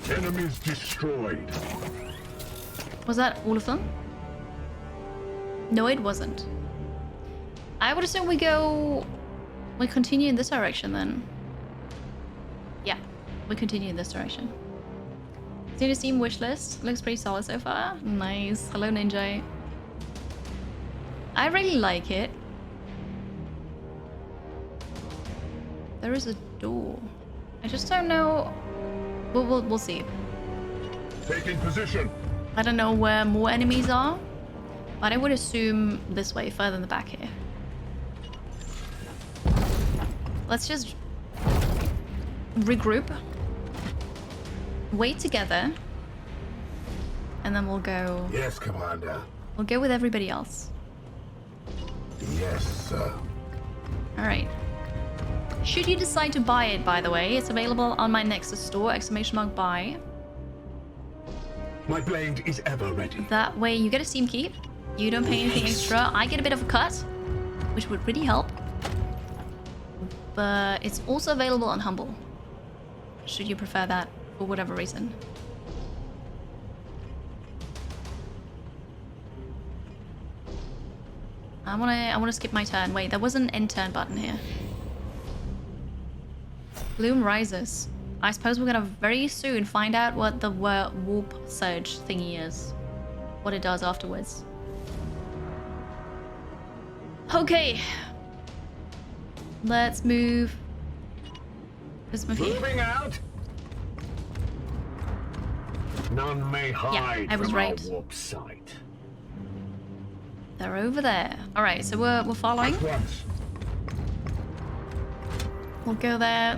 Enemies destroyed. Was that all of them? No, it wasn't. I would assume we continue in this direction then. Yeah, we continue in this direction. See the Steam wish list? Looks pretty solid so far. Nice. Hello, Ninja. I really like it. There is a door. I just don't know. We'll see. Taking position. I don't know where more enemies are, but I would assume this way, further in the back here. Let's just regroup, wait together, and then we'll go. Yes, Commander. We'll go with everybody else. Yes, sir. All right. Should you decide to buy it, by the way, it's available on my Nexus store, !buy. My blade is ever ready. That way you get a Steam key, you don't pay anything extra, I get a bit of a cut, which would really help. But it's also available on Humble, should you prefer that for whatever reason. I wanna skip my turn. Wait, there was an end turn button here. Bloom rises. I suppose we're gonna very soon find out what the warp surge thingy is. What it does afterwards. Okay. Let's move. Let's move here. Moving out. None may hide I was from right. our warp site. They're over there. All right, so we're following. At once. We'll go there.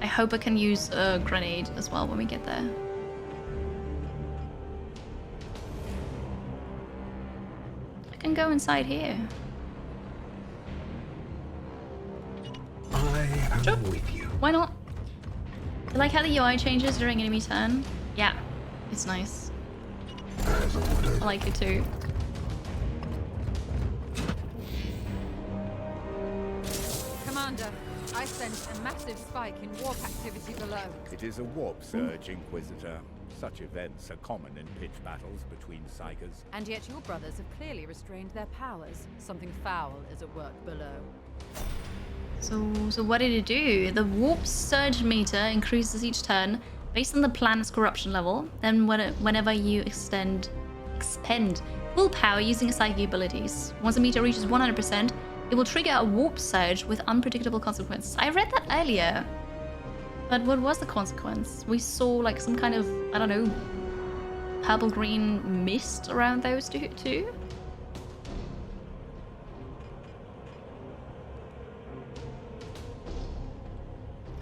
I hope I can use a grenade as well when we get there. I can go inside here. I am Sure. with you. Why not? I like how the UI changes during enemy turn. Yeah, it's nice. As ordered. I like it too. Commander, I sense a massive spike in warp activity below. It is a warp surge, Inquisitor. Such events are common in pitch battles between Psychers. And yet your brothers have clearly restrained their powers. Something foul is at work below. So what did it do? The warp surge meter increases each turn based on the planet's corruption level. Then whenever you expend full power using psychic abilities. Once the meter reaches 100%, it will trigger a warp surge with unpredictable consequences. I read that earlier. But what was the consequence? We saw like some kind of, I don't know, purple green mist around those two?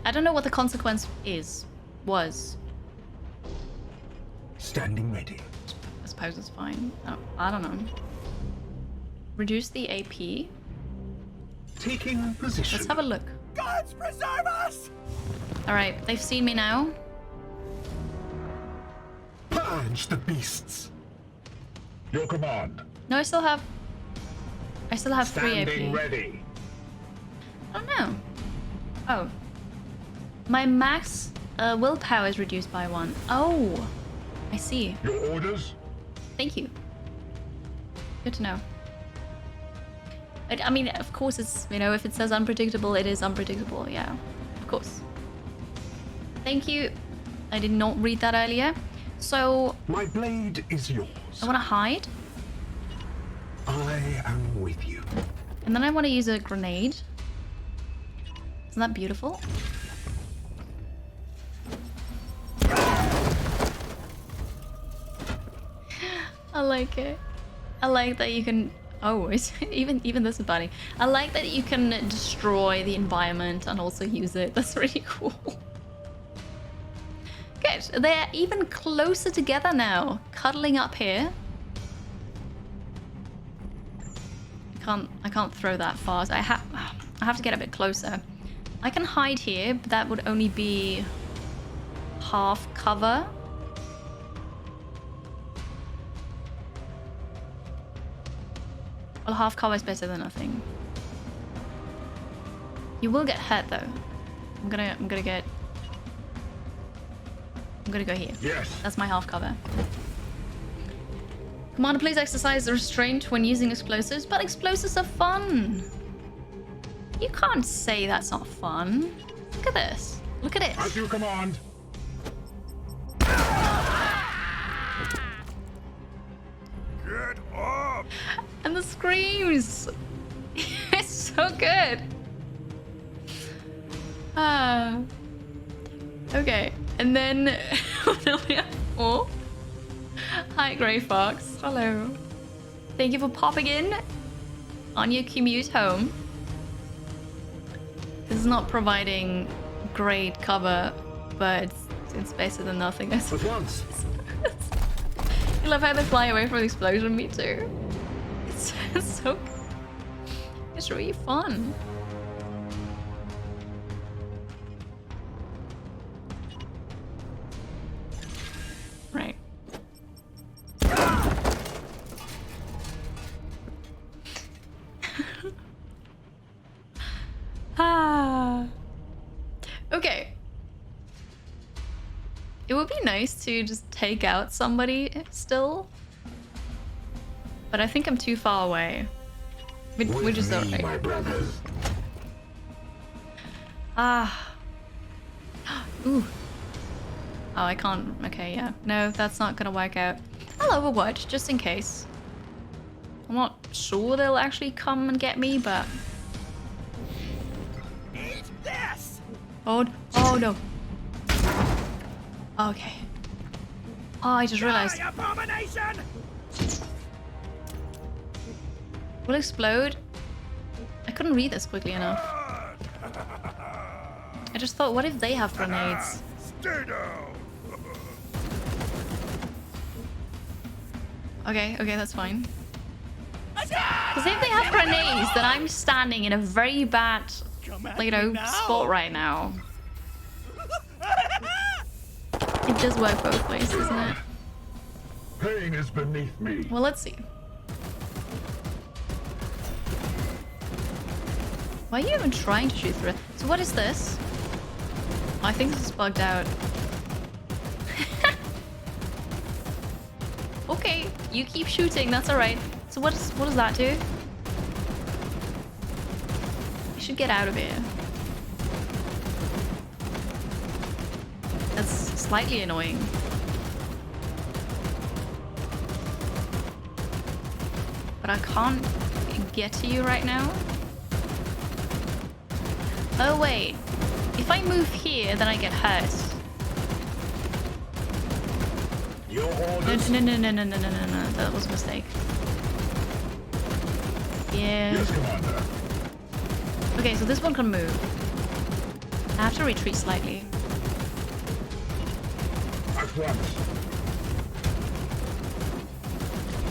I don't know what the consequence was. Standing ready. I suppose it's fine. I don't know. Reduce the AP. Taking position. Let's have a look. Gods preserve us! Alright, they've seen me now. Purge the beasts. Your command. No, I still have 3 Standing AP. ready. I don't know. Oh. My max willpower is reduced by 1. Oh. I see. Your orders? Thank you. Good to know. I mean, of course it's, you know, if it says unpredictable, it is unpredictable. Yeah, of course. Thank you. I did not read that earlier. So... My blade is yours. I want to hide. I am with you. And then I want to use a grenade. Isn't that beautiful? I like it. I like that you can... Oh, it's even this is funny. I like that you can destroy the environment and also use it. That's really cool. Good. They're even closer together now. Cuddling up here. I can't throw that fast. I have to get a bit closer. I can hide here, but that would only be half cover. Well, half cover is better than nothing. You will get hurt though. I'm gonna go here. Yes. That's my half cover. Commander, please exercise the restraint when using explosives, but explosives are fun. You can't say that's not fun. Look at this. Look at it. As you command. Get up! And the screams. It's so good. Okay. And then oh. Hi, Grey Fox. Hello. Thank you for popping in on your commute home. This is not providing great cover, but it's better than nothing. At once. I love how they fly away from the explosion. Me too. It's so. It's really fun. Right. Okay. It would be nice to just take out somebody still. But I think I'm too far away. We're just okay. My brothers. Ooh. Oh, I can't. Okay, yeah. No, that's not gonna work out. I'll Overwatch, just in case. I'm not sure they'll actually come and get me, but... Eat this! Oh no. Okay. Oh, I just realized. Die, abomination! Will explode? I couldn't read this quickly enough. I just thought, what if they have grenades? Stay down! Okay, that's fine. Because if they have grenades, then I'm standing in a very bad, spot right now. It does work both ways, doesn't it? Pain is beneath me. Well, let's see. Why are you even trying to shoot through it? So what is this? I think this is bugged out. Okay, you keep shooting, that's alright. So what does that do? I should get out of here. That's slightly annoying. But I can't get to you right now. Oh wait, if I move here, then I get hurt. Your orders. No, that was a mistake. Yeah. Yes, Commander. Okay, so this one can move. I have to retreat slightly. At once.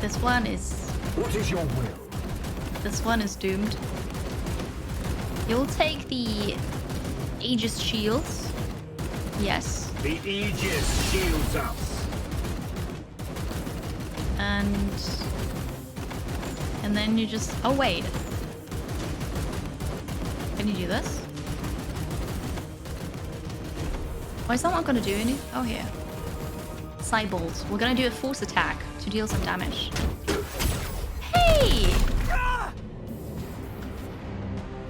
This one is... What is your will? This one is doomed. You'll take the Aegis Shields. Yes. The Aegis shields us. And then you just... Oh, wait. Can you do this? Why is that not going to do any? Oh, here. Cybolt. We're going to do a force attack to deal some damage. Hey!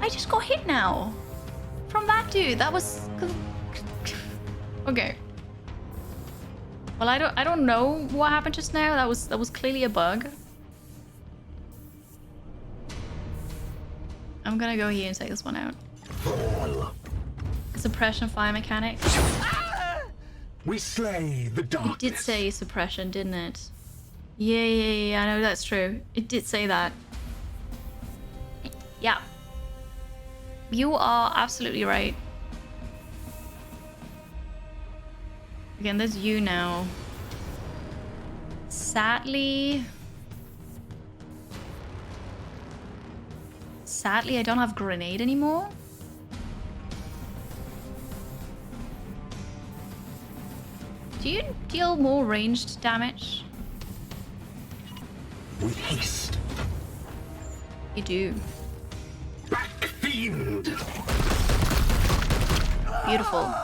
I just got hit now. From that dude. That was... Okay. Well, I don't know what happened just now. That was clearly a bug. I'm gonna go here and take this one out. Suppression fire mechanic. We slay the darkness. It did say suppression, didn't it? Yeah, I know that's true. It did say that. Yeah. You are absolutely right. Again, there's you now. Sadly, I don't have grenade anymore. Do you deal more ranged damage? With haste. You do. Back fiend. Beautiful.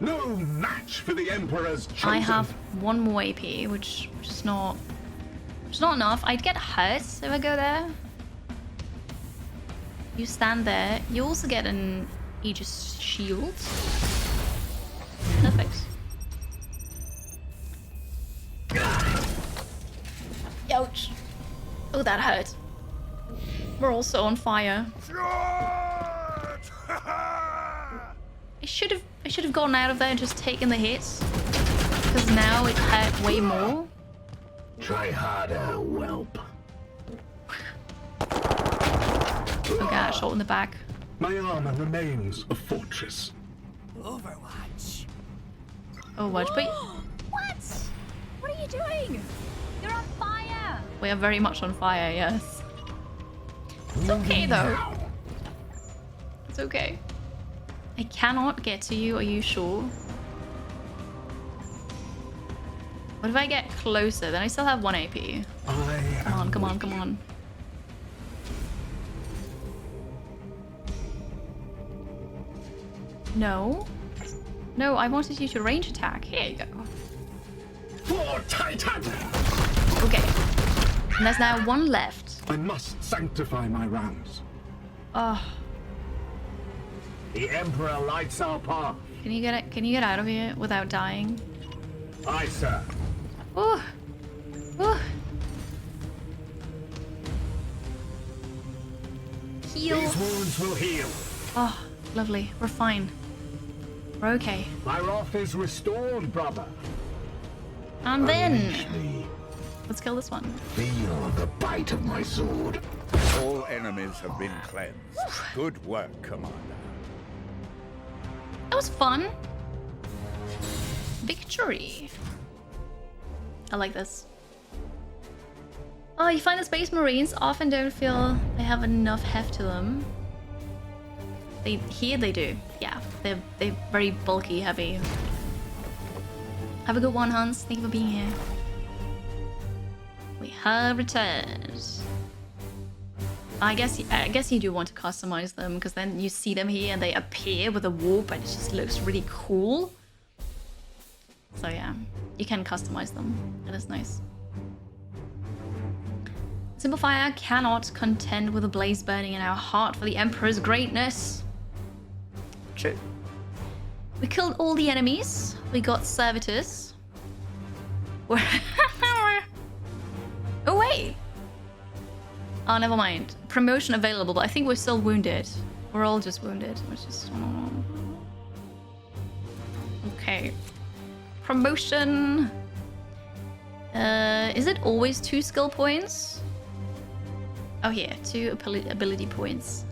No match for the Emperor's chosen. I have one more AP, which is not enough. I'd get hurt if I go there. You stand there. You also get an Aegis Shields. Perfect. Ouch. Oh, that hurt. We're also on fire. I should have gotten out of there and just taken the hits. Because now it hurt way more. Try harder, whelp. Okay, I shot in the back. My armor remains a fortress. Overwatch. Overwatch, but What? What are you doing? You're on fire. we are very much on fire, yes. It's okay though. It's okay. I cannot get to you, are you sure? What if I get closer? Then I still have 1 AP. Come on. No. No, I wanted you to range attack. Here you go. For Titan! Okay. And there's now 1 left. I must sanctify my rounds. Oh. The Emperor lights our path. Can you get out of here without dying? Aye, sir. Ooh. Ooh. Heal. These wounds will heal. Oh, lovely. We're fine. We're okay. My wrath is restored, brother. And then Unleash me. let's kill this one. Feel the bite of my sword. All enemies have been cleansed. Good work, Commander. That was fun. Victory. I like this. Oh, you find the Space Marines often don't feel they have enough heft to them. Here they do. Yeah, they're very bulky, heavy. Have a good one, Hans. Thank you for being here. We have returned. I guess you do want to customize them because then you see them here and they appear with a warp and it just looks really cool. So yeah, you can customize them. That is nice. Simple fire cannot contend with a blaze burning in our heart for the Emperor's greatness. True. We killed all the enemies. We got servitors. Oh wait. Oh, never mind. Promotion available, but I think we're still wounded. We're all just wounded, which is... Okay. Promotion. Is it always 2 skill points? Oh, here. 2 ability points.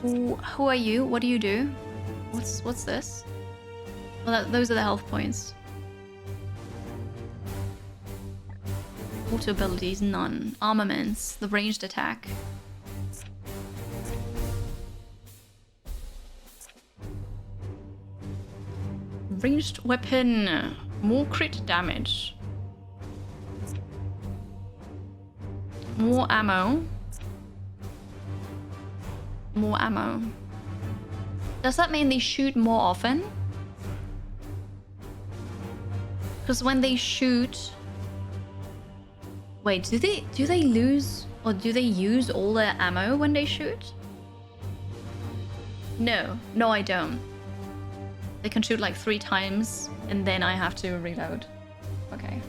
Who are you? What do you do? What's this? Well, those are the health points. Auto abilities, none. Armaments, the ranged attack. Ranged weapon, more crit damage. More ammo. More ammo. Does that mean they shoot more often? Because when they shoot... Wait, do they lose or do they use all their ammo when they shoot? No, I don't. They can shoot like 3 times and then I have to reload. Okay.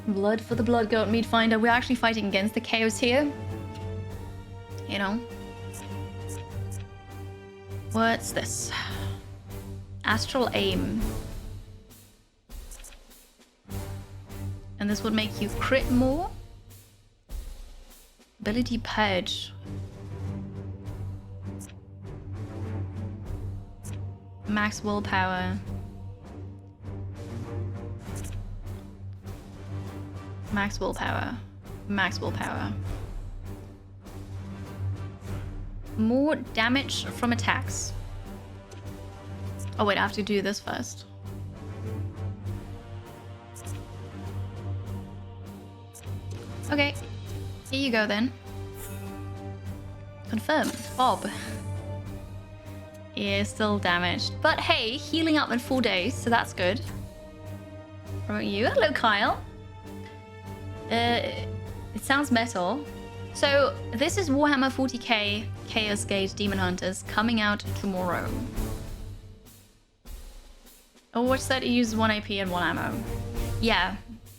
Blood for the Blood Goat Meat Finder. We're actually fighting against the Chaos here. You know. What's this? Astral Aim. And this would make you crit more. Ability Purge. Max willpower. Max willpower. Max willpower. More damage from attacks. Oh wait, I have to do this first. Okay, here you go then. Confirm. Bob. Yeah, still damaged. But hey, healing up in 4 days, so that's good. What about you? Hello, Kyle. It sounds metal. So this is Warhammer 40K Chaos Gate Demon Hunters coming out tomorrow. Oh, what's that? It uses 1 AP and 1 ammo. Yeah.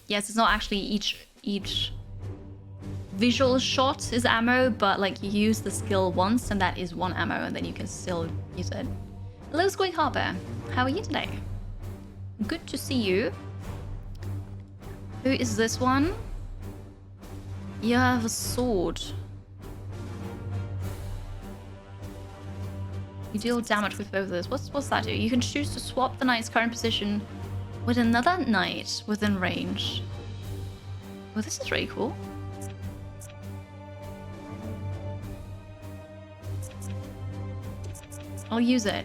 Yes, it's not actually each visual shot is ammo, but like you use the skill once and that is 1 ammo and then you can still use it. Hello, Squig Harper. How are you today? Good to see you. Who is this one? You have a sword. You deal damage with both of those. What's that do? You can choose to swap the knight's current position with another knight within range. Well, this is really cool. I'll use it.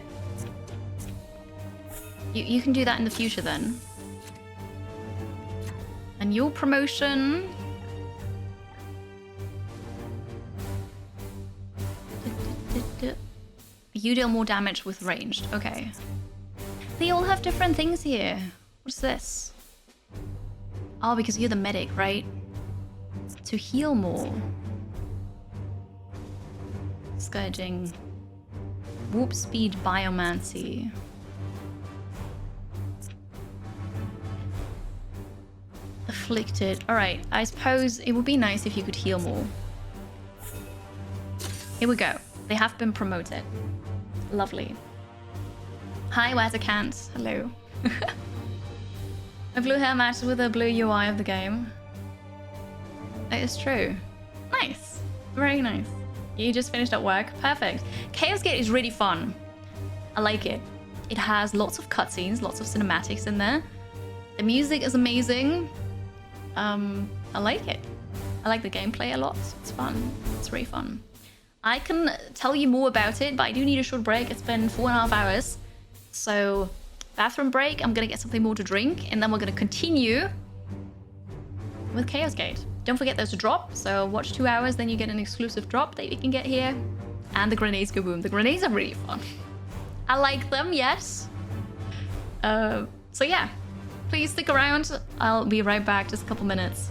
You can do that in the future then. And your promotion... You deal more damage with ranged. Okay. They all have different things here. What's this? Oh, because you're the medic, right? To heal more. Scourging. Warp speed biomancy. Afflicted. Alright, I suppose it would be nice if you could heal more. Here we go. They have been promoted. Lovely. Hi, Wazzacant. Hello. A blue hair matches with the blue UI of the game. It is true. Nice. Very nice. You just finished at work. Perfect. Chaos Gate is really fun. I like it. It has lots of cutscenes, lots of cinematics in there. The music is amazing. I like it. I like the gameplay a lot. It's fun. It's really fun. I can tell you more about it, but I do need a short break. It's been 4.5 hours. So, bathroom break. I'm gonna get something more to drink, and then we're gonna continue with Chaos Gate. Don't forget there's a drop, so watch 2 hours, then you get an exclusive drop that you can get here. And the grenades go boom. The grenades are really fun. I like them, yes. So yeah, please stick around. I'll be right back, just a couple minutes.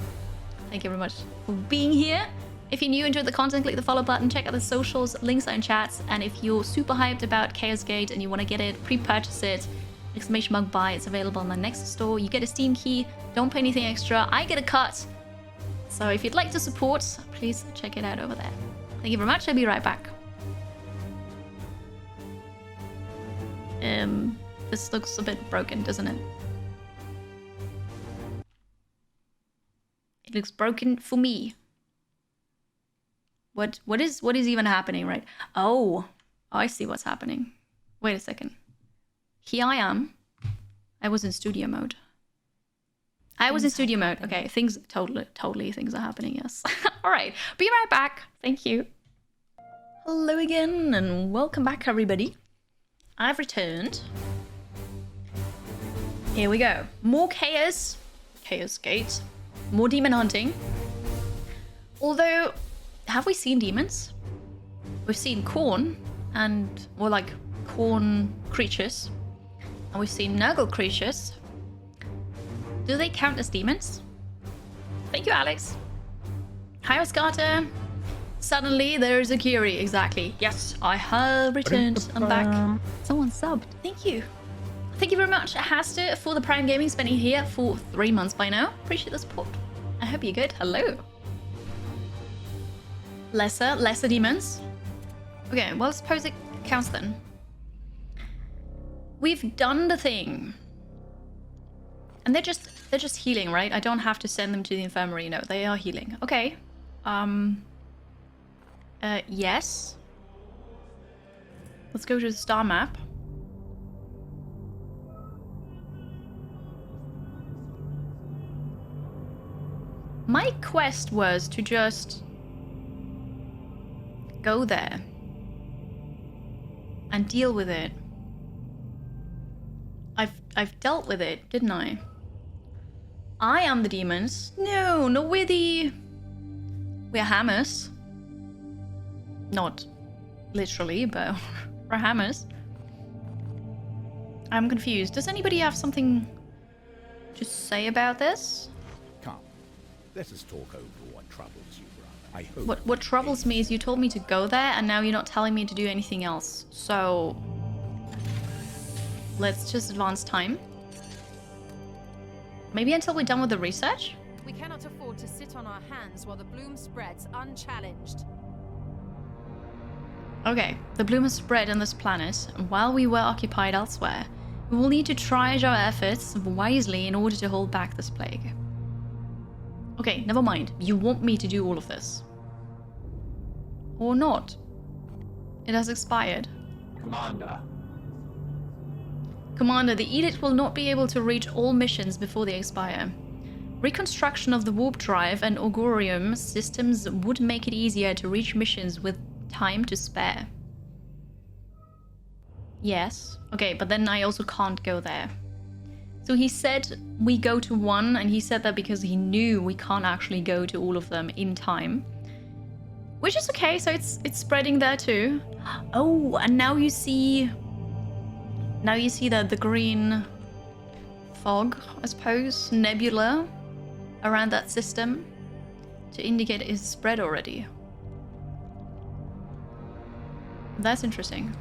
Thank you very much for being here. If you're new, enjoyed the content, click the follow button, check out the socials, links are in chats, and if you're super hyped about Chaos Gate and you want to get it, pre-purchase it, exclamation mark buy, it's available on the next store. You get a Steam key, don't pay anything extra, I get a cut. So if you'd like to support, please check it out over there. Thank you very much, I'll be right back. This looks a bit broken, doesn't it? It looks broken for me. What is even happening, right? Oh, I see what's happening. Wait a second. Here I am. I was in studio mode. Okay, things totally things are happening, yes. All right, be right back. Thank you. Hello again and welcome back, everybody. I've returned. Here we go. More chaos. Chaos Gate. more demon hunting. Although, have we seen demons? We've seen corn and, or like corn creatures. And we've seen Nurgle creatures. Do they count as demons? Thank you, Alex. Hi, Oscata. Suddenly there's a Kiri. Exactly. Yes, I have returned. I'm back. Someone subbed. Thank you. Thank you very much, Haster, for the Prime Gaming, spending here for 3 months by now. Appreciate the support. I hope you're good. Hello. Lesser demons. Okay, well, suppose it counts then. We've done the thing. And they're just healing, right? I don't have to send them to the infirmary. No, they are healing. Okay. Yes. Let's go to the star map. My quest was to just go there and deal with it. I've dealt with it, didn't I? I am the demons. No, we're hammers. Not literally, but we're hammers. I'm confused. Does anybody have something to say about this? Come, let us talk over what troubles you, brother. I hope. What troubles me is you told me to go there, and now you're not telling me to do anything else. So let's just advance time. Maybe until we're done with the research? We cannot afford to sit on our hands while the bloom spreads unchallenged. Okay, the bloom has spread on this planet, and while we were occupied elsewhere, we will need to triage our efforts wisely in order to hold back this plague. Okay, never mind. You want me to do all of this. Or not. It has expired. Commander, the Edict will not be able to reach all missions before they expire. Reconstruction of the warp drive and augurium systems would make it easier to reach missions with time to spare. Yes. Okay, but then I also can't go there. So he said we go to one, and he said that because he knew we can't actually go to all of them in time. Which is okay, so it's spreading there too. Oh, and now you see the green fog, I suppose, nebula around that system to indicate it is spread already. That's interesting.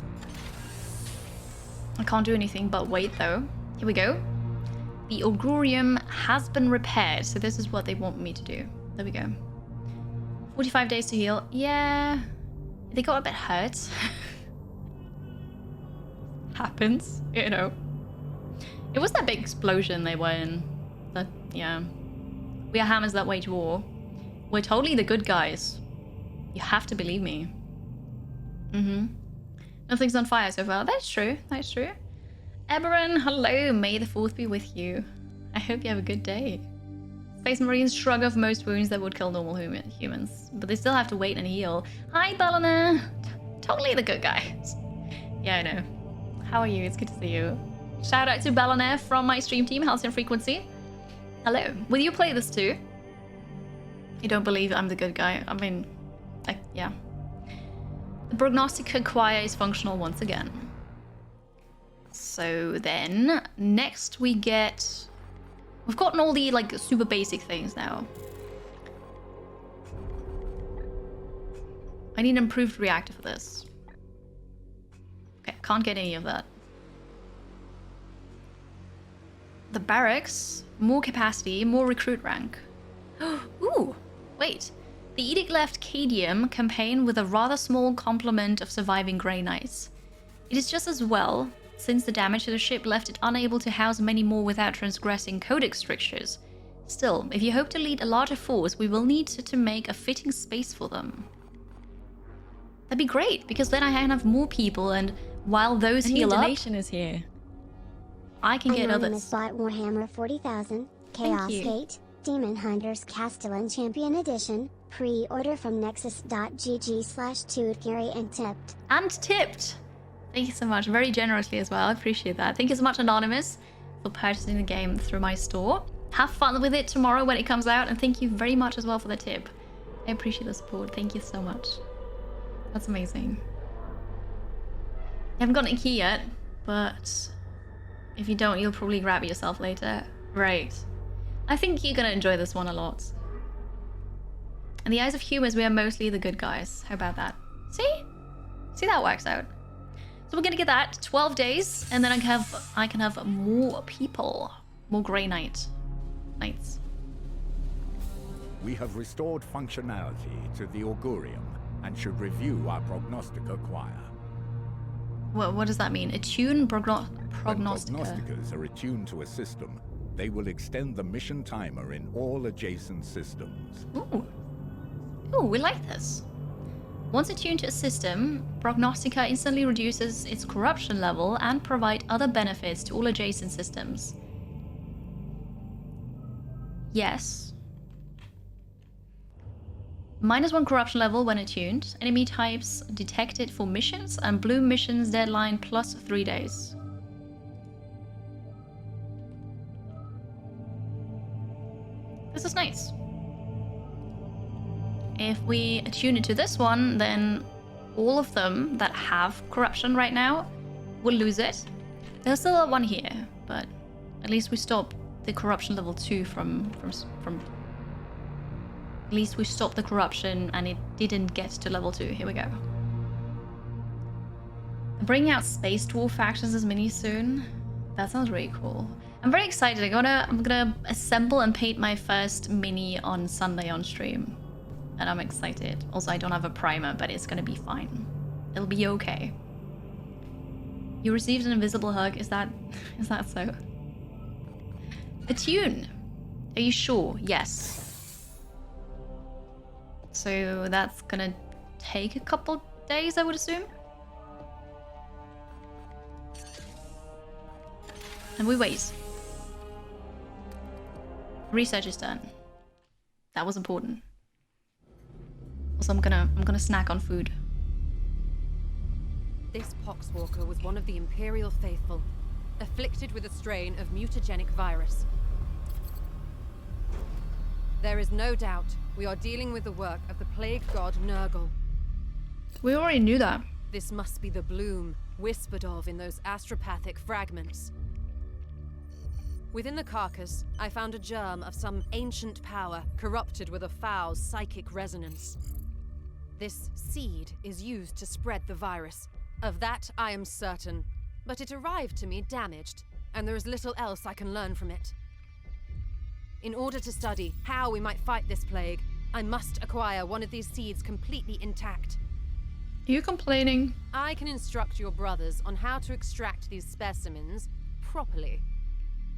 I can't do anything but wait though. Here we go. The augurium has been repaired, so this is what they want me to do. There we go. 45 days to heal. Yeah, they got a bit hurt. Happens, you know. It was that big explosion they were in. That, yeah. We are hammers that wage war. We're totally the good guys. You have to believe me. Nothing's on fire so far. That's true. That's true. Eberon, hello. May the 4th be with you. I hope you have a good day. Space Marines shrug off most wounds that would kill normal humans, but they still have to wait and heal. Hi, Bellina. Totally the good guys. Yeah, I know. How are you? It's good to see you. Shout out to Bellina from my stream team, Halcyon Frequency. Hello. Will you play this too? You don't believe I'm the good guy? I mean, yeah. The Prognostica Choir is functional once again. So then, next we get... We've gotten all the, like, super basic things now. I need an improved reactor for this. Okay, can't get any of that. The barracks, more capacity, more recruit rank. Ooh, wait. The Edict left Cadium campaign with a rather small complement of surviving Grey Knights. It is just as well, since the damage to the ship left it unable to house many more without transgressing codex strictures. Still, if you hope to lead a larger force, we will need to make a fitting space for them. That'd be great, because then I can have more people, and while those heal up... donation is here. I can get others. Bought Warhammer 40,000, Chaos Gate, Demon Hunters Castellan Champion Edition, pre-order from nexus.gg/Tuatgary and tipped. And tipped! Thank you so much, very generously as well, I appreciate that. Thank you so much, Anonymous, for purchasing the game through my store. Have fun with it tomorrow when it comes out, and thank you very much as well for the tip. I appreciate the support. Thank you so much. That's amazing. You haven't gotten a key yet, but if you don't, you'll probably grab it yourself later. Right. I think you're gonna enjoy this one a lot. In the eyes of humans, we are mostly the good guys. How about that? See? See, that works out. So we're gonna get that 12 days, and then I can have more people, more Grey Knights. We have restored functionality to the Augurium and should review our Prognostica choir. What does that mean? Attune When Prognostica. Prognosticas are attuned to a system, they will extend the mission timer in all adjacent systems. Ooh. Ooh, we like this. Once attuned to a system, Prognostica instantly reduces its corruption level and provide other benefits to all adjacent systems. Yes. -1 corruption level when attuned. Enemy types detected for missions, and blue missions deadline plus 3 days. This is nice. If we attune it to this one, then all of them that have corruption right now will lose it. There's still one here, but at least we stop the corruption level 2 from at least we stopped the corruption and it didn't get to level 2. Here we go. Bringing out Space Dwarf factions as minis soon. That sounds really cool. I'm very excited. I'm gonna assemble and paint my first mini on Sunday on stream. And I'm excited. Also, I don't have a primer, but it's gonna be fine. It'll be okay. You received an invisible hug. Is that so? Attune. Are you sure? Yes. So that's gonna take a couple days, I would assume. And we wait. Research is done. That was important. Also, I'm gonna snack on food. This Poxwalker was one of the Imperial Faithful, afflicted with a strain of mutagenic virus. There is no doubt we are dealing with the work of the plague god Nurgle. We already knew that. This must be the bloom whispered of in those astropathic fragments. Within the carcass, I found a germ of some ancient power corrupted with a foul psychic resonance. This seed is used to spread the virus. Of that I am certain, but it arrived to me damaged, and there is little else I can learn from it. In order to study how we might fight this plague, I must acquire one of these seeds completely intact. Are you complaining? I can instruct your brothers on how to extract these specimens properly.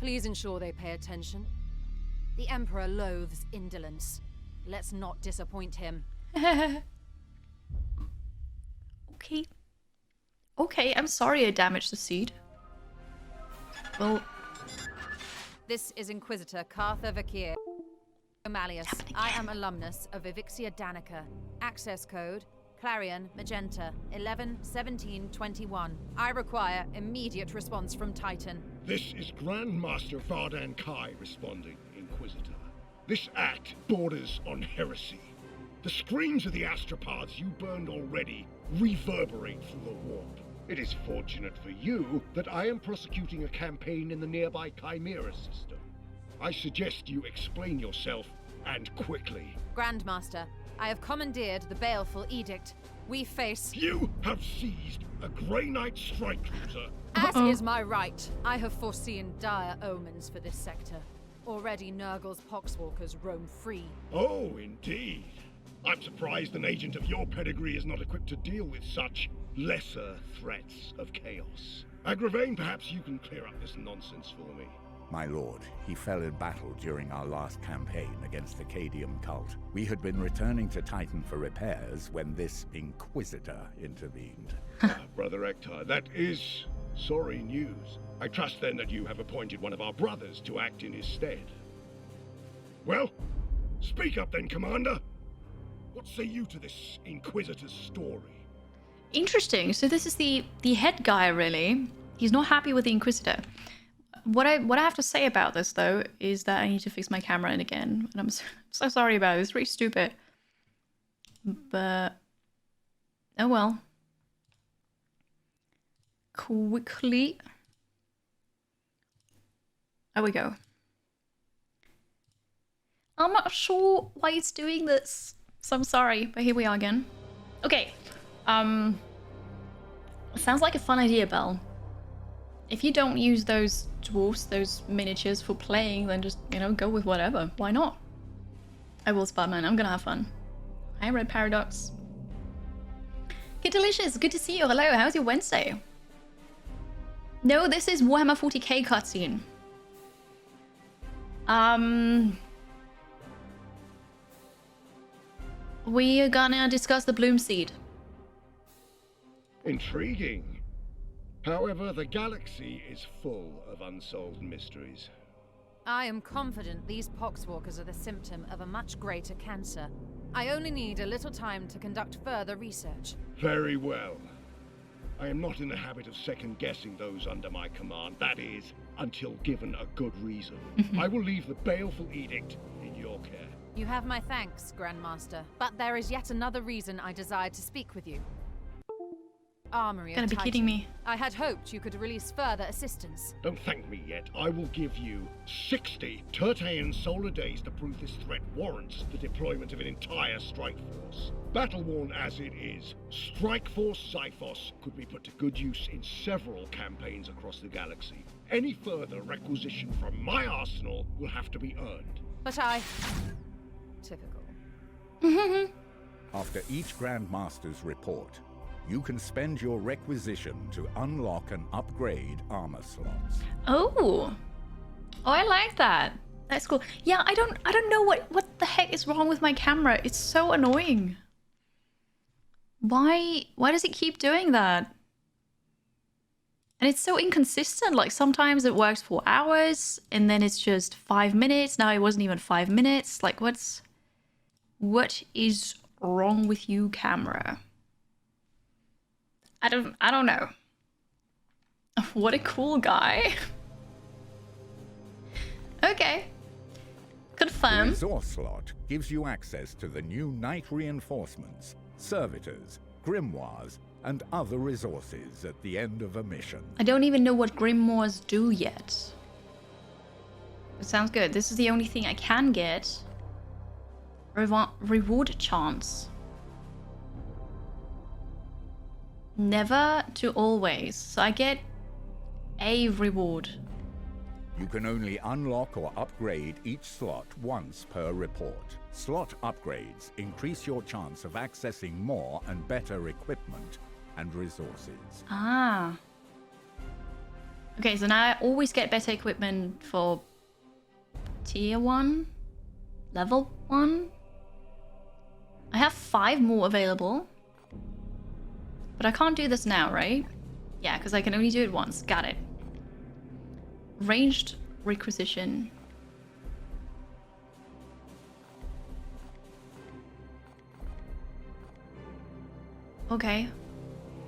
Please ensure they pay attention. The Emperor loathes indolence. Let's not disappoint him. Okay. Okay, I'm sorry I damaged the seed. Well... This is Inquisitor Cartha Vakir Malleus. I am alumnus of Evixia Danica. Access code Clarion Magenta 111721. I require immediate response from Titan. This is Grandmaster Vardan Kai responding, Inquisitor. This act borders on heresy. The screams of the astropods you burned already reverberate through the warp. It is fortunate for you that I am prosecuting a campaign in the nearby Chimera system. I suggest you explain yourself, and quickly. Grandmaster, I have commandeered the baleful edict. We face... You have seized a Grey Knight strike cruiser. As is my right, I have foreseen dire omens for this sector. Already Nurgle's Poxwalkers roam free. Oh, indeed. I'm surprised an agent of your pedigree is not equipped to deal with such lesser threats of chaos. Agravain, perhaps you can clear up this nonsense for me. My lord, he fell in battle during our last campaign against the Cadium cult. We had been returning to Titan for repairs when this Inquisitor intervened. Brother Ectar, that is sorry news. I trust then that you have appointed one of our brothers to act in his stead. Well, speak up then, Commander. What say you to this Inquisitor's story? Interesting. So this is the head guy, really. He's not happy with the Inquisitor. what I have to say about this though is that I need to fix my camera in again, and I'm so sorry about it. It's really stupid. But oh well. Quickly. There we go. I'm not sure why it's doing this, so I'm sorry, but here we are again. Okay. Sounds like a fun idea, Belle. If you don't use those dwarfs, those miniatures for playing, then just, you know, go with whatever. Why not? I will, Sparman. I'm gonna have fun. Hi, Red Paradox. Good Delicious, good to see you. Hello, how's your Wednesday? No, this is Warhammer 40K cutscene. We are gonna discuss the Bloom Seed. Intriguing. However, the galaxy is full of unsolved mysteries. I am confident these poxwalkers are the symptom of a much greater cancer. I only need a little time to conduct further research. Very well. I am not in the habit of second-guessing those under my command. That is, until given a good reason. I will leave the baleful edict in your care. You have my thanks, Grandmaster. But there is yet another reason I desire to speak with you. Armory of Titan. Gotta be kidding me. I had hoped you could release further assistance. Don't thank me yet. I will give you 60 Tertean solar days to prove this threat warrants the deployment of an entire strike force. Battle-worn as it is, Strike Force Xiphos could be put to good use in several campaigns across the galaxy. Any further requisition from my arsenal will have to be earned. But I... Typical. After each Grandmaster's report, you can spend your requisition to unlock and upgrade armor slots. Oh, I like that. That's cool. Yeah, I don't know what the heck is wrong with my camera. It's so annoying. Why does it keep doing that? And it's so inconsistent. Like sometimes it works for hours and then it's just 5 minutes. Now it wasn't even 5 minutes. Like what is wrong with you, camera? I don't know. What a cool guy. Okay. Confirm. The resource slot gives you access to the new Knight reinforcements, servitors, grimoires, and other resources at the end of a mission. I don't even know what grimoires do yet. It sounds good. This is the only thing I can get. Reward chance. Never to always. So I get a reward. You can only unlock or upgrade each slot once per report. Slot upgrades increase your chance of accessing more and better equipment and resources. Ah. Okay, so now I always get better equipment for tier 1, level 1. I have 5 more available. But I can't do this now, right? Yeah, because I can only do it once. Got it. Ranged requisition. Okay.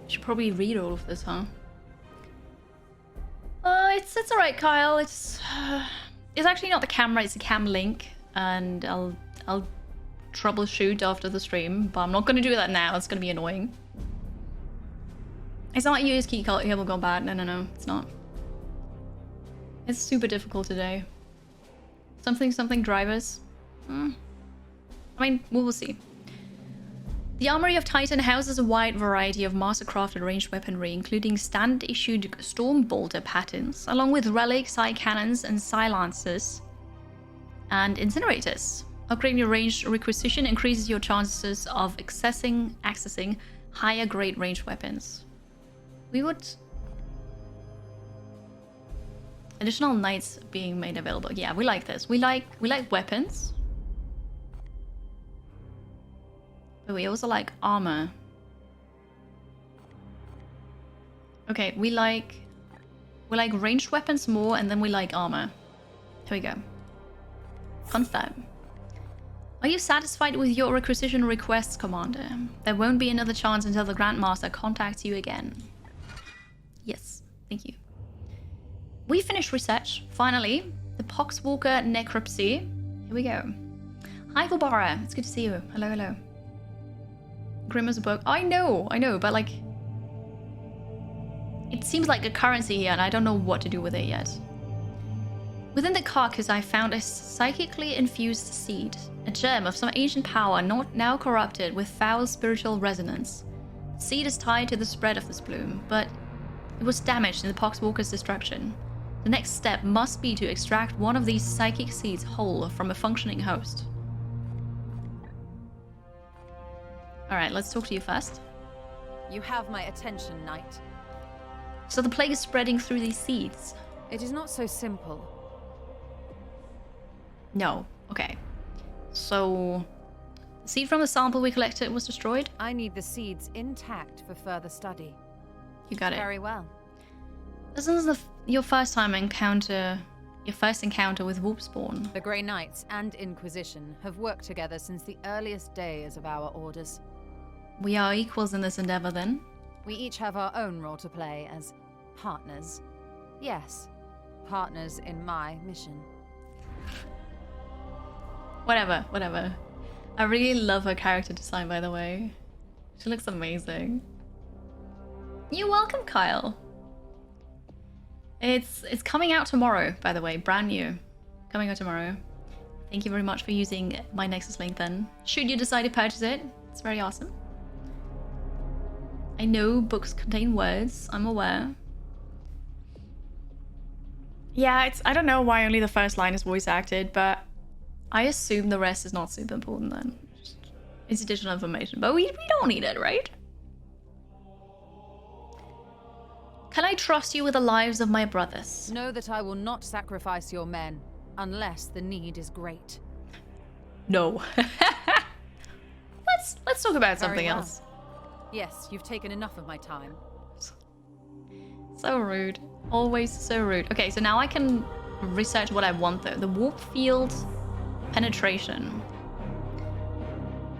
Should probably read all of this, huh? It's alright, Kyle. It's actually not the camera, it's the cam link, and I'll troubleshoot after the stream, but I'm not gonna do that now. It's gonna be annoying. It's not use key cable gone bad. No, it's not. It's super difficult today. Something drivers. I mean, we will see. The Armory of Titan houses a wide variety of mastercrafted ranged weaponry, including standard-issued storm bolter patterns, along with relics, side cannons, and silencers, and incinerators. Upgrading your ranged requisition increases your chances of accessing higher grade ranged weapons. We would... Additional knights being made available. Yeah, we like this. We like weapons. But we also like armor. Okay, we like ranged weapons more, and then we like armor. Here we go. Confirm. Are you satisfied with your requisition requests, Commander? There won't be another chance until the Grandmaster contacts you again. Yes, thank you. We finished research, finally. The Poxwalker Necropsy. Here we go. Hi, Gulbara. It's good to see you. Hello, hello. Grimmer's book. I know, but like... It seems like a currency here, and I don't know what to do with it yet. Within the carcass, I found a psychically infused seed. A gem of some ancient power, not now corrupted with foul spiritual resonance. The seed is tied to the spread of this bloom, but it was damaged in the Poxwalker's destruction. The next step must be to extract one of these psychic seeds whole from a functioning host. Alright, let's talk to you first. You have my attention, Knight. So the plague is spreading through these seeds? It is not so simple. No. Okay. So, the seed from the sample we collected was destroyed? I need the seeds intact for further study. You got it. Very well. This is your first encounter with Whoopspawn. The Grey Knights and Inquisition have worked together since the earliest days of our orders. We are equals in this endeavor, then? We each have our own role to play as partners. Yes, partners in my mission. Whatever. I really love her character design, by the way. She looks amazing. You're welcome, Kyle. It's coming out tomorrow, by the way. Brand new. Coming out tomorrow. Thank you very much for using my Nexus link then. Should you decide to purchase it, it's very awesome. I know books contain words, I'm aware. Yeah, I don't know why only the first line is voice acted, but I assume the rest is not super important then. It's additional information, but we don't need it, right? Can I trust you with the lives of my brothers? Know that I will not sacrifice your men, unless the need is great. No. Let's talk about something else. Yes, you've taken enough of my time. So rude. Always so rude. Okay, so now I can research what I want though. The warp field penetration.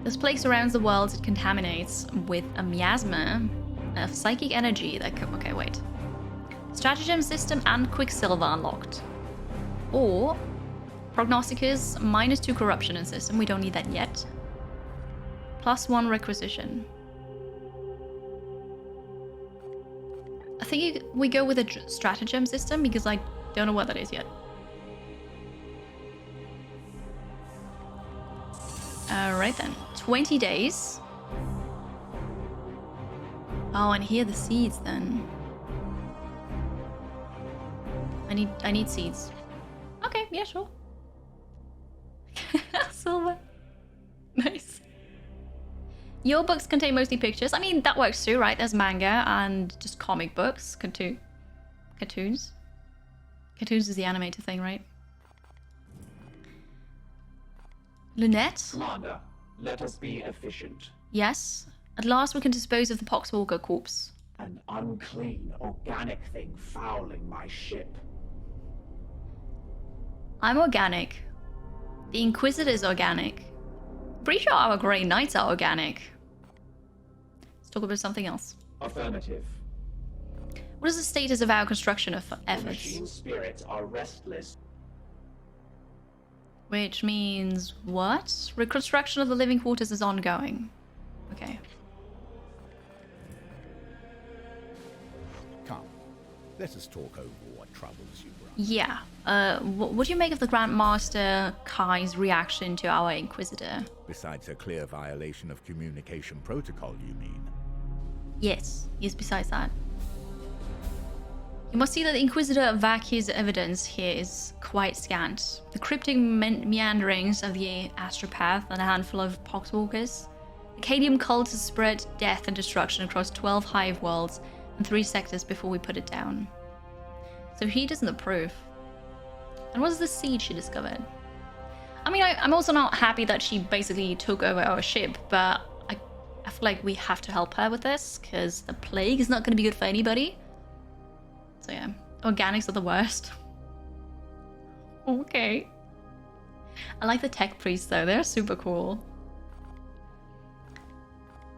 This plague surrounds the world. It contaminates with a miasma of psychic energy that could... Okay, wait. Stratagem system and Quicksilver unlocked. Or Prognosticus, -2 corruption in system. We don't need that yet. +1 requisition. I think we go with a stratagem system because I don't know what that is yet. Alright then. 20 days. Oh, and here are the seeds then. I need seeds. Okay, yeah, sure. Silver. Nice. Your books contain mostly pictures. I mean, that works too, right? There's manga and just comic books. Cartoons. Cartoons is the animated thing, right? Lunette? Commander, let us be efficient. Yes. At last we can dispose of the Poxwalker corpse. An unclean, organic thing fouling my ship. I'm organic. The Inquisitor is organic. Pretty sure our Grey Knights are organic. Let's talk about something else. Affirmative. What is the status of our construction The efforts? machine spirits are restless. Which means what? Reconstruction of the living quarters is ongoing. Okay. Come, let us talk over what troubles you, brother. Yeah. What do you make of the Grand Master Kai's reaction to our Inquisitor? Besides a clear violation of communication protocol, you mean? Yes, besides that. You must see that the Inquisitor Vacu's evidence here is quite scant. The cryptic meanderings of the astropath and a handful of poxwalkers. The Cadium cult has spread death and destruction across 12 hive worlds and 3 sectors before we put it down. So he doesn't approve. And what is the seed she discovered? I mean, I'm also not happy that she basically took over our ship, but I feel like we have to help her with this, because the plague is not going to be good for anybody. So yeah, organics are the worst. Okay. I like the tech priests though, they're super cool.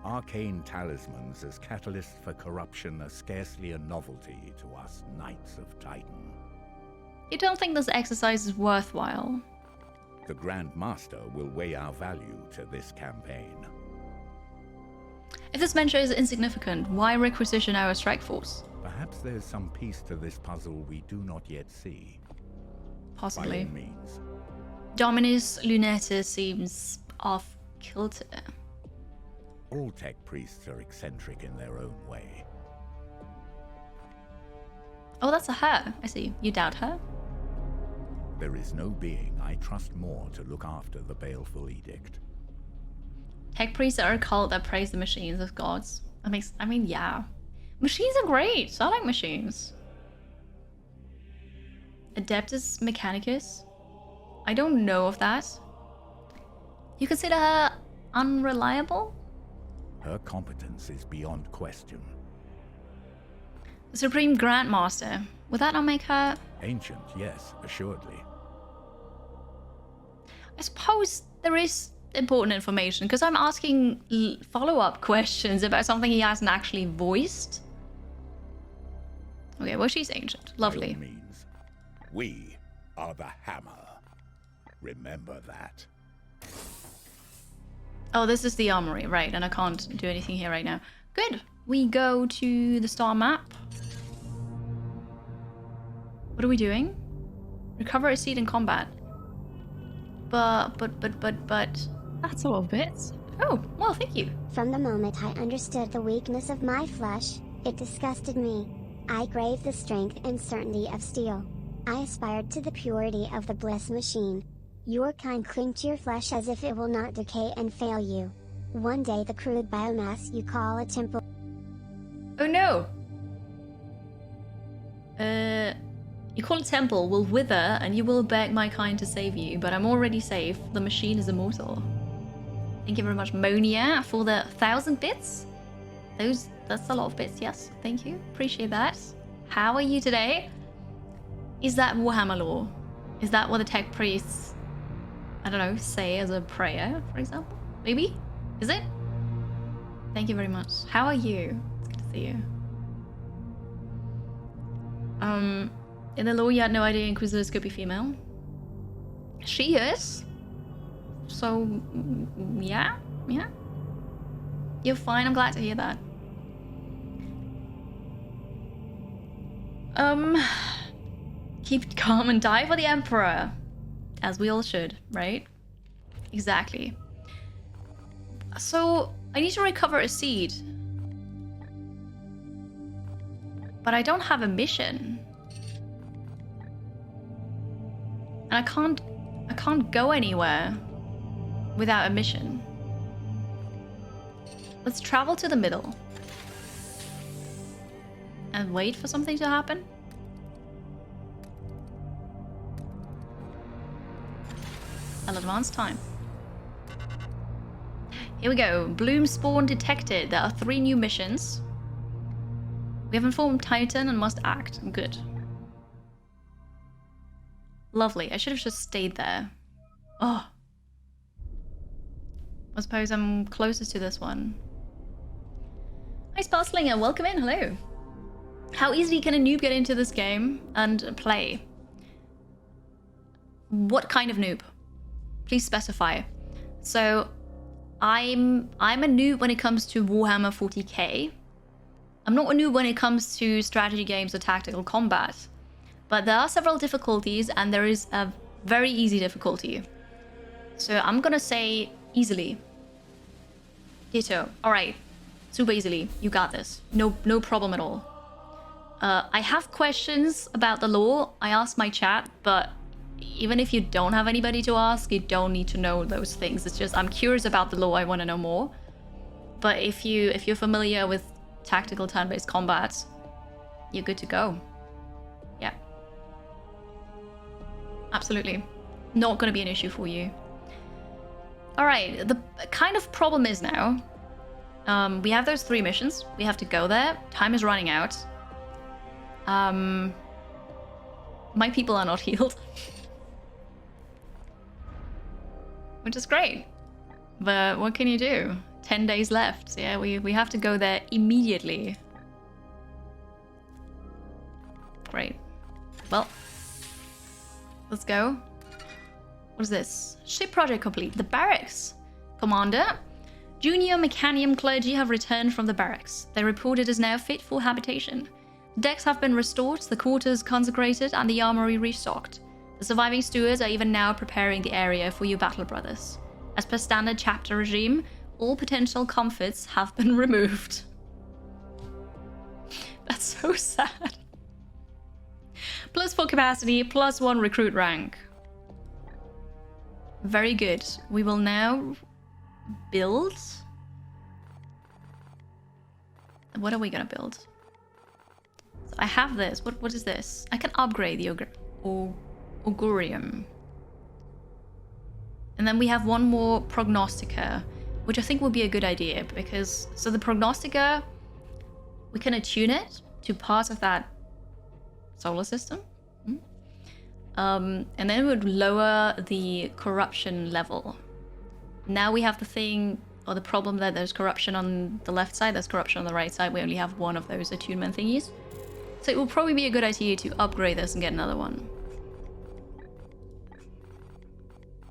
Arcane talismans as catalysts for corruption are scarcely a novelty to us Knights of Titan. You don't think this exercise is worthwhile? The Grand Master will weigh our value to this campaign. If this venture is insignificant, why requisition our strike force? Perhaps there's some piece to this puzzle we do not yet see. Possibly. By all means. Dominus Luneta seems off kilter. All tech priests are eccentric in their own way. Oh, that's a her. I see. You doubt her? There is no being I trust more to look after the baleful edict. Tech priests are a cult that praise the machines as gods. I mean, yeah. Machines are great. I like machines. Adeptus Mechanicus? I don't know of that. You consider her unreliable? Her competence is beyond question. Supreme Grandmaster. Would that not make her... Ancient, yes, assuredly. I suppose there is important information, because I'm asking follow-up questions about something he hasn't actually voiced. Okay, well, she's ancient. Lovely. By all means, we are the hammer. Remember that. Oh, this is the armory, right, and I can't do anything here right now. Good. We go to the star map. What are we doing? Recover a seat in combat. But... That's a lot of bits. Oh, well, thank you. From the moment I understood the weakness of my flesh, it disgusted me. I craved the strength and certainty of steel. I aspired to the purity of the bliss machine. Your kind cling to your flesh as if it will not decay and fail you. One day the crude biomass you call a temple... Oh no! You call a temple will wither and you will beg my kind to save you, but I'm already safe. The machine is immortal. Thank you very much, Monia, for the 1,000 bits. That's a lot of bits, yes. Thank you. Appreciate that. How are you today? Is that Warhammer lore? Is that what the tech priests, I don't know, say as a prayer, for example? Maybe? Is it? Thank you very much. How are you? It's good to see you. In the lore, you had no idea Inquisitors could be female. She is. So, yeah. You're fine, I'm glad to hear that. Keep calm and die for the Emperor. As we all should, right? Exactly. So, I need to recover a seed. But I don't have a mission. And I can't go anywhere without a mission. Let's travel to the middle. And wait for something to happen. I'll advance time. Here we go. Bloom spawn detected. There are 3 new missions. We have informed Titan and must act. Good. Lovely. I should have just stayed there. Oh. I suppose I'm closest to this one. Hi, Spellslinger. Welcome in. Hello. How easily can a noob get into this game and play? What kind of noob? Please specify. So, I'm a noob when it comes to Warhammer 40K. I'm not a noob when it comes to strategy games or tactical combat. But there are several difficulties, and there is a very easy difficulty. So I'm gonna say easily. Ditto. Alright. Super easily. You got this. No problem at all. I have questions about the lore. I asked my chat, but even if you don't have anybody to ask, you don't need to know those things. It's just I'm curious about the lore. I want to know more. But if you're familiar with tactical turn-based combat, you're good to go. Yeah. Absolutely. Not going to be an issue for you. Alright, the kind of problem is now, we have those 3 missions. We have to go there. Time is running out. My people are not healed. Which is great. But what can you do? 10 days left. Yeah, we have to go there immediately. Great. Well, Let's go. What is this? Ship project complete. The barracks. Commander. Junior Mechanium clergy have returned from the barracks. They report it is now fit for habitation. Decks have been restored, the quarters consecrated, and the armory restocked. The surviving stewards are even now preparing the area for your battle brothers. As per standard chapter regime, all potential comforts have been removed. That's so sad. +4 capacity, +1 recruit rank. Very good. We will now build. What are we gonna build? So I have this. What is this? I can upgrade the Augurium. And then we have one more Prognostica, which I think will be a good idea because so the Prognostica, we can attune it to part of that solar system. And then it would lower the corruption level. Now we have the thing, or the problem that there's corruption on the left side, there's corruption on the right side. We only have one of those attunement thingies. So it will probably be a good idea to upgrade this and get another one.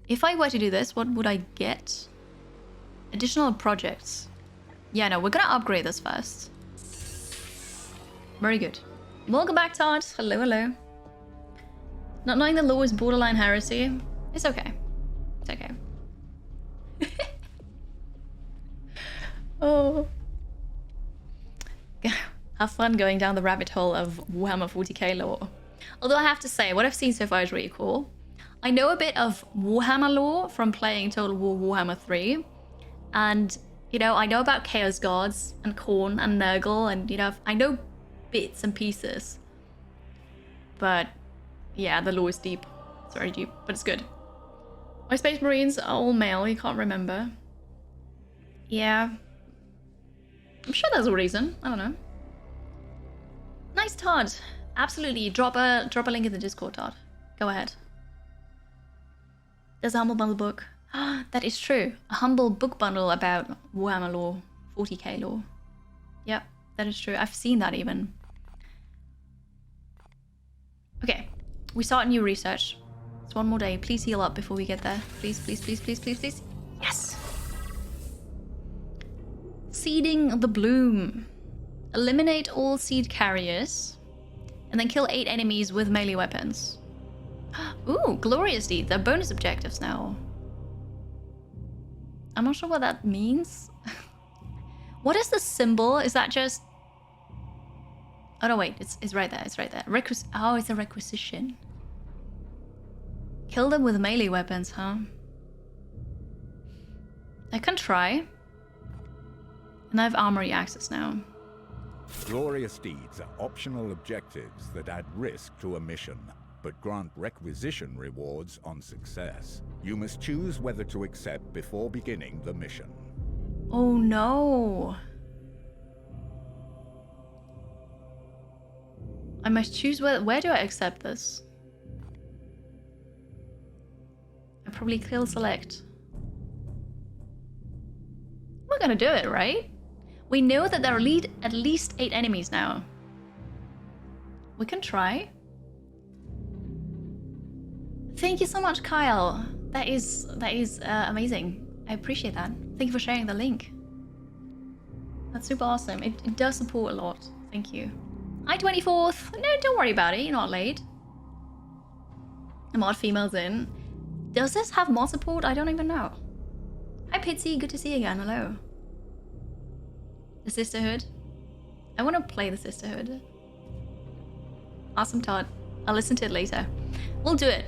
If I were to do this, what would I get? Additional projects. Yeah, no, we're gonna upgrade this first. Very good. Welcome back, Todd. Hello, hello. Not knowing the law is borderline heresy. It's okay. It's okay. Oh. Have fun going down the rabbit hole of Warhammer 40K lore. Although I have to say, what I've seen so far is really cool. I know a bit of Warhammer lore from playing Total War Warhammer 3. And, you know, I know about Chaos Gods and Khorne and Nurgle and, you know, I know bits and pieces. But, yeah, the lore is deep. It's very deep, but it's good. My Space Marines are all male, you can't remember. Yeah. I'm sure there's a reason. I don't know. Nice, Todd. Absolutely. Drop a link in the Discord, Todd. Go ahead. There's a Humble Bundle book. That is true. A Humble book bundle about Warhammer lore. 40k lore. Yep, that is true. I've seen that even. Okay. We start new research. It's one more day. Please heal up before we get there. Please, please, please, please, please, please. Yes! Seeding the Bloom. Eliminate all seed carriers. And then kill 8 enemies with melee weapons. Ooh, glorious deed. They're bonus objectives now. I'm not sure what that means. What is the symbol? Is that just... Oh no, wait. It's right there. It's right there. Oh, it's a requisition. Kill them with melee weapons, huh? I can try. And I have armory access now. Glorious deeds are optional objectives that add risk to a mission, but grant requisition rewards on success. You must choose whether to accept before beginning the mission. Oh no. I must choose where do I accept this? I probably kill select. We're gonna do it, right? We know that there are at least 8 enemies now. We can try. Thank you so much, Kyle. That is amazing. I appreciate that. Thank you for sharing the link. That's super awesome. It does support a lot. Thank you. Hi, 24th. No, don't worry about it. You're not late. The mod female's in. Does this have mod support? I don't even know. Hi, Pitsy. Good to see you again. Hello. The Sisterhood. I want to play the Sisterhood. Awesome, Todd. I'll listen to it later. We'll do it.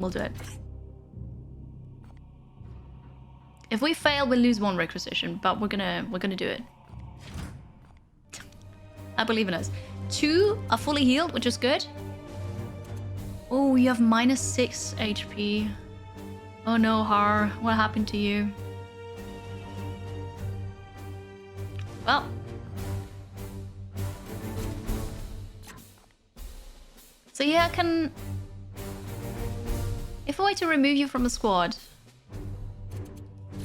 We'll do it. If we fail, we'll lose 1 requisition, but we're gonna do it. I believe in us. 2 are fully healed, which is good. Oh, you have -6 HP. Oh no, Har. What happened to you? Well. So yeah, I can... If I were to remove you from the squad...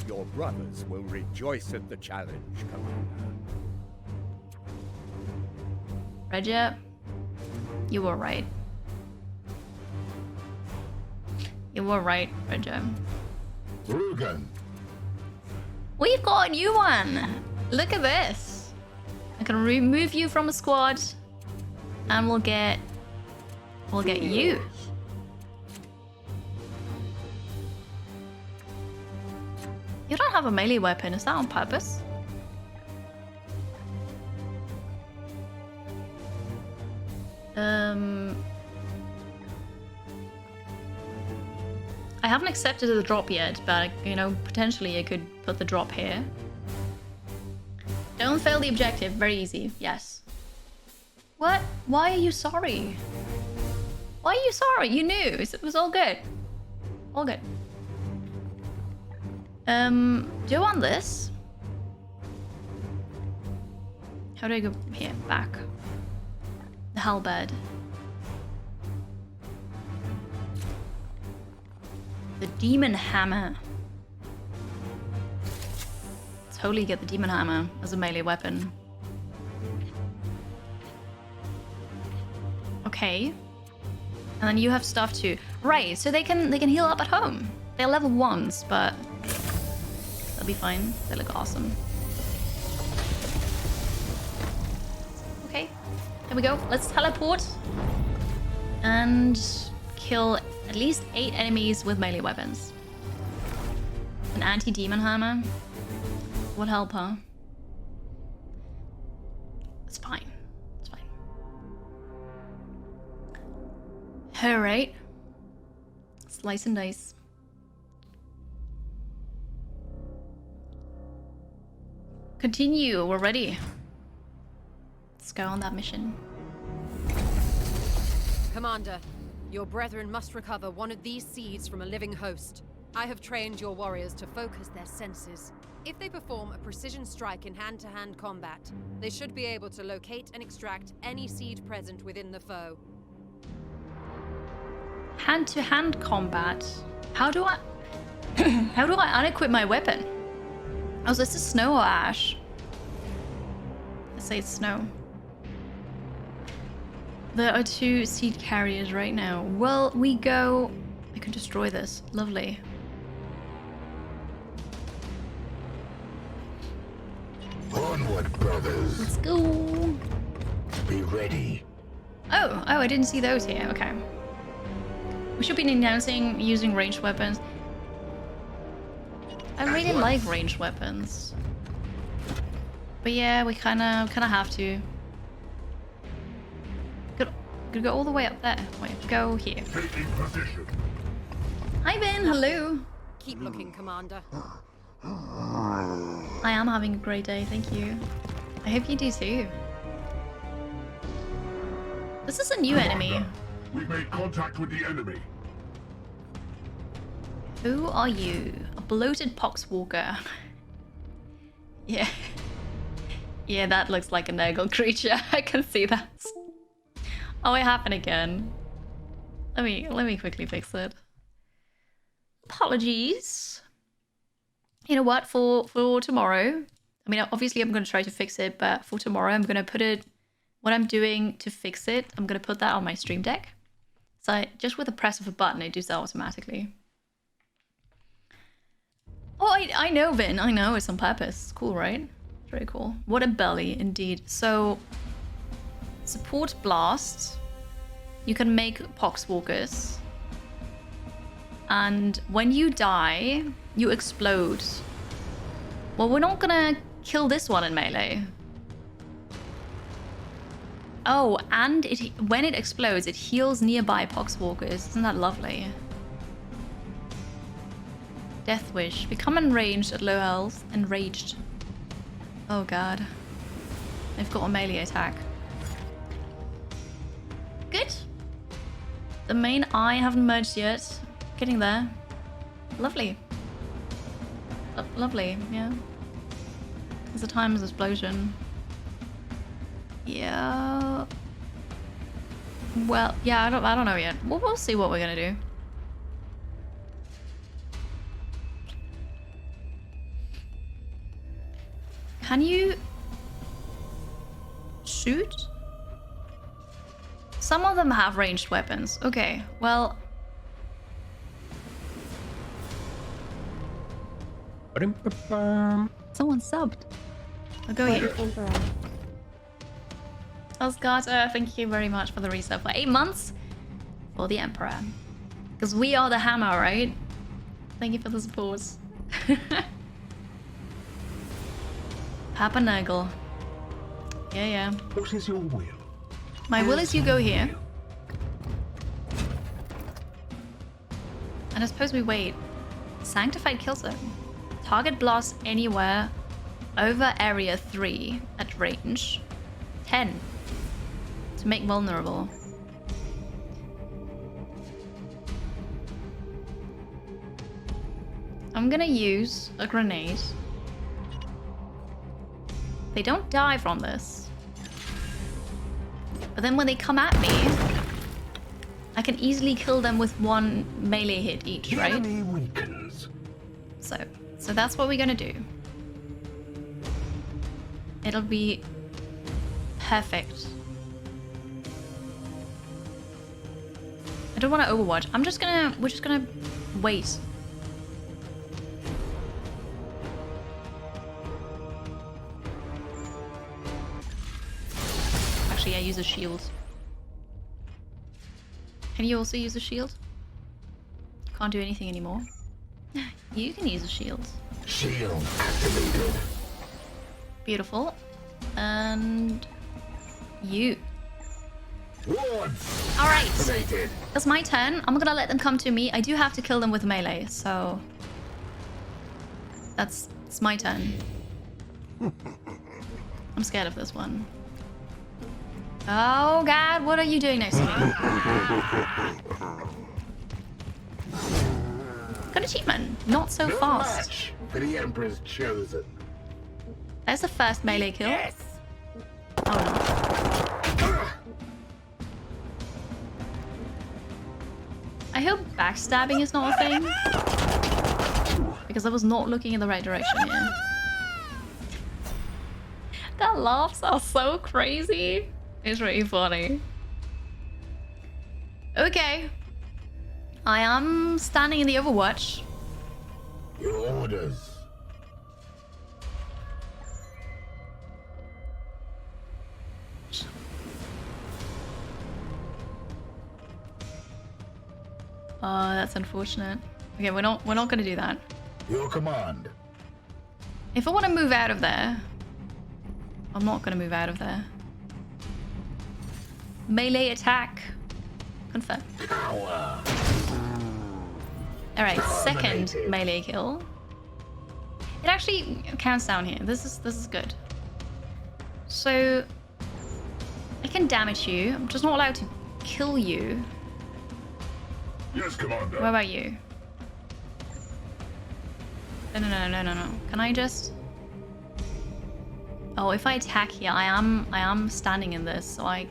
Your brothers will rejoice at the challenge, Commander. Regia, you were right. You were right, Roger. Rugen. We've got a new one. Look at this. I can remove you from a squad, and we'll get you. You don't have a melee weapon. Is that on purpose? I haven't accepted the drop yet, but you know, potentially I could put the drop here. Don't fail the objective. Very easy. Yes. What? Why are you sorry? Why are you sorry? You knew. It was all good. All good. Do you want this? How do I go here? Back. The halberd. The demon hammer. Totally get the demon hammer as a melee weapon. Okay. And then you have stuff too. Right, so they can heal up at home. They're level 1s, but they'll be fine. They look awesome. Okay. Here we go. Let's teleport and kill at least 8 enemies with melee weapons. An anti-demon hammer would help her. It's fine. It's fine. Alright. Slice and dice. Continue. We're ready. Let's go on that mission. Commander, your brethren must recover one of these seeds from a living host. I have trained your warriors to focus their senses. If they perform a precision strike in hand-to-hand combat, they should be able to locate and extract any seed present within the foe. Hand-to-hand combat? How do I... How do I unequip my weapon? Oh, is this snow or ash? Let's say it's snow. There are 2 seed carriers right now. Well, we go... I can destroy this. Lovely. Onward, brothers. Let's go. Be ready. Oh, I didn't see those here. Okay. We should be announcing using ranged weapons. I really like ranged weapons. But yeah, we kind of have to. Could go all the way up there. Wait, go here. Taking position. Hi Ben, hello. Keep looking, Commander. I am having a great day, thank you. I hope you do too. This is a new enemy. We made contact with the enemy. Who are you? A bloated poxwalker. Yeah. Yeah, that looks like a Nurgle creature. I can see that. Oh, it happened again. Let me quickly fix it. Apologies. You know what? For tomorrow, I mean, obviously I'm going to try to fix it, but for tomorrow I'm going to put it, what I'm doing to fix it, I'm going to put that on my stream deck. So just with the press of a button, it does that automatically. Oh, I know, Vin. I know, it's on purpose. Cool, right? Very cool. What a belly, indeed. So, support blast. You can make poxwalkers. And when you die, you explode. Well, we're not gonna kill this one in melee. Oh, and when it explodes, it heals nearby poxwalkers. Isn't that lovely? Death Wish. Become enraged at low health. Enraged. Oh god. They've got a melee attack. Good. The main eye haven't merged yet. Getting there. Lovely. Lovely, yeah. There's a times explosion. Yeah. Well, yeah, I don't know yet. We'll see what we're gonna do. Can you shoot? Some of them have ranged weapons. Okay, well, Someone subbed. I'll go here. Emperor. Oscar, thank you very much for the resub for 8 months for the Emperor. Because we are the hammer, right? Thank you for the support. Papa Nurgle. Yeah. What is your will? My will is you go here. And I suppose we wait. Sanctified kill zone. Target blast anywhere over area 3 at range 10 to make vulnerable. I'm gonna use a grenade. They don't die from this. But then when they come at me, I can easily kill them with one melee hit each, right? Enemy weakens. So that's what we're gonna do. It'll be perfect. I don't want to Overwatch. We're just gonna wait. Actually, I use a shield. Can you also use a shield? Can't do anything anymore. You can use a shield. Shield activated. Beautiful. And you. Alright. That's my turn. I'm gonna let them come to me. I do have to kill them with melee, so it's my turn. I'm scared of this one. Oh god, what are you doing next to me? Good achievement. Not so fast. For the Emperor's chosen. There's the first melee kill. Yes. Oh no. I hope backstabbing is not a thing. Because I was not looking in the right direction here. Their laughs are so crazy. It's really funny. Okay. I am standing in the Overwatch. Your orders. Oh, that's unfortunate. Okay, we're not gonna do that. Your command. If I want to move out of there, I'm not gonna move out of there. Melee attack. Confirm. Power. Alright, second melee kill. It actually counts down here. This is good. So I can damage you. I'm just not allowed to kill you. Yes, Commander. What about you? No. Can I just... Oh, if I attack here, I am standing in this, so I...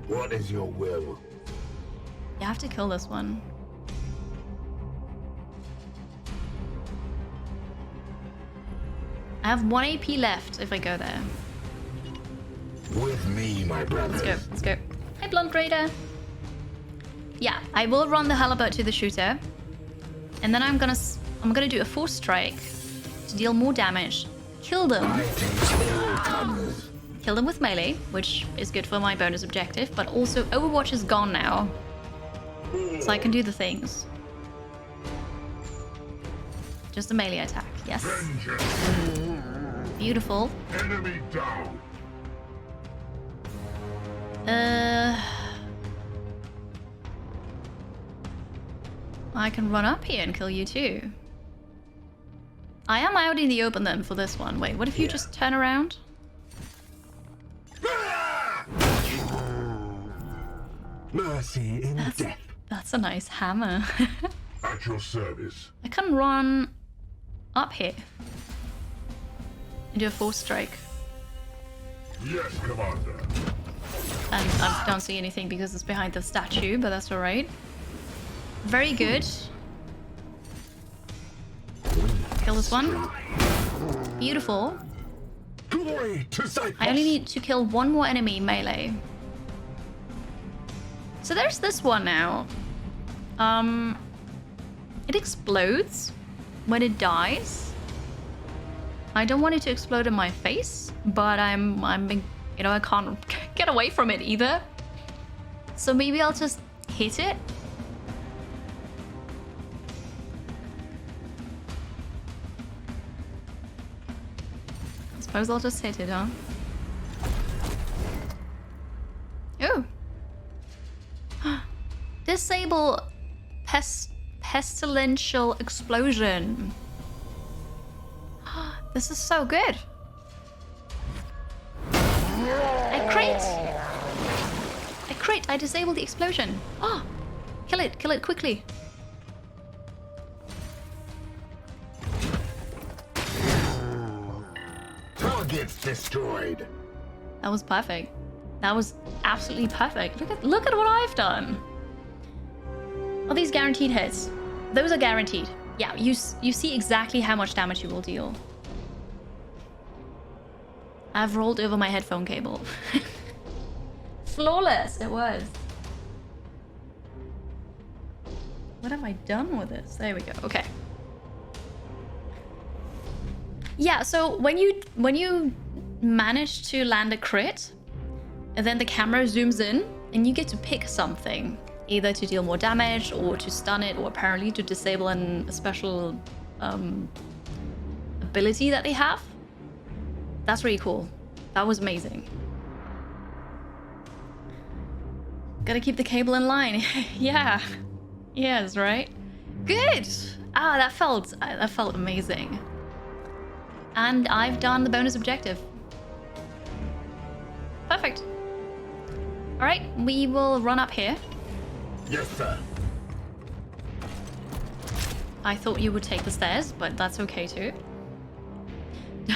What is your will? You have to kill this one. I have 1 AP left if I go there. With me, my brother. Let's go. Hey, Blunt Raider. Yeah, I will run the halberd to the shooter. And then I'm gonna do a force strike to deal more damage. Kill them. Kill them with melee, which is good for my bonus objective, but also Overwatch is gone now. So I can do the things. Just a melee attack, yes. Beautiful. Enemy down. I can run up here and kill you too. I am out in the open then for this one. Wait, what if you just turn around? Mercy in death. That's a nice hammer. At your service. I can run up here and do a force strike. Yes, Commander. And I don't see anything because it's behind the statue, but that's alright. Very good. Kill this one. Beautiful. Glory to Cyprus. I only need to kill one more enemy melee. So there's this one now. It explodes. when it dies, I don't want it to explode in my face, but I'm you know, I can't get away from it either. So maybe I'll just hit it. I suppose I'll just hit it, huh? Oh. Disable pestilential explosion. This is so good. I crit. I disabled the explosion. Oh, kill it quickly. Targets destroyed. That was perfect. That was absolutely perfect. Look at what I've done. Are these guaranteed hits? Those are guaranteed. Yeah, you see exactly how much damage you will deal. I've rolled over my headphone cable. Flawless, it was. What have I done with this? There we go. Okay. Yeah, so when you manage to land a crit, and then the camera zooms in, and you get to pick something, either to deal more damage, or to stun it, or apparently to disable a special ability that they have. That's really cool. That was amazing. Gotta keep the cable in line. Yeah. Yes, right? Good! Ah, that felt amazing. And I've done the bonus objective. Perfect. Alright, we will run up here. Yes, sir. I thought you would take the stairs, but that's okay too.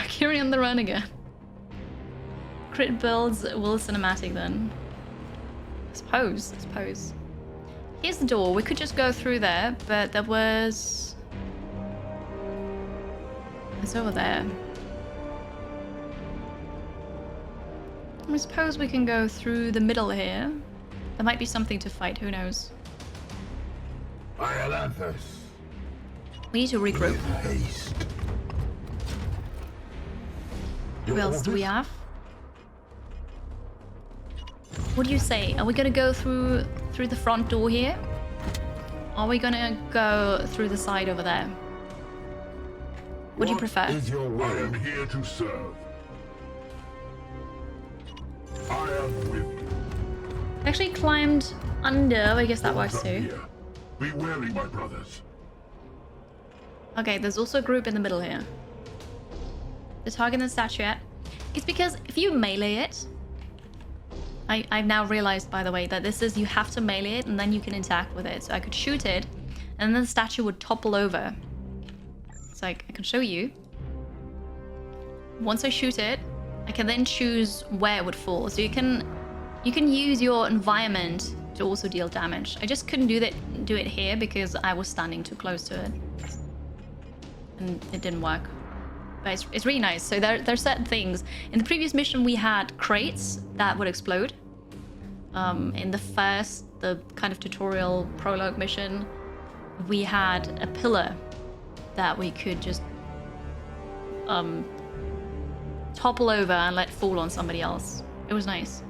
Carry on the run again. Crit builds will cinematic then. I suppose. Here's the door. We could just go through there, but there was... It's over there. I suppose we can go through the middle here. There might be something to fight, who knows? Iolanthus. We need to regroup. Haste. Who else do we have? What do you say? Are we gonna go through the front door here? Are we gonna go through the side over there? What do you prefer? Is your will? I am here to serve. I am with you. Actually climbed under, I guess that works too. Here. Be wary, my brothers. Okay, there's also a group in the middle here. The target and statuette. It's because if you melee it, I've now realized, by the way, that this is, you have to melee it and then you can interact with it. So I could shoot it and then the statue would topple over. So I can show you. Once I shoot it, I can then choose where it would fall. So you can use your environment to also deal damage. I just couldn't do it here because I was standing too close to it. And it didn't work. But it's really nice. So there's certain things. In the previous mission, we had crates that would explode. In the kind of tutorial prologue mission, we had a pillar that we could just topple over and let fall on somebody else. It was nice.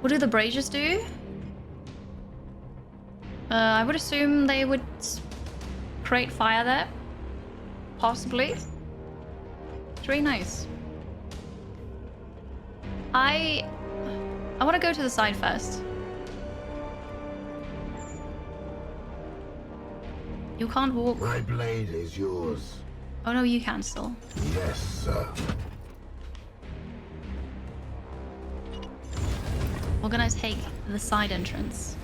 What do the braziers do? I would assume they would create fire there. Possibly. It's really nice. I want to go to the side first. You can't walk. My blade is yours. Oh no, you can still. Yes, sir. We're gonna take the side entrance.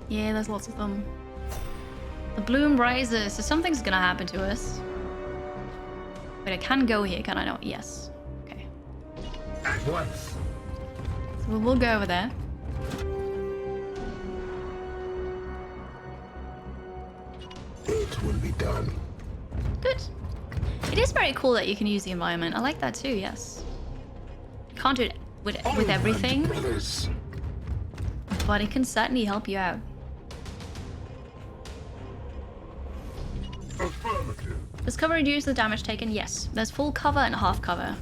Yeah, there's lots of them. The bloom rises, so something's gonna happen to us. Wait, I can go here, can I not? Yes. Okay. At once. So we'll go over there. It will be done. Good. It is very cool that you can use the environment. I like that too, yes. Can't do it with everything, but it can certainly help you out. Affirmative. Does cover reduce the damage taken? Yes. There's full cover and half cover.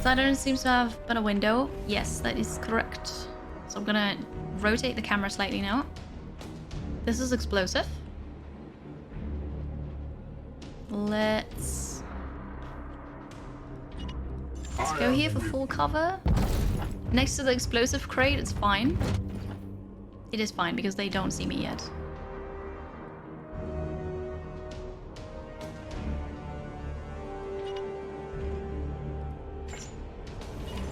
Saturn seems to have been a window. Yes, that is correct. So I'm gonna rotate the camera slightly now. This is explosive. Let's go here for full cover. Next to the explosive crate, it's fine. It is fine because they don't see me yet.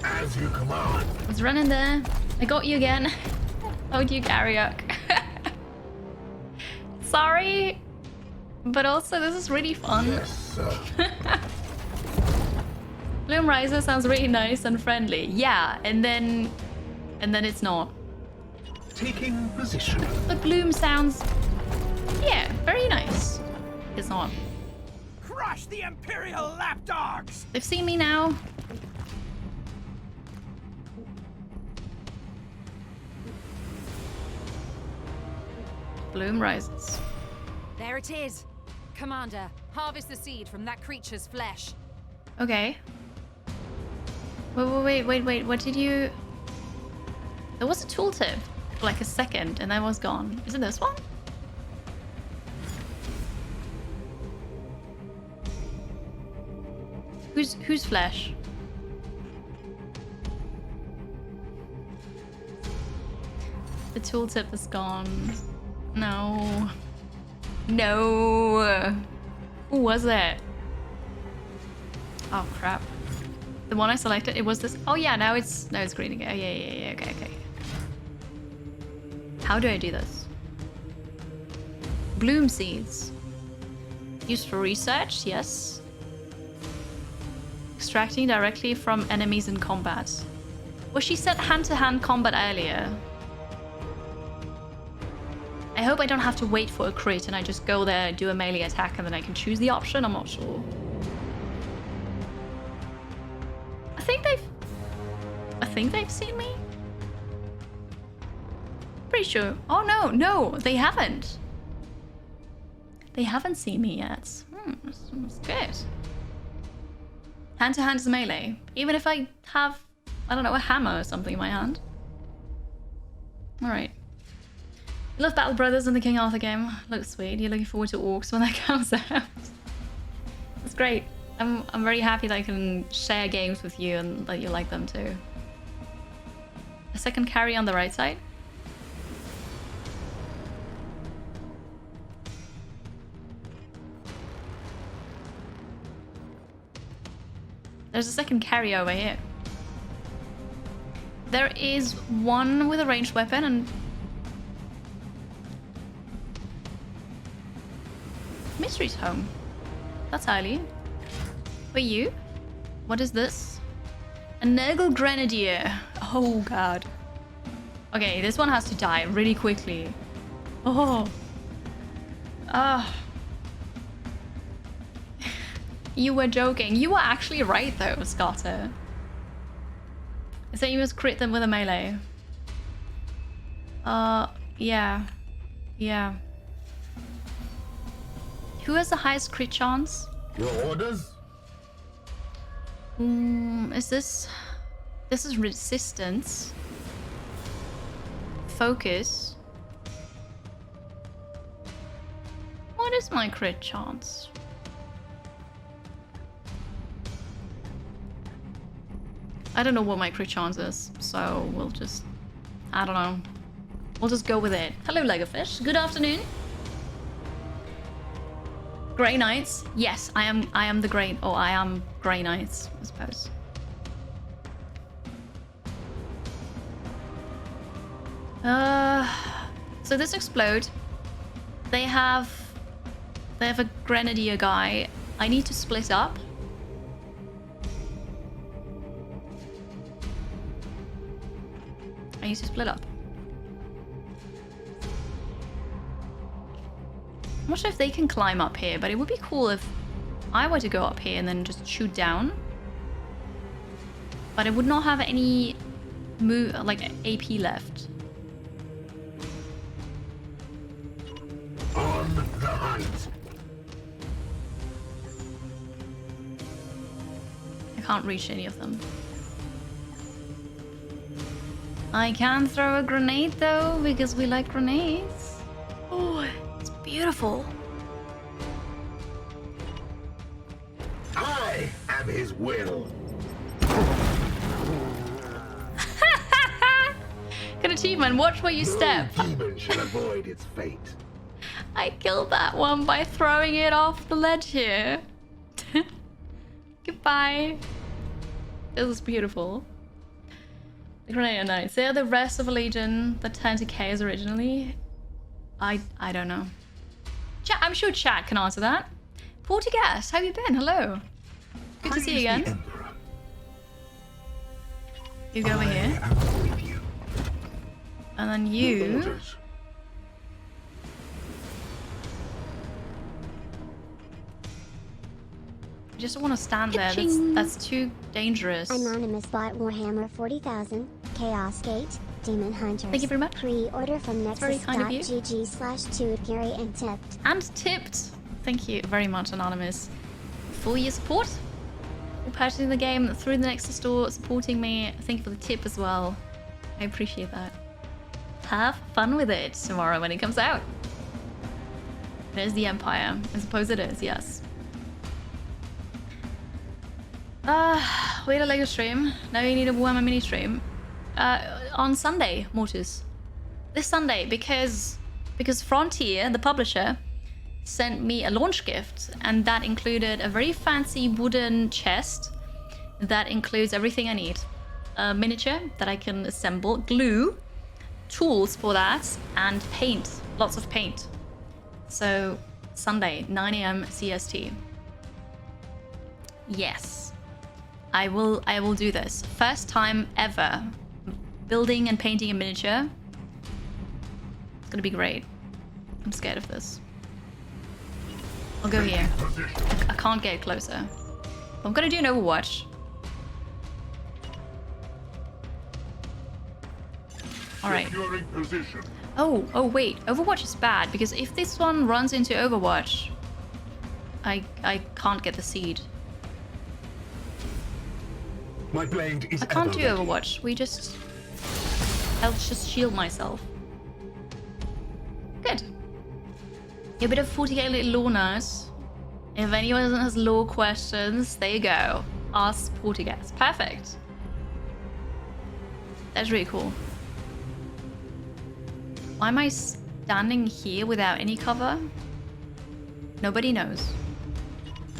As you command. Let's run in there. I got you again. Oh, you Garriok. Sorry, but also this is really fun. Yes, sir. Bloom Riser sounds really nice and friendly. Yeah, and then it's not. Taking position. But Bloom sounds, yeah, very nice. It's not. Crush the Imperial lapdogs! They've seen me now. Bloom rises. There it is. Commander, harvest the seed from that creature's flesh. Okay. Wait. What did you... There was a tooltip for like a second and then was gone. Is it this one? Whose flesh? The tooltip is gone. No. No. Who was it? Oh crap. The one I selected, it was this. Oh yeah, now it's green again. Yeah. Okay. How do I do this? Bloom seeds. Used for research, yes. Extracting directly from enemies in combat. Well, she said hand-to-hand combat earlier. I hope I don't have to wait for a crit and I just go there, do a melee attack, and then I can choose the option. I'm not sure. I think they've seen me. Pretty sure. Oh no, they haven't. They haven't seen me yet. That's good. Hand to hand is melee. Even if I have, I don't know, a hammer or something in my hand. Alright. I love Battle Brothers in the King Arthur game. Looks sweet. You're looking forward to Orcs when that comes out. That's great. I'm very happy that I can share games with you and that you like them too. A second carry on the right side. There's a second carry over here. There is one with a ranged weapon and... Mystery's home. That's early. For you? What is this? A Nurgle Grenadier. Oh god. Okay, this one has to die really quickly. Oh. Ah. You were joking. You were actually right though, Scotter. I said you must crit them with a melee. Yeah. Yeah. Who has the highest crit chance? Your orders? Is this... This is resistance. Focus. What is my crit chance? I don't know what my crit chance is, so we'll just... I don't know. We'll just go with it. Hello, Legofish. Good afternoon. Grey Knights? Yes, I am the Grey... Oh, I am Grey Knights, I suppose. So this explode. They have a Grenadier guy. I need to split up. I need to split up. I'm not sure if they can climb up here, but it would be cool if I were to go up here and then just shoot down. but I would not have any like AP left. On the hunt. I can't reach any of them. I can throw a grenade though, because we like grenades. Oh, it's beautiful. I am his will. Good achievement, watch where you step. Demon shall avoid its fate. I killed that one by throwing it off the ledge here. Goodbye. This is beautiful. The grenade are nice. They're the rest of a legion that turned to chaos originally. I don't know. I'm sure chat can answer that. 40K, how have you been? Hello. Good to see you again. You go over here. And then you... I just don't want to stand there. That's too dangerous. Anonymous bought Warhammer 40,000, Chaos Gate, Demon Hunters. Thank you very much. Pre-order from nexus.gg/2 Gary and tipped. And tipped. Thank you very much, Anonymous, for your support. For purchasing the game through the Nexus store, supporting me. Thank you for the tip as well. I appreciate that. Have fun with it tomorrow when it comes out. There's the Empire. I suppose it is, yes. We had a Lego stream. Now you need a Warhammer mini stream. On Sunday, Mortis. This Sunday, because Frontier, the publisher, sent me a launch gift, and that included a very fancy wooden chest that includes everything I need. A miniature that I can assemble, glue, tools for that, and paint. Lots of paint. So, Sunday, 9 AM CST. Yes. I will do this. First time ever building and painting a miniature. It's gonna be great. I'm scared of this. I'll go here. I can't get closer. I'm gonna do an Overwatch. Alright. Oh wait. Overwatch is bad because if this one runs into Overwatch, I can't get the seed. My blade is I can't do Overwatch. I'll just shield myself. Good. A bit of 40K little lore nerds. If anyone has lore questions, there you go. Ask 40K. Perfect. That's really cool. Why am I standing here without any cover? Nobody knows.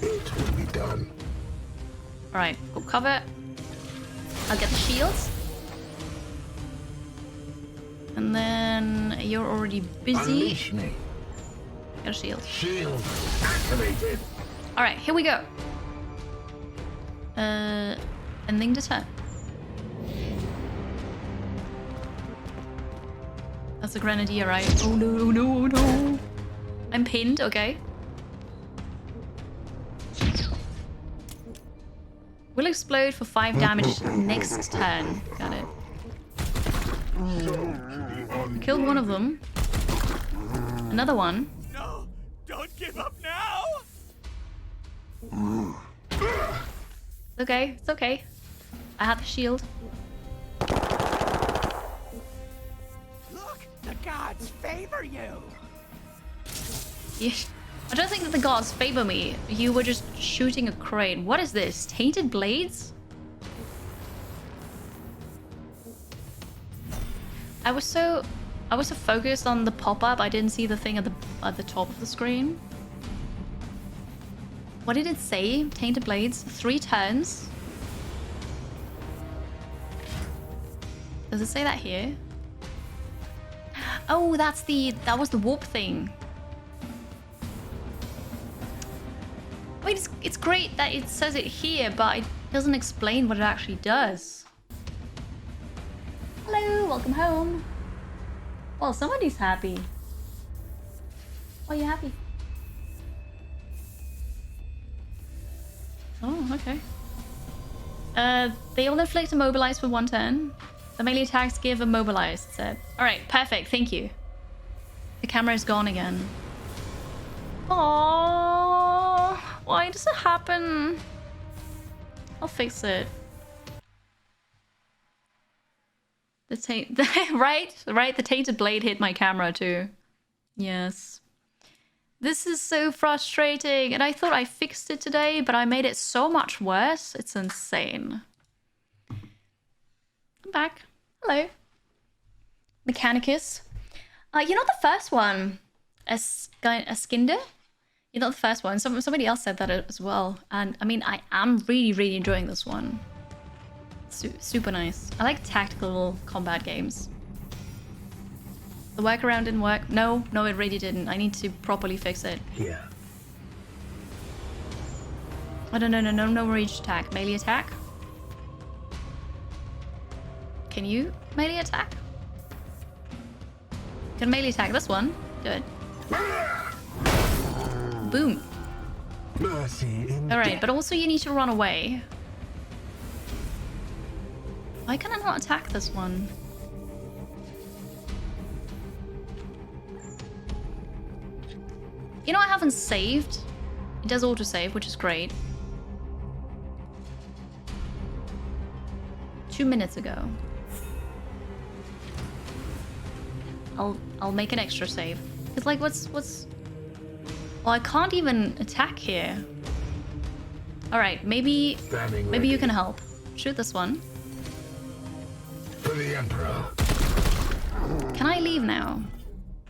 It will be done. Alright, got cover. I'll get the shields. And then you're already busy. Unleash me. Get a shield. Shield activated. Alright, here we go. Ending the turn. That's a grenadier, right? Oh no, oh no, oh no. I'm pinned, okay. Will explode for 5 damage next turn. Got it. Killed one of them. Another one. No, don't give up now. It's okay, it's okay. I have the shield. Look, the gods favor you. Yeah. I don't think that the gods favor me. You were just shooting a crane. What is this? Tainted blades? I was so focused on the pop-up, I didn't see the thing at the top of the screen. What did it say? Tainted blades? 3 turns? Does it say that here? Oh, that was the warp thing. Wait, it's great that it says it here, but it doesn't explain what it actually does. Hello, welcome home. Well, somebody's happy. Oh, you're happy? Oh, okay. They all inflict immobilize for 1 turn. The melee attacks give immobilized, it said. Alright, perfect, thank you. The camera is gone again. Aww, why does it happen? I'll fix it. Right, the tainted blade hit my camera too. Yes. This is so frustrating, and I thought I fixed it today, but I made it so much worse. It's insane. I'm back. Hello. Mechanicus. You're not the first one. Skinder? You're not the first one. Somebody else said that as well. And I mean, I am really enjoying this one. Super nice. I like tactical combat games. The workaround didn't work. No, it really didn't. I need to properly fix it. Here. Oh, no rage attack. Melee attack? Can you melee attack? Can melee attack this one? Good. Boom. Alright, but also you need to run away. Why can I not attack this one? You know, I haven't saved. It does autosave, which is great. 2 minutes ago. I'll make an extra save. It's like, what's... Well, I can't even attack here. Alright, maybe you can help. Shoot this one. For the Emperor. Can I leave now?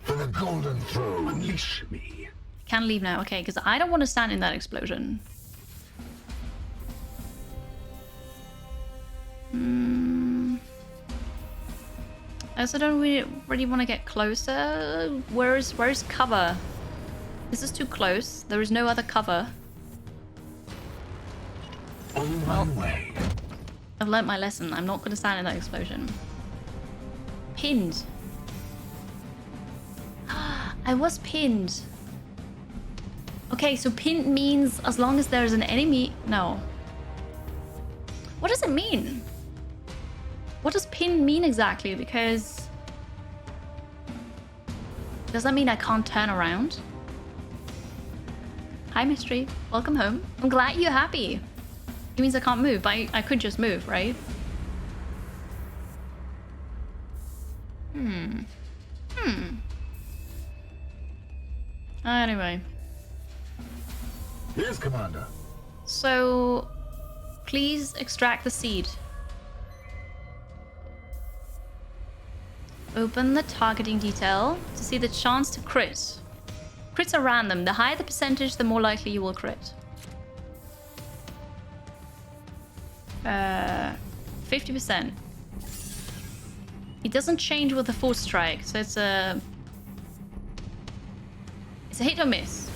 For the Golden Throne. Unleash me. Can leave now, okay, because I don't want to stand in that explosion. I also don't really want to get closer. Where's cover? This is too close. There is no other cover. On my way. I've learnt my lesson. I'm not going to stand in that explosion. Pinned. I was pinned. Okay, so pinned means as long as there's an enemy... No. What does it mean? What does pinned mean exactly? Because... Does that mean I can't turn around? Hi, Mystery. Welcome home. I'm glad you're happy. It means I can't move, but I could just move, right? Anyway. Yes, Commander. So, please extract the seed. Open the targeting detail to see the chance to crit. Crits are random. The higher the percentage, the more likely you will crit. 50%. It doesn't change with the force strike, so it's a hit or miss.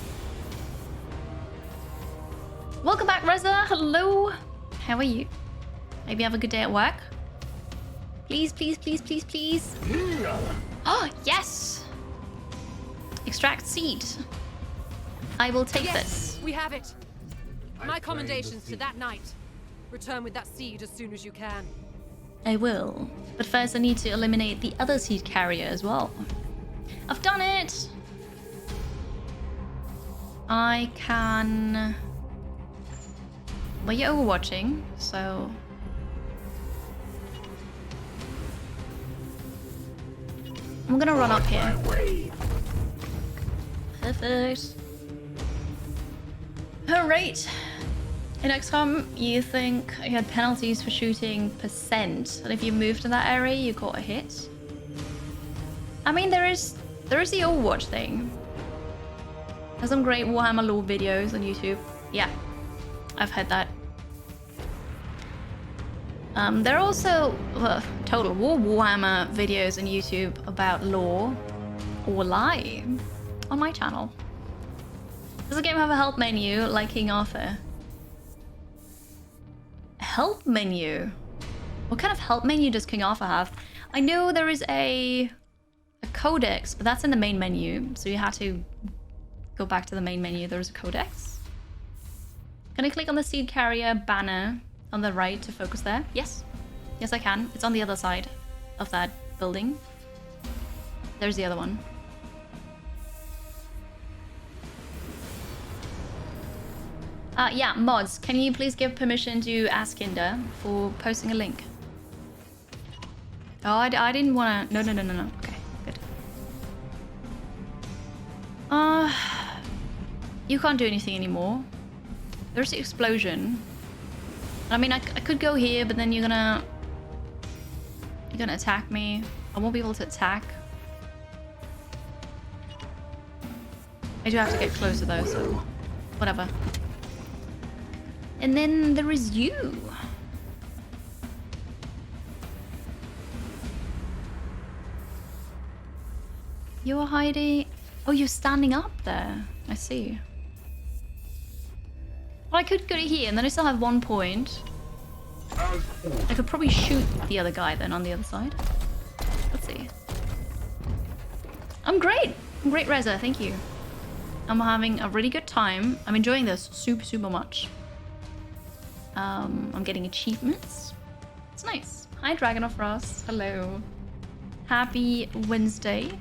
Welcome back, Reza. Hello. How are you? Maybe have a good day at work. Please. Oh, yes. Extract seed. I will take this. We have it. My commendations to that knight. Return with that seed as soon as you can. I will. But first I need to eliminate the other seed carrier as well. I've done it! I can... Well, you're overwatching, so... I'm gonna run up here. Perfect. Alright. In XCOM, you think you had penalties for shooting %, and if you moved to that area, you got a hit. I mean, there is the Overwatch thing. There's some great Warhammer lore videos on YouTube. Yeah, I've heard that. There are also Total War Warhammer videos on YouTube about lore or lie on my channel. Does the game have a help menu like King Arthur? Help menu? What kind of help menu does King Arthur have? I know there is a codex, but that's in the main menu, so you have to go back to the main menu. There's a codex. Can I click on the seed carrier banner on the right to focus there? Yes. Yes, I can. It's on the other side of that building. There's the other one. Yeah, mods, can you please give permission to Askinder for posting a link? Oh, I didn't want to... No. Okay, good. You can't do anything anymore. There's the explosion. I mean, I could go here, but then you're gonna attack me. I won't be able to attack. I do have to get closer though, so whatever. And then there is you. You're hiding. Oh, you're standing up there. I see. Well, I could go to here, and then I still have 1 point. I could probably shoot the other guy then on the other side. Let's see. I'm great. I'm great, Reza. Thank you. I'm having a really good time. I'm enjoying this super much. I'm getting achievements. It's nice. Hi, Dragon of Frost. Hello. Happy Wednesday.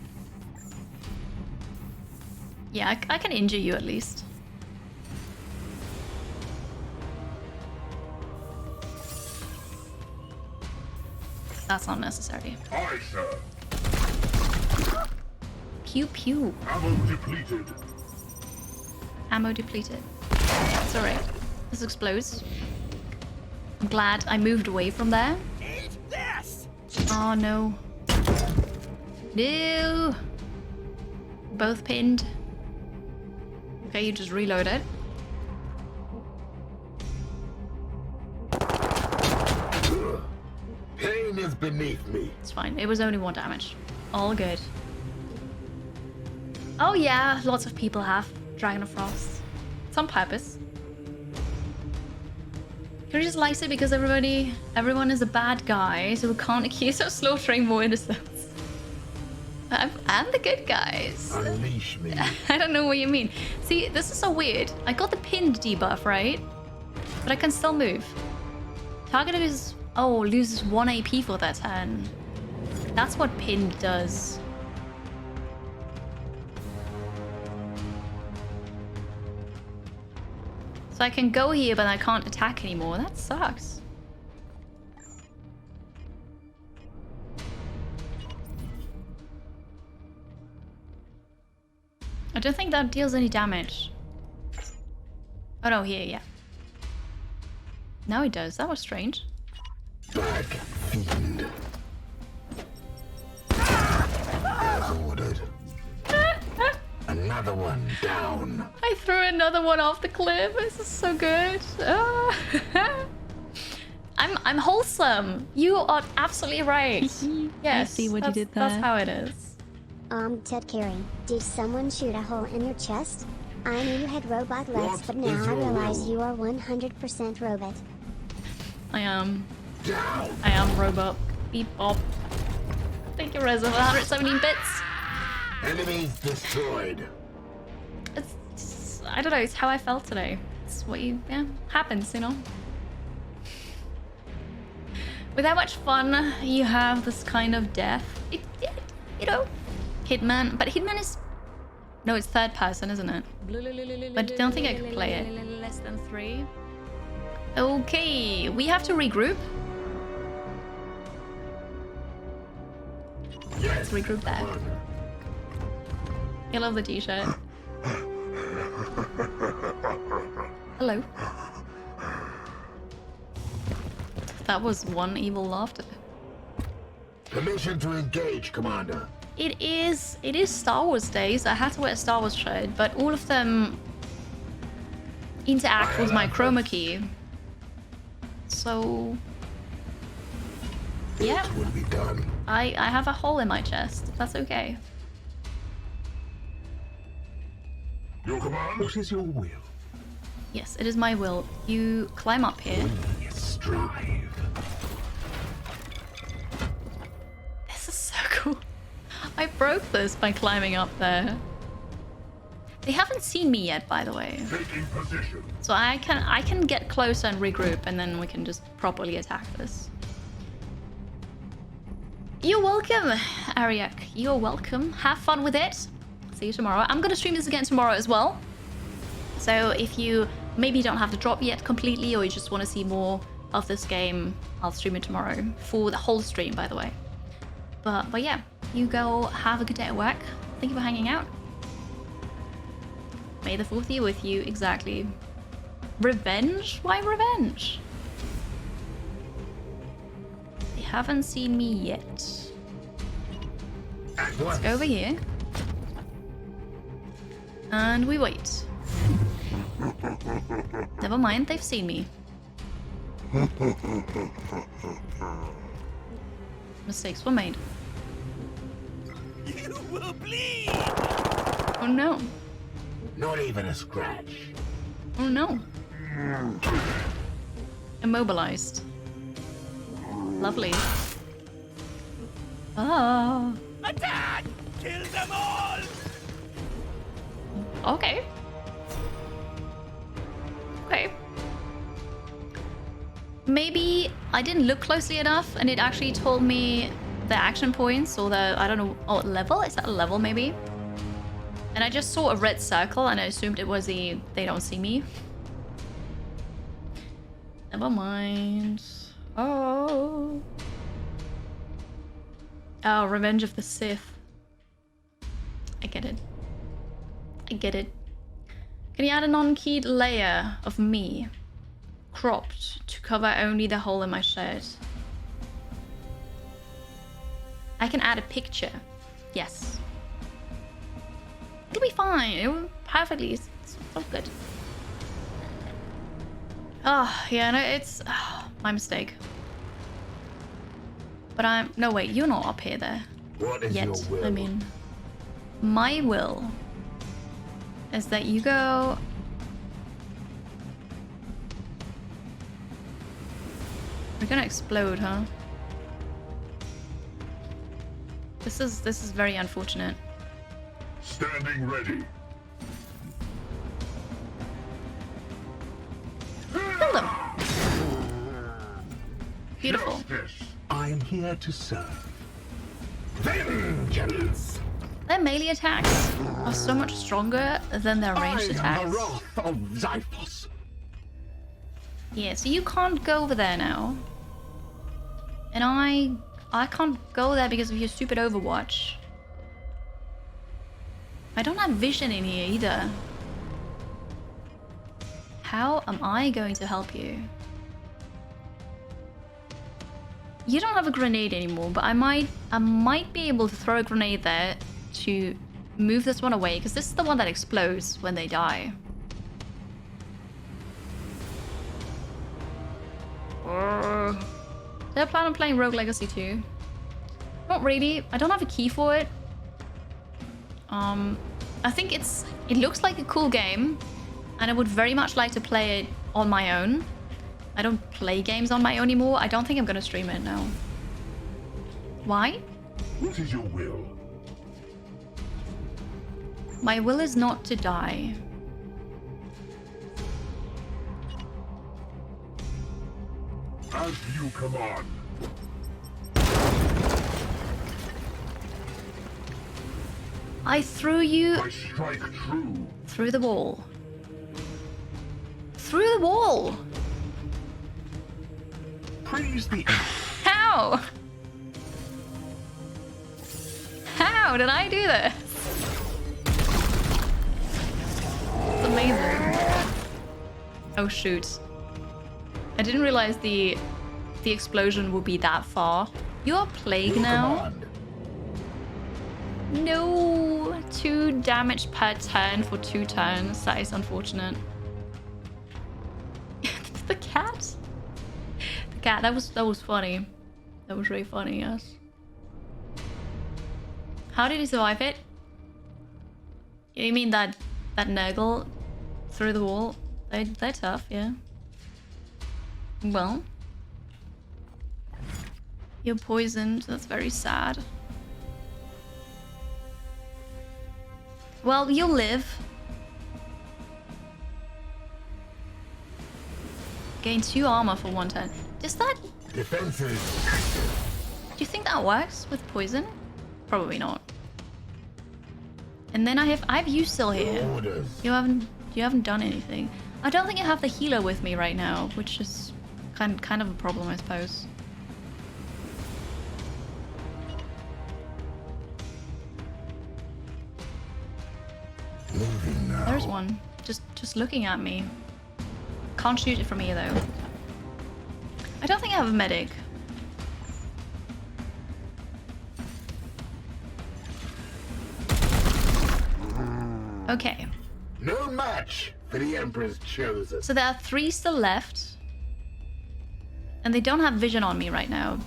Yeah, I can injure you at least. That's not necessary. Aye, sir. Pew pew. Ammo depleted. Ammo depleted. It's alright. This explodes. I'm glad I moved away from there. Eat this! Oh no. No! Both pinned. Okay, you just reload it. Pain is beneath me. It's fine. It was only 1 damage. All good. Oh yeah, lots of people have Dragon of Frost. It's on purpose. Can we just like it because everyone is a bad guy, so we can't accuse of slaughtering more innocents? I'm the good guys. Unleash me. I don't know what you mean. See, this is so weird. I got the pinned debuff, right? But I can still move. Target is... Oh, loses 1 AP for that turn. That's what pinned does. So I can go here, but I can't attack anymore. That sucks. I don't think that deals any damage. Oh no, here, yeah. Now it does. That was strange. Black fiend. As ordered. Another one down. I threw another one off the cliff. This is so good. I'm wholesome. You are absolutely right. Yes, I see what you did there. That's how it is. Ted Carey, did someone shoot a hole in your chest? I knew you had robot legs, but now I realize you are 100% robot. I am robot. Beep bop. Thank you, Reza, for 117 bits. Enemies destroyed. It's I don't know, it's how I felt today. It's what happens, you know. With how much fun you have this kind of death, you know, Hitman, but Hitman is, no, it's third person, isn't it? But I don't think I could play it. Less than 3. Okay, we have to regroup. Let's regroup there. I love the t-shirt. Hello. That was one evil laughter. Permission to engage, Commander. It is Star Wars Day, so I had to wear a Star Wars shirt, but all of them interact with my chroma key. So yeah, it will be done. I have a hole in my chest. That's okay. Your command? What is your will? Yes, it is my will. You climb up here. Strive. This is so cool. I broke this by climbing up there. They haven't seen me yet, by the way. Taking position. So I can get closer and regroup, and then we can just properly attack this. You're welcome, Ariak. You're welcome. Have fun with it. See you tomorrow. I'm gonna stream this again tomorrow as well. So if you maybe don't have the drop yet completely, or you just want to see more of this game, I'll stream it tomorrow for the whole stream, by the way. But yeah, you go have a good day at work. Thank you for hanging out. May the 4th be with you. Exactly. Revenge? Why revenge? They haven't seen me yet. Let's go over here. And we wait. Never mind, they've seen me. Mistakes were made. You will bleed! Oh no. Not even a scratch. Oh no. Immobilized. Lovely. Ah. Attack! Kill them all! Okay. Okay. Maybe I didn't look closely enough and it actually told me the action points or the, I don't know, oh, level? Is that a level maybe? And I just saw a red circle and I assumed it was the they don't see me. Never mind. Oh. Oh, Revenge of the Sith. I get it. I get it. Can you add a non-keyed layer of me? Cropped to cover only the hole in my shirt. I can add a picture. Yes. It'll be fine. It will perfectly. It's so good. Oh, yeah, no, it's my mistake. But I'm... No, wait, you're not up here there. What is yet. your will? I mean, my will is that you go... We're gonna explode, huh? This is very unfortunate. Standing ready. Kill them. Beautiful. Justice. I am here to serve. Vengeance. Their melee attacks are so much stronger than their ranged attacks. The wrath of Xiphos. Yeah, so you can't go over there now. And I can't go there because of your stupid Overwatch. I don't have vision in here either. How am I going to help you? You don't have a grenade anymore, but I might be able to throw a grenade there to move this one away, because this is the one that explodes when they die. Did I plan on playing Rogue Legacy 2? Not really. I don't have a key for it. I think it looks like a cool game, and I would very much like to play it on my own. I don't play games on my own anymore. I don't think I'm gonna stream it now. Why? What is your will? My will is not to die. As you command. I threw you I strike true. through the wall. Through the wall! Praise the How? How did I do this? It's amazing. Oh shoot. I didn't realize the explosion would be that far. You're plague now? No, 2 damage per turn for 2 turns. That is unfortunate. The cat? The cat, that was funny. That was really funny, yes. How did he survive it? You mean that Nurgle through the wall? They're tough, yeah. Well. You're poisoned, that's very sad. Well, you'll live. Gain 2 armor for 1 turn. Does that... Defenses. Do you think that works with poison? Probably not. And then I have you still here. Orders. You haven't done anything. I don't think I have the healer with me right now, which is kind of a problem, I suppose. Moving now. There's one. Just looking at me. Can't shoot it from here though. I don't think I have a medic. Okay. No match for the Emperor's chosen. So there are 3 still left. And they don't have vision on me right now.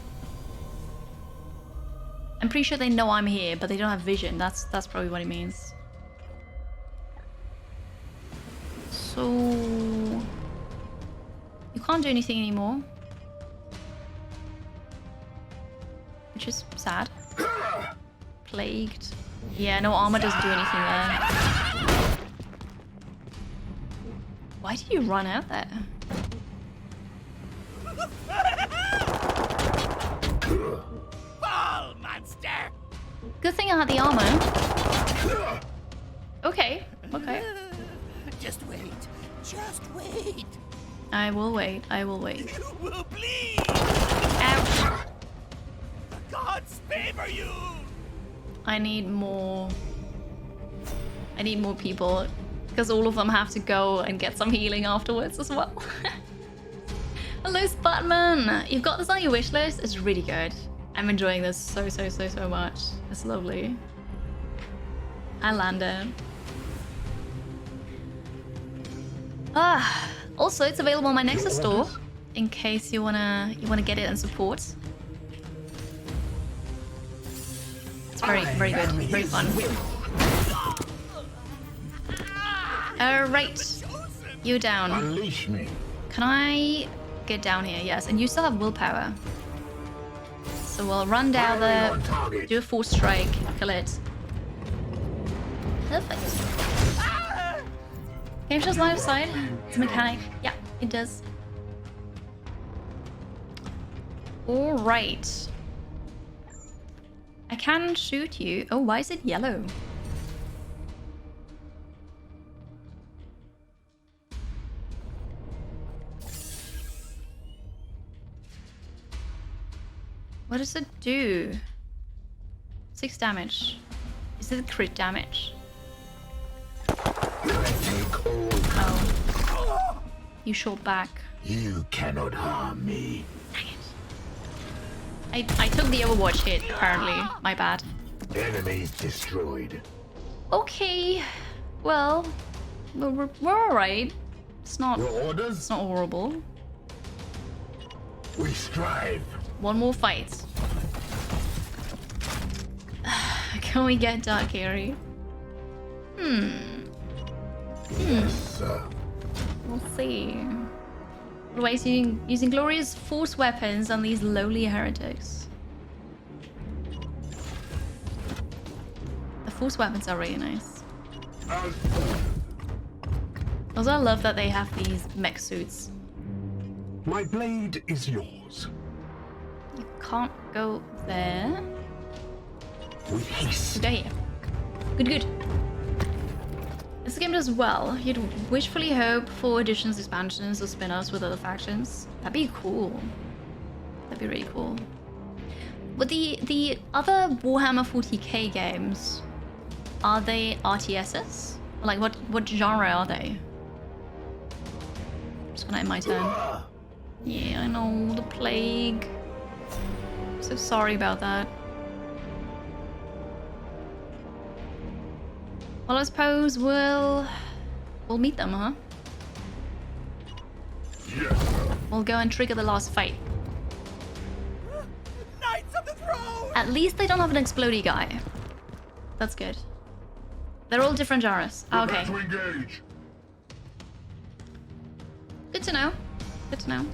I'm pretty sure they know I'm here, but they don't have vision. That's probably what it means. So... You can't do anything anymore. Which is sad. Plagued. Yeah, no armor doesn't do anything there. Why did you run out there? Fall, monster! Good thing I had the armor. Okay, okay. Just wait. Just wait. I will wait, I will wait. You will bleed! Ouch! The gods favor you! I need more people. Because all of them have to go and get some healing afterwards as well. Hello, Sputman! You've got this on your wish list? It's really good. I'm enjoying this so much. It's lovely. I landed. Also, it's available on my Nexus store in case you wanna get it and support. It's very good, very fun. Alright, you down. Unleash me. Can I get down here? Yes, and you still have willpower. So we'll run down there, do a force strike, kill it. Perfect. Game shows line of sight. It's a mechanic. Yeah, it does. Alright. I can shoot you. Oh, why is it yellow? What does it do? 6 damage. Is it crit damage? Oh. You shot back. You cannot harm me. Dang it. I took the Overwatch hit, apparently. My bad. Enemies destroyed. Okay. Well, we're alright. It's not horrible. We strive. One more fight. Can we get Dark Harry? Yes, sir. We'll see. Otherwise, using glorious force weapons on these lowly heretics. The force weapons are really nice. Also, I love that they have these mech suits. My blade is yours. You can't go there. With haste. Go here. Good. This game does well. You'd wishfully hope for additions, expansions, or spin-offs with other factions. That'd be cool. That'd be really cool. But the other Warhammer 40K games, are they RTSs? Like what genre are they? Just gonna end my turn. Yeah, I know, the plague. So sorry about that. Well, I suppose we'll meet them, huh? Yes. We'll go and trigger the last fight. Knights of the Throne! At least they don't have an explodey guy. That's good. They're all different genres. Oh, okay. To engage. Good to know. Good to know.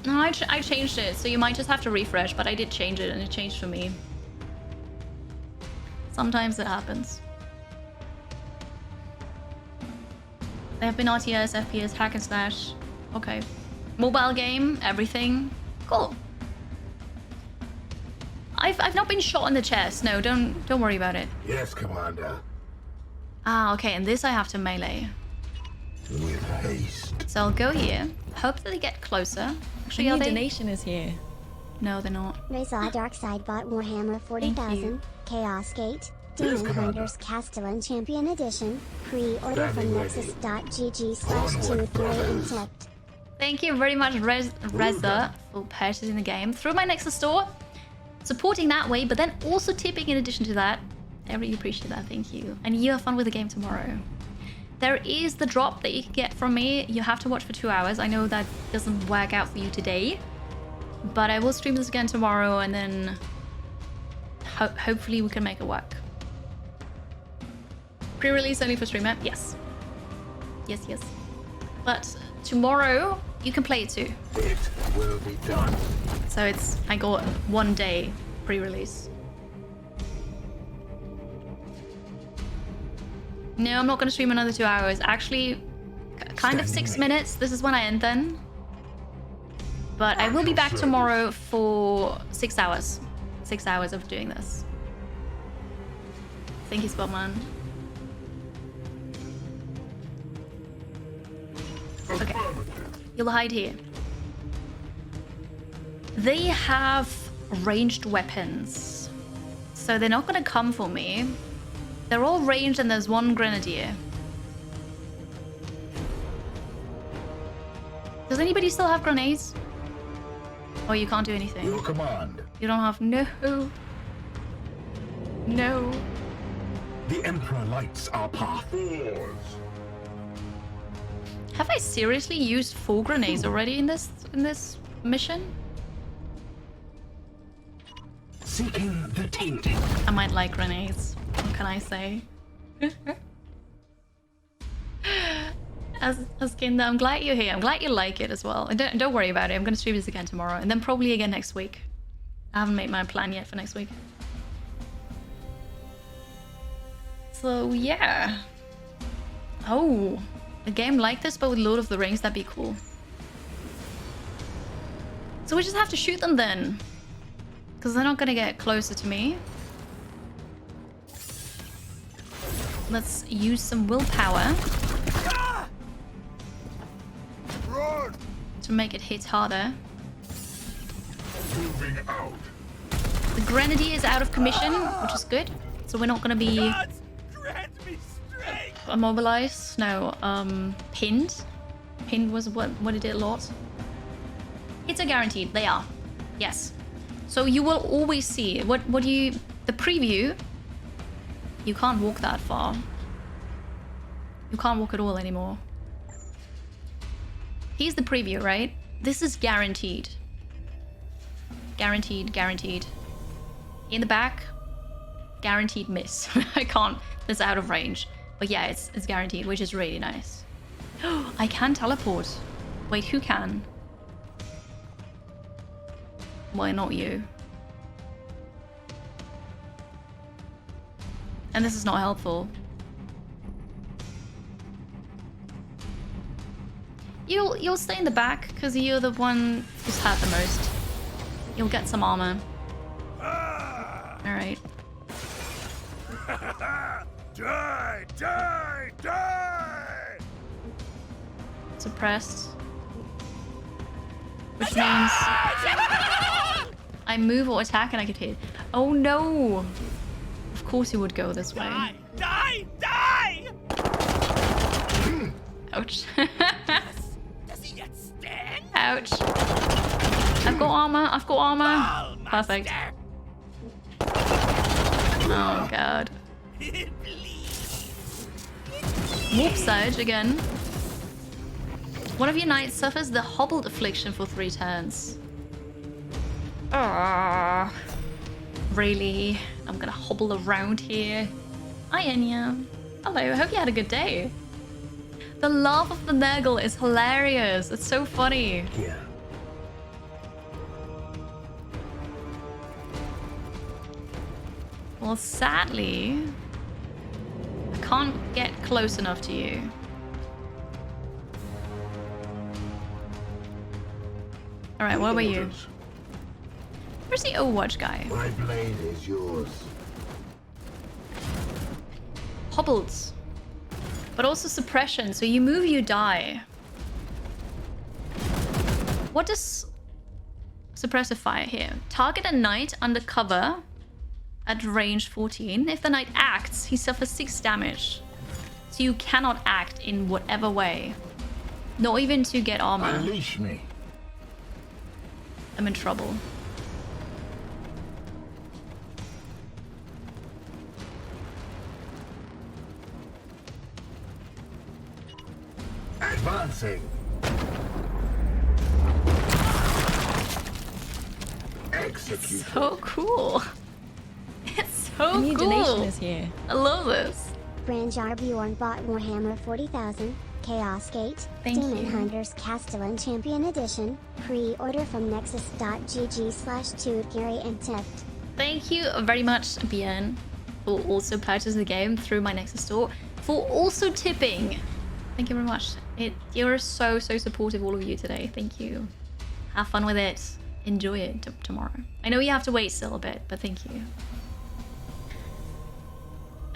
No, I changed it, so you might just have to refresh, but I did change it and it changed for me. Sometimes it happens. They have been RTS, FPS, hack and slash. Okay. Mobile game, everything. Cool. I've not been shot in the chest. No, don't worry about it. Yes, Commander. Ah, okay, and this I have to melee. With haste. So I'll go here. Hope that they get closer. Actually, A are new they? donation is here. No, they're not. Reza Darkside bought Warhammer 40,000, Chaos Gate, Demon Hunters Castellan Champion Edition, pre-order from nexus.gg/2 Thank you very much, Reza, for purchasing the game through my Nexus store. Supporting that way, but then also tipping in addition to that. I really appreciate that, thank you. And you have fun with the game tomorrow. There is the drop that you can get from me. You have to watch for 2 hours. I know that doesn't work out for you today, but I will stream this again tomorrow, and then hopefully we can make it work. Pre-release only for streamer? Yes. Yes, yes. But tomorrow you can play it too. It will be done. So I got 1 day pre-release. No, I'm not going to stream another 2 hours. Actually, kind of 6 minutes. This is when I end then. But I will be back tomorrow for 6 hours. 6 hours of doing this. Thank you, Spotman. Okay. You'll hide here. They have ranged weapons. So they're not going to come for me. They're all ranged and there's one grenadier. Does anybody still have grenades? Oh, you can't do anything. Your command. You don't have... No. No. The Emperor lights our path. Have I seriously used 4 grenades already in this mission? Seeking the tainted. I might like grenades. What can I say? As Kinder, I'm glad you're here. I'm glad you like it as well. And don't worry about it. I'm going to stream this again tomorrow, and then probably again next week. I haven't made my plan yet for next week. So yeah. Oh, a game like this, but with Lord of the Rings, that'd be cool. So we just have to shoot them then, because they're not going to get closer to me. Let's use some willpower to make it hit harder. Moving out. The grenadier is out of commission, which is good. So we're not going to be immobilized. No, pinned. Pinned was what it did a lot. Hits are guaranteed. They are. Yes. So you will always see the preview. You can't walk that far. You can't walk at all anymore. Here's the preview, right? This is guaranteed. Guaranteed, guaranteed. In the back, guaranteed miss. I can't. That's out of range. But yeah, it's guaranteed, which is really nice. I can teleport. Wait, who can? Why not you? And this is not helpful. You'll stay in the back because you're the one who's hurt the most. You'll get some armor. All right. Die! Die! Die! Suppressed. Which means I move or attack and I get hit. Oh no! Of course you would go this way. Die! Die! Ouch. Does he yet stand? Ouch. I've got armor. I've got armor. Perfect. Oh god. Warp Surge again. One of your knights suffers the hobbled affliction for 3 turns. Ah, really? I'm gonna hobble around here. Hi Enya. Hello, I hope you had a good day. The laugh of the Nurgle is hilarious. It's so funny. Yeah. Well, sadly, I can't get close enough to you. Alright, what about you? Where's the Overwatch guy? My blade is yours. Hobbled. But also suppression, so you move, you die. What does suppressive fire here? Target a knight under cover at range 14. If the knight acts, he suffers 6 damage. So you cannot act in whatever way. Not even to get armor. Unleash me. I'm in trouble. Advancing. Execute. So cool. It's so A new cool. donation is here. I love this. Branjar Bjorn bought Warhammer 40,000, Chaos Gate, Thank Demon you. Hunters Castellan Champion Edition, pre-order from nexus.gg/2 Gary and Tift. Thank you very much, Bien, for also purchasing the game through my Nexus store, for also tipping. Thank you very much. You're so supportive, all of you today. Thank you. Have fun with it. Enjoy it tomorrow. I know you have to wait still a bit, but thank you.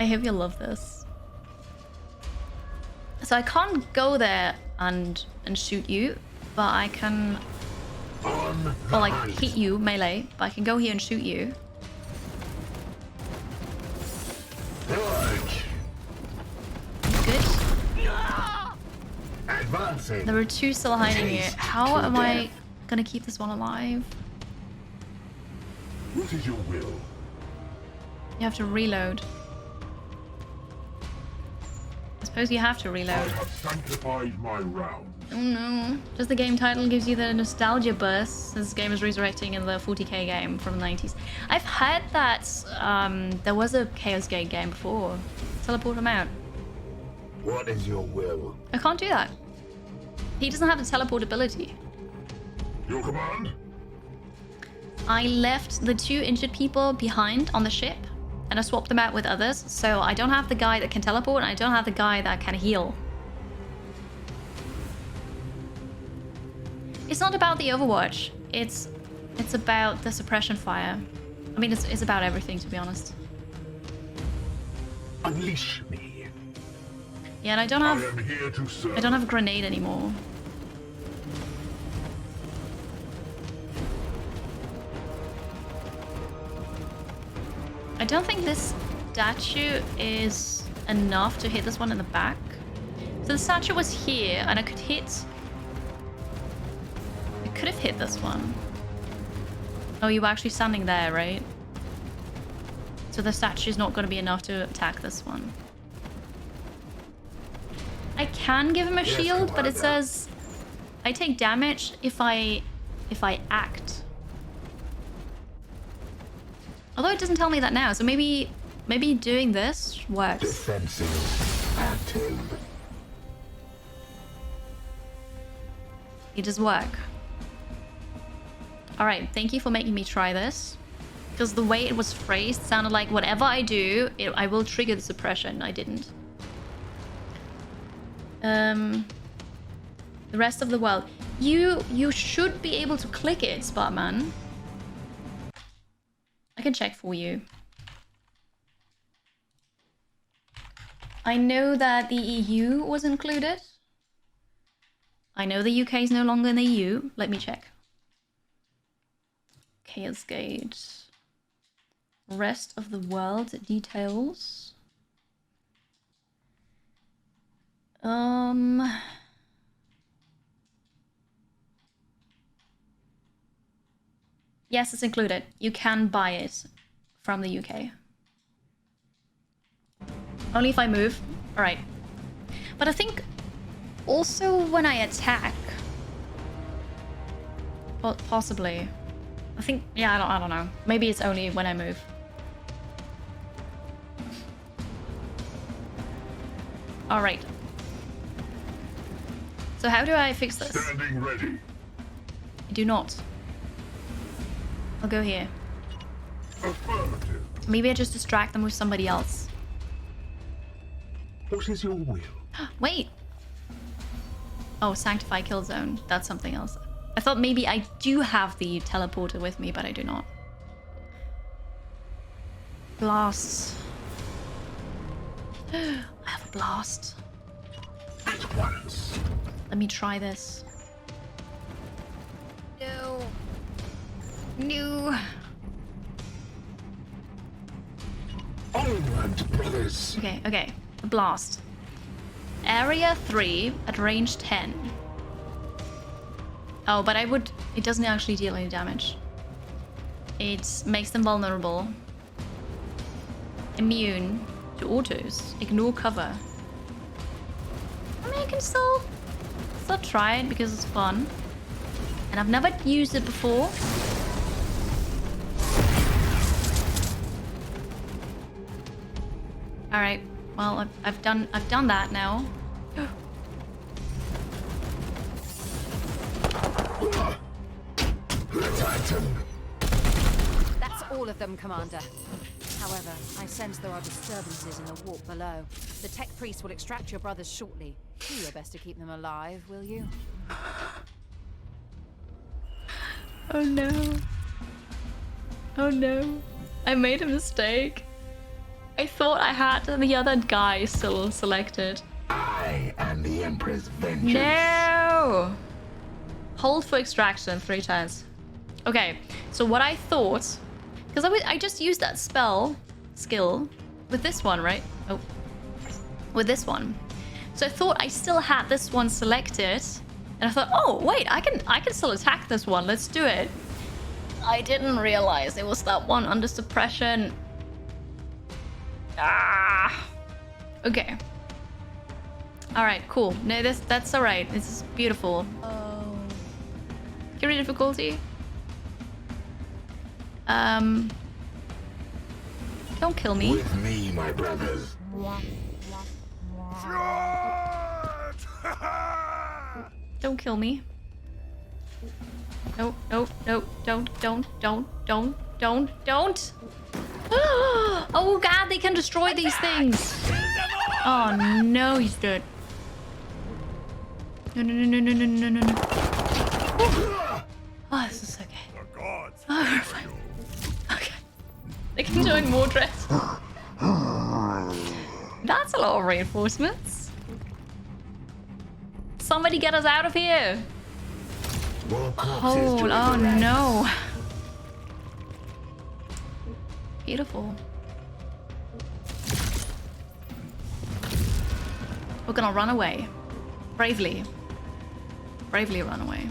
I hope you love this. So I can't go there and shoot you, but I can, well, like hit you melee, but I can go here and shoot you. Good. Advancing. There are 2 still hiding here. How am I gonna keep this one alive? What is your will? You have to reload. I suppose you have to I reload. have sanctified my round. Oh no. Just the game title gives you the nostalgia burst. This game is resurrecting in the 40K game from the 90s. I've heard that there was a Chaos Gate game before. Teleport him out. What is your will? I can't do that. He doesn't have the teleport ability. Your command? I left the 2 injured people behind on the ship and I swapped them out with others. So I don't have the guy that can teleport and I don't have the guy that can heal. It's not about the Overwatch. It's about the suppression fire. I mean, it's about everything, to be honest. Unleash me. Yeah, and I don't I have am here to serve. I don't have a grenade anymore. I don't think this statue is enough to hit this one in the back. So the statue was here, and I could have hit this one. Oh, you were actually standing there, right? So the statue's not going to be enough to attack this one. I can give him a shield, but it says I take damage if I act. Although it doesn't tell me that now, so maybe doing this works. Defensive. Active. It does work. Alright, thank you for making me try this. Because the way it was phrased sounded like whatever I do, I will trigger the suppression. I didn't. The rest of the world. You should be able to click it, Spartman. I can check for you. I know that the EU was included. I know the UK is no longer in the EU. Let me check. Chaos Gate. Rest of the world details. Yes, it's included. You can buy it from the UK. Only if I move. Alright. But I think also when I attack. Well, possibly. I think, yeah, I don't know. Maybe it's only when I move. Alright. So how do I fix this? Standing ready. I do not. I'll go here. Affirmative. Maybe I just distract them with somebody else. What is your will? Wait. Oh, Sanctify Kill Zone. That's something else. I thought maybe I do have the teleporter with me, but I do not. Blasts. I have a blast. At once. Let me try this. No. No. Onward, brothers. Okay, okay. A blast. Area 3 at range 10. Oh, but it doesn't actually deal any damage. It makes them vulnerable. Immune to autos. Ignore cover. I mean, I can still try it because it's fun. And I've never used it before. Alright, well, I've done that now. Titan. That's all of them, Commander. However, I sense there are disturbances in the warp below. The tech priest will extract your brothers shortly. Do your best to keep them alive, will you? Oh no. Oh no. I made a mistake. I thought I had the other guy still selected. I am the Emperor's vengeance. No! Hold for extraction 3 times. Okay, so what I thought... Because I just used that skill with this one, right? Oh. With this one. So I thought I still had this one selected. And I thought, oh, wait, I can still attack this one. Let's do it. I didn't realize it was that one under suppression. Ah. Okay. All right, cool. No, that's all right. This is beautiful. Oh. Carry difficulty. Don't kill me. With me, my brothers. Don't kill me. No, no, no, don't. Oh god, they can destroy these things. Oh no, he's dead. No. Oh, this is okay. Oh, we're fine. Okay. They can join Mordred. That's a lot of reinforcements. Somebody get us out of here. Oh no. Beautiful. We're gonna run away. Bravely. Bravely run away.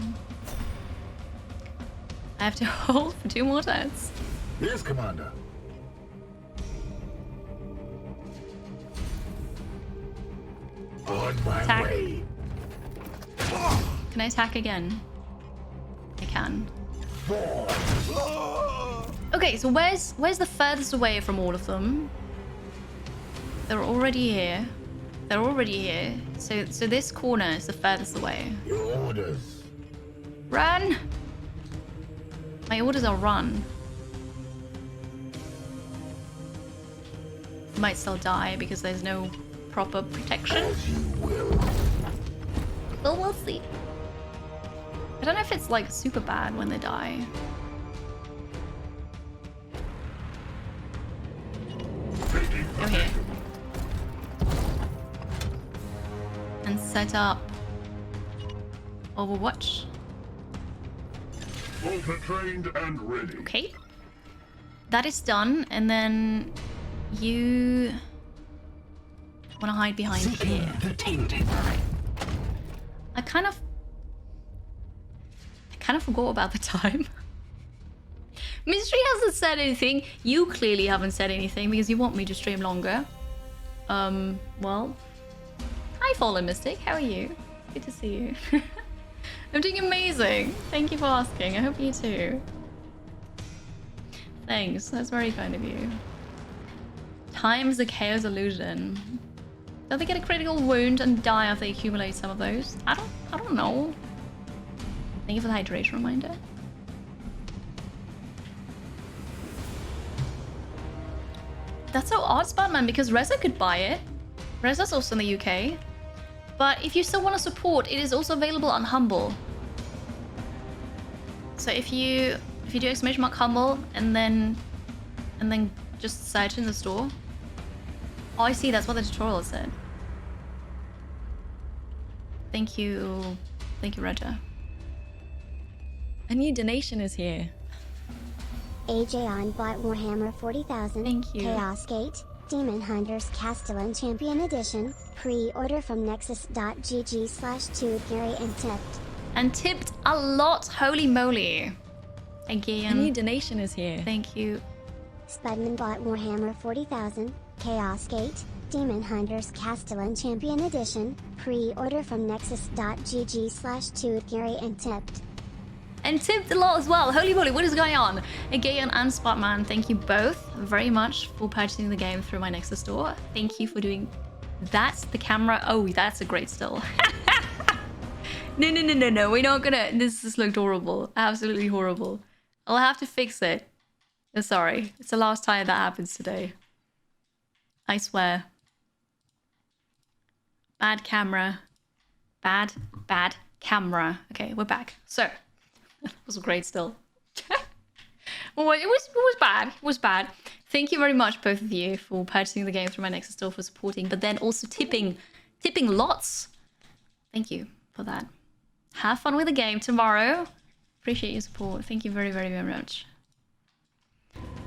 I have to hold for 2 more turns. Yes, Commander. On my Attack. way. Can I attack again? I can. Okay, so where's the furthest away from all of them? They're already here. They're already here. So this corner is the furthest away. Your orders. Run! My orders are run. Might still die because there's no proper protection. As you will. Well, we'll see. I don't know if it's like super bad when they die. Go here. And set up Overwatch. Ultra trained and ready. Okay. That is done, and then you want to hide behind here. Alright. I kind of forgot about the time. Mystery hasn't said anything. You clearly haven't said anything because you want me to stream longer. Well. Hi, Fallen Mystic. How are you? Good to see you. I'm doing amazing. Thank you for asking. I hope you too. Thanks. That's very kind of you. Times the Chaos Illusion. Don't they get a critical wound and die if they accumulate some of those? I don't know. Thank you for the hydration reminder. That's so odd, Spatman, because Reza could buy it. Reza's also in the UK. But if you still want to support, it is also available on Humble. So if you do exclamation mark humble and then just search in the store. Oh, I see. That's what the tutorial said. Thank you, Roger. A new donation is here. AJ on bought Warhammer 40,000. Thank you. Chaos Gate, Demon Hunters Castellan Champion Edition. Pre-order from nexus.gg/2 Gary and tipped. And tipped a lot. Holy moly. Again. A new donation is here. Thank you. Spudman bought Warhammer 40,000. Chaos Gate, Demon Hunters Castellan Champion Edition. Pre-order from nexus.gg/2 Gary and tipped. And tipped a lot as well. Holy moly, what is going on? Again, and Spotman, thank you both very much for purchasing the game through my Nexus store. Thank you for doing that. The camera. Oh, that's a great still. No. We're not gonna. This just looked horrible. Absolutely horrible. I'll have to fix it. Sorry. It's the last time that happens today. I swear. Bad camera. Bad camera. Okay, we're back. So. It was great still. Well, it was bad. It was bad. Thank you very much, both of you, for purchasing the game through my Nexus store, for supporting, but then also tipping lots. Thank you for that. Have fun with the game tomorrow. Appreciate your support. Thank you very, very, very much.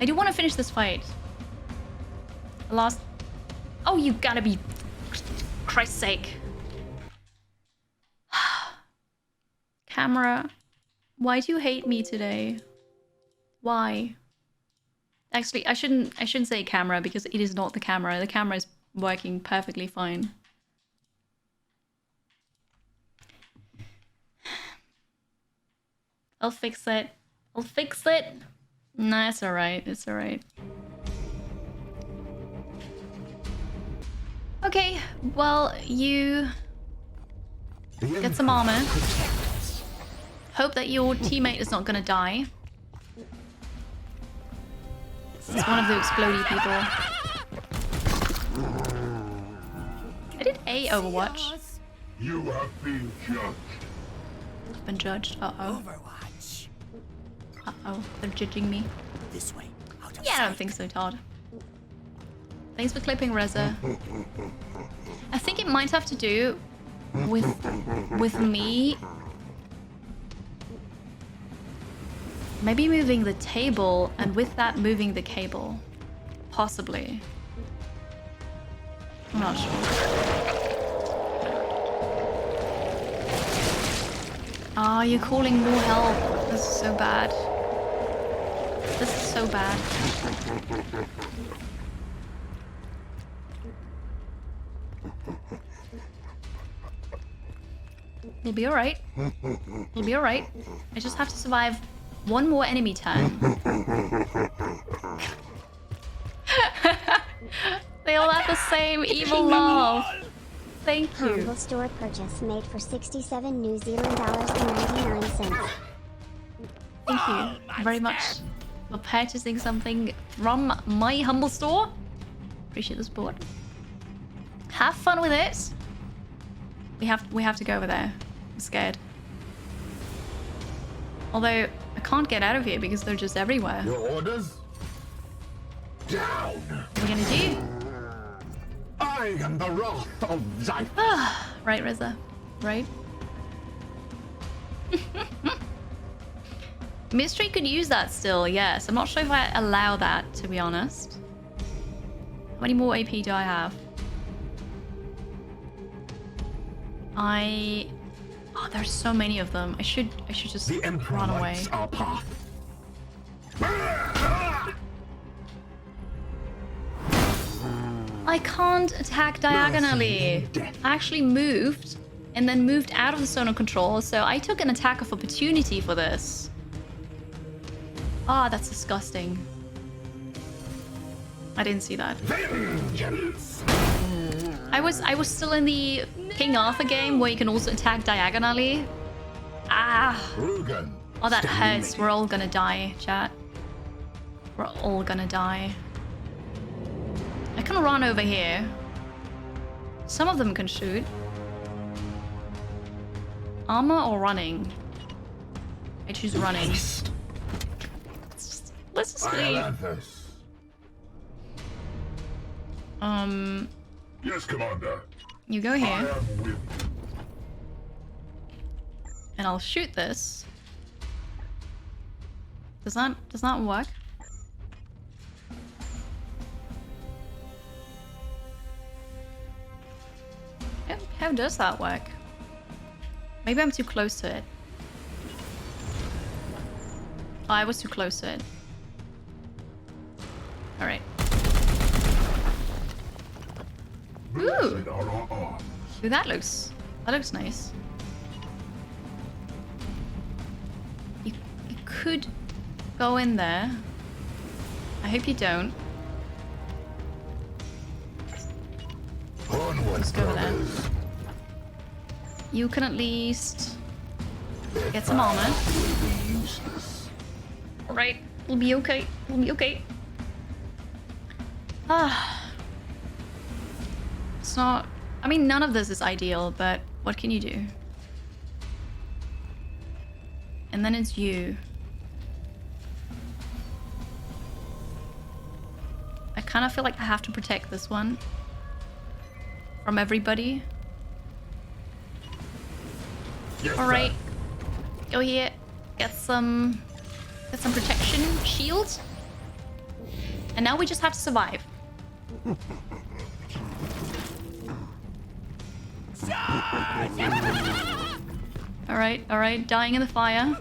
I do want to finish this fight. The last... Oh, you gotta be... Christ's sake. Camera... Why do you hate me today? Why? Actually, I shouldn't say camera because it is not the camera. The camera is working perfectly fine. I'll fix it. I'll fix it. Nah, it's alright. It's alright. Okay, well, you get some armor. Hope that your teammate is not gonna die. It's one of the explodey people. I did a Overwatch. You have been judged. I've been judged. Uh-oh. Overwatch. Uh-oh. They're judging me. This way. Out of Yeah, I don't think so, Todd. Thanks for clipping, Reza. I think it might have to do with me maybe moving the table, and with that moving the cable. Possibly. I'm not sure. Ah, you're calling more help. This is so bad. This is so bad. You'll be alright. You'll be alright. I just have to survive one more enemy turn. They all have the same evil laugh. Thank you. Humble store purchase made for 67 New Zealand dollars and 99 cents. Thank you very much for purchasing something from my humble store. Appreciate the support. Have fun with it. We have to go over there. I'm scared. Although I can't get out of here because they're just everywhere. Your orders? Down. What are we gonna do? I am the wrath of Zyphus. Right, Reza. Right. Mystery could use that still, yes. I'm not sure if I allow that, to be honest. How many more AP do I have? Oh, there's so many of them. I should just run away. Our path. I can't attack diagonally. I actually moved and then moved out of the zone of control, so I took an attack of opportunity for this. Ah, that's disgusting. I didn't see that. Vengeance. I was still in the King Arthur game where you can also attack diagonally. Ah. Rugen. Oh, that hurts. We're all gonna die, chat. We're all gonna die. I can run over here. Some of them can shoot. Armor or running? I choose running. Let's just leave. Yes, Commander. You go here. I am with you. And I'll shoot this. Does that work? How does that work? Maybe I'm too close to it. Oh, I was too close to it. Alright. Ooh! Ooh, that looks nice. You could go in there. I hope you don't. Let's go there. You can at least get some armor. Alright, we'll be okay. We'll be okay. It's not... I mean, none of this is ideal, but what can you do? And then it's you. I kind of feel like I have to protect this one from everybody. Yes, alright. Go here. Get some protection. Shield. And now we just have to survive. Alright. Dying in the fire.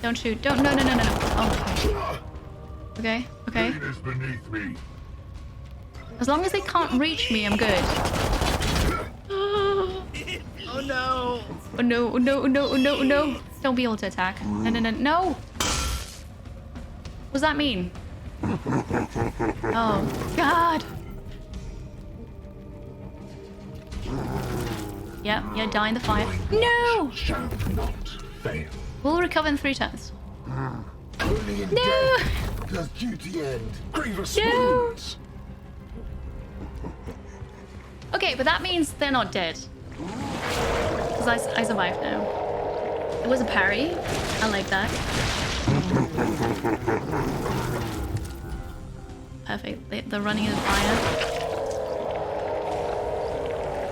Don't shoot. Don't. No. Oh, okay. Okay. Pain is beneath me. As long as they can't reach me, I'm good. Oh no! Oh no. Don't be able to attack. No! What does that mean? Oh, God! Yeah, die in the fire. No! Shall not fail. We'll recover in 3 turns. Only in No! death does duty end. Grievous wounds. Okay, but that means they're not dead. Because I survived now. It was a parry. I like that. Perfect. They're running in the fire.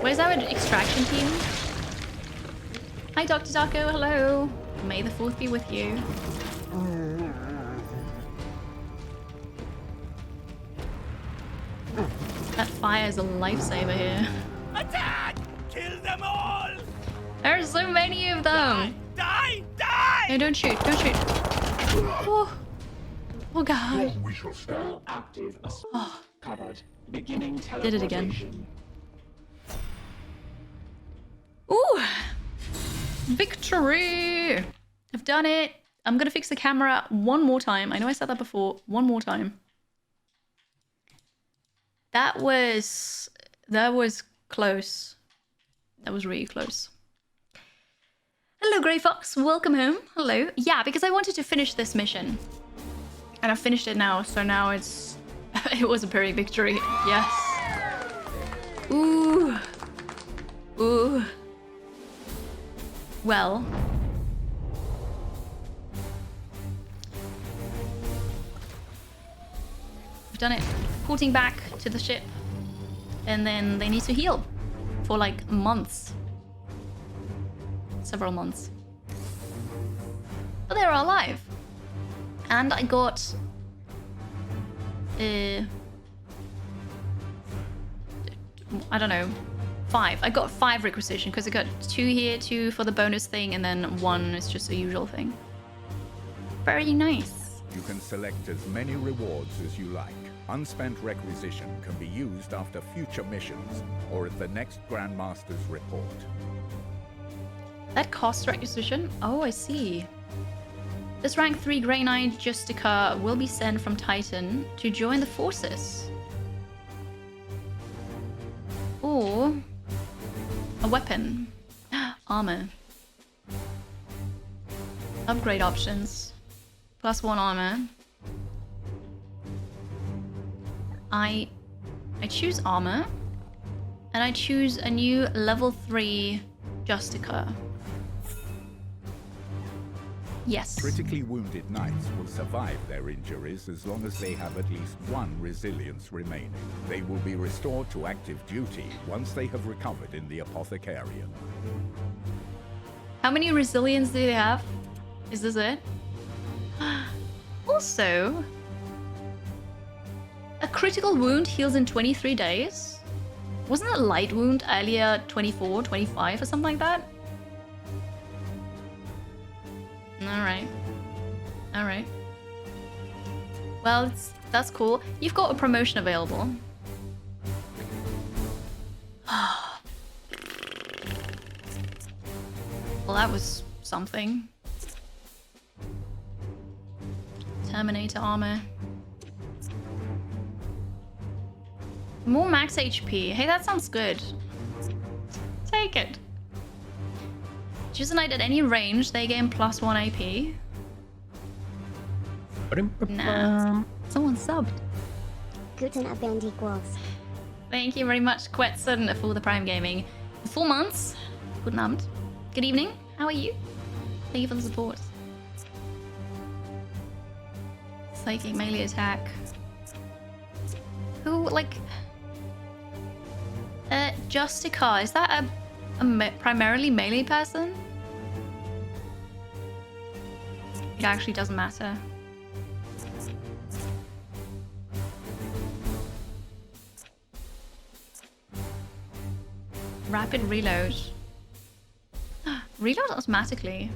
Where's our extraction team? Hi, Dr. Taco. Hello. May the 4th be with you. That fire is a lifesaver here. Attack! Kill them all! There are so many of them. Die! No, don't shoot. Oh God. We shall stand. Active Oh, covered. Beginning did it again. teleportation. Ooh. Victory. I've done it. I'm going to fix the camera one more time. I know I said that before. One more time. That was close. That was really close. Hello, Grey Fox. Welcome home. Hello. Yeah, because I wanted to finish this mission. And I've finished it now, so now it's... it was a Pyrrhic victory. Yes. Ooh. Ooh. Well. We've done it. Porting back to the ship. And then they need to heal. For like months. Several months. But they're alive. And I got... I don't know. 5. I got 5 requisition because I got 2 here, 2 for the bonus thing, and then 1 is just a usual thing. Very nice. You can select as many rewards as you like. Unspent requisition can be used after future missions or at the next Grandmaster's report. That costs requisition? Oh, I see. This rank 3 Grey Knight Justica will be sent from Titan to join the forces. Or a weapon. Armor. Upgrade options. +1 armor. I choose armor. And I choose a new level 3 Justica. Yes. Critically wounded knights will survive their injuries as long as they have at least one resilience remaining. They will be restored to active duty once they have recovered in the apothecarium. How many resilience do they have? Is this it? Also, a critical wound heals in 23 days. Wasn't a light wound earlier 24, 25 or something like that? Alright. Alright. Well, that's cool. You've got a promotion available. Well, that was something. Terminator armor. More max HP. Hey, that sounds good. Take it. Choose a knight at any range. They gain +1 AP. Nah. Someone subbed. Guten Abend equals. Thank you very much, Quetzon, for the Prime Gaming. 4 months. Guten Abend. Good evening. How are you? Thank you for the support. Psychic melee attack. Who, like... Justica, is that a primarily melee person? It actually doesn't matter. Rapid reload. Reload automatically.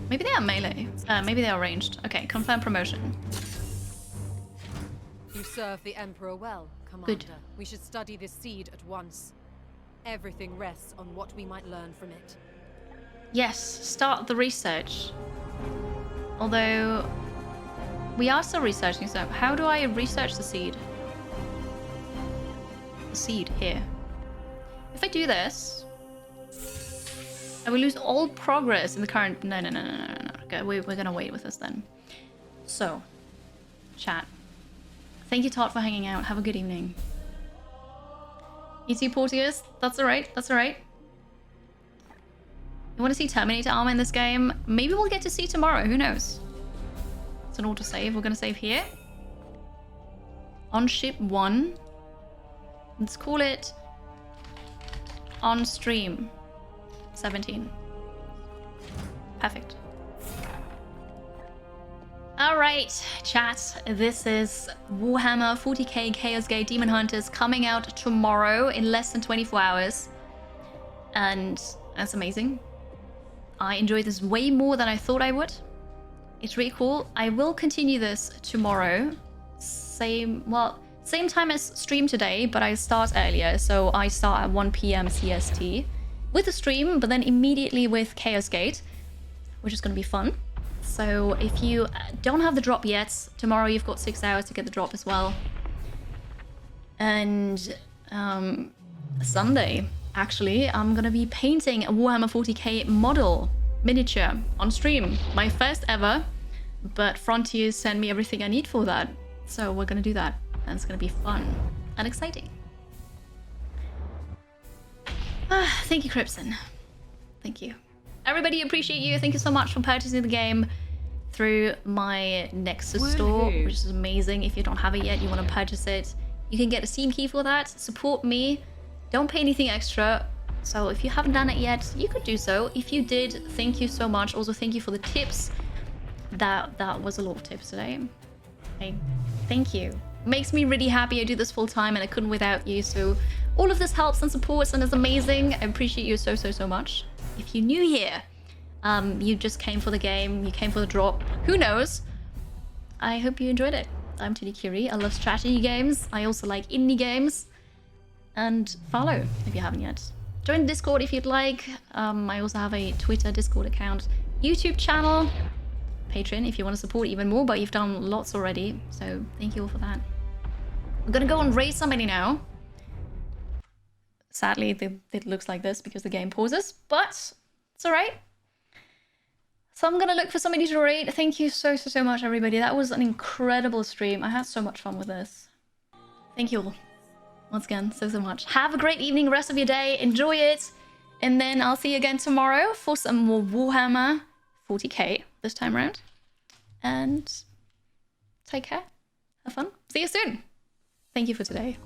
Maybe they are melee. Maybe they are ranged. Okay, confirm promotion. You serve the Emperor well, Commander. Good. We should study this seed at once. Everything rests on what we might learn from it. Yes, start the research. Although, we are still researching, so how do I research the seed? The seed, here. If I do this, I will lose all progress in the current... No. Okay, we're gonna wait with this then. So, chat. Thank you, Todd, for hanging out. Have a good evening. You see Porteous? That's alright, that's alright. You want to see Terminator armor in this game? Maybe we'll get to see tomorrow, who knows? It's an autosave. We're gonna save here. On ship 1. Let's call it on stream 17. Perfect. Alright, chat. This is Warhammer 40K Chaos Gate Demon Hunters coming out tomorrow in less than 24 hours. And that's amazing. I enjoyed this way more than I thought I would. It's really cool. I will continue this tomorrow. Same time as stream today, but I start earlier. So I start at 1 PM CST with the stream, but then immediately with Chaos Gate, which is going to be fun. So if you don't have the drop yet, tomorrow you've got 6 hours to get the drop as well. And Sunday, actually, I'm going to be painting a Warhammer 40K model miniature on stream. My first ever, but Frontier sent me everything I need for that. So we're going to do that. And it's going to be fun and exciting. Thank you, Crimson. Thank you. Everybody, appreciate you. Thank you so much for purchasing the game through my Nexus store, which is amazing. If you don't have it yet, you want to purchase it, you can get a Steam key for that. Support me. Don't pay anything extra. So if you haven't done it yet, you could do so. If you did, thank you so much. Also, thank you for the tips. That was a lot of tips today. Okay, thank you. Makes me really happy. I do this full time and I couldn't without you. So all of this helps and supports and is amazing. I appreciate you so much. If you're new here, you just came for the game, you came for the drop, who knows? I hope you enjoyed it. I'm Tini Curie. I love strategy games. I also like indie games. And follow if you haven't yet. Join Discord if you'd like. I also have a Twitter, Discord account, YouTube channel, Patreon if you want to support even more, but you've done lots already. So thank you all for that. We're gonna go and raid somebody now. Sadly, it looks like this because the game pauses, but it's all right. So I'm gonna look for somebody to raid. Thank you so much, everybody. That was an incredible stream. I had so much fun with this. Thank you all once again so much. Have a great evening, rest of your day. Enjoy it, and then I'll see you again tomorrow for some more Warhammer 40K. this time around. And take care. Have fun. See you soon. Thank you for today.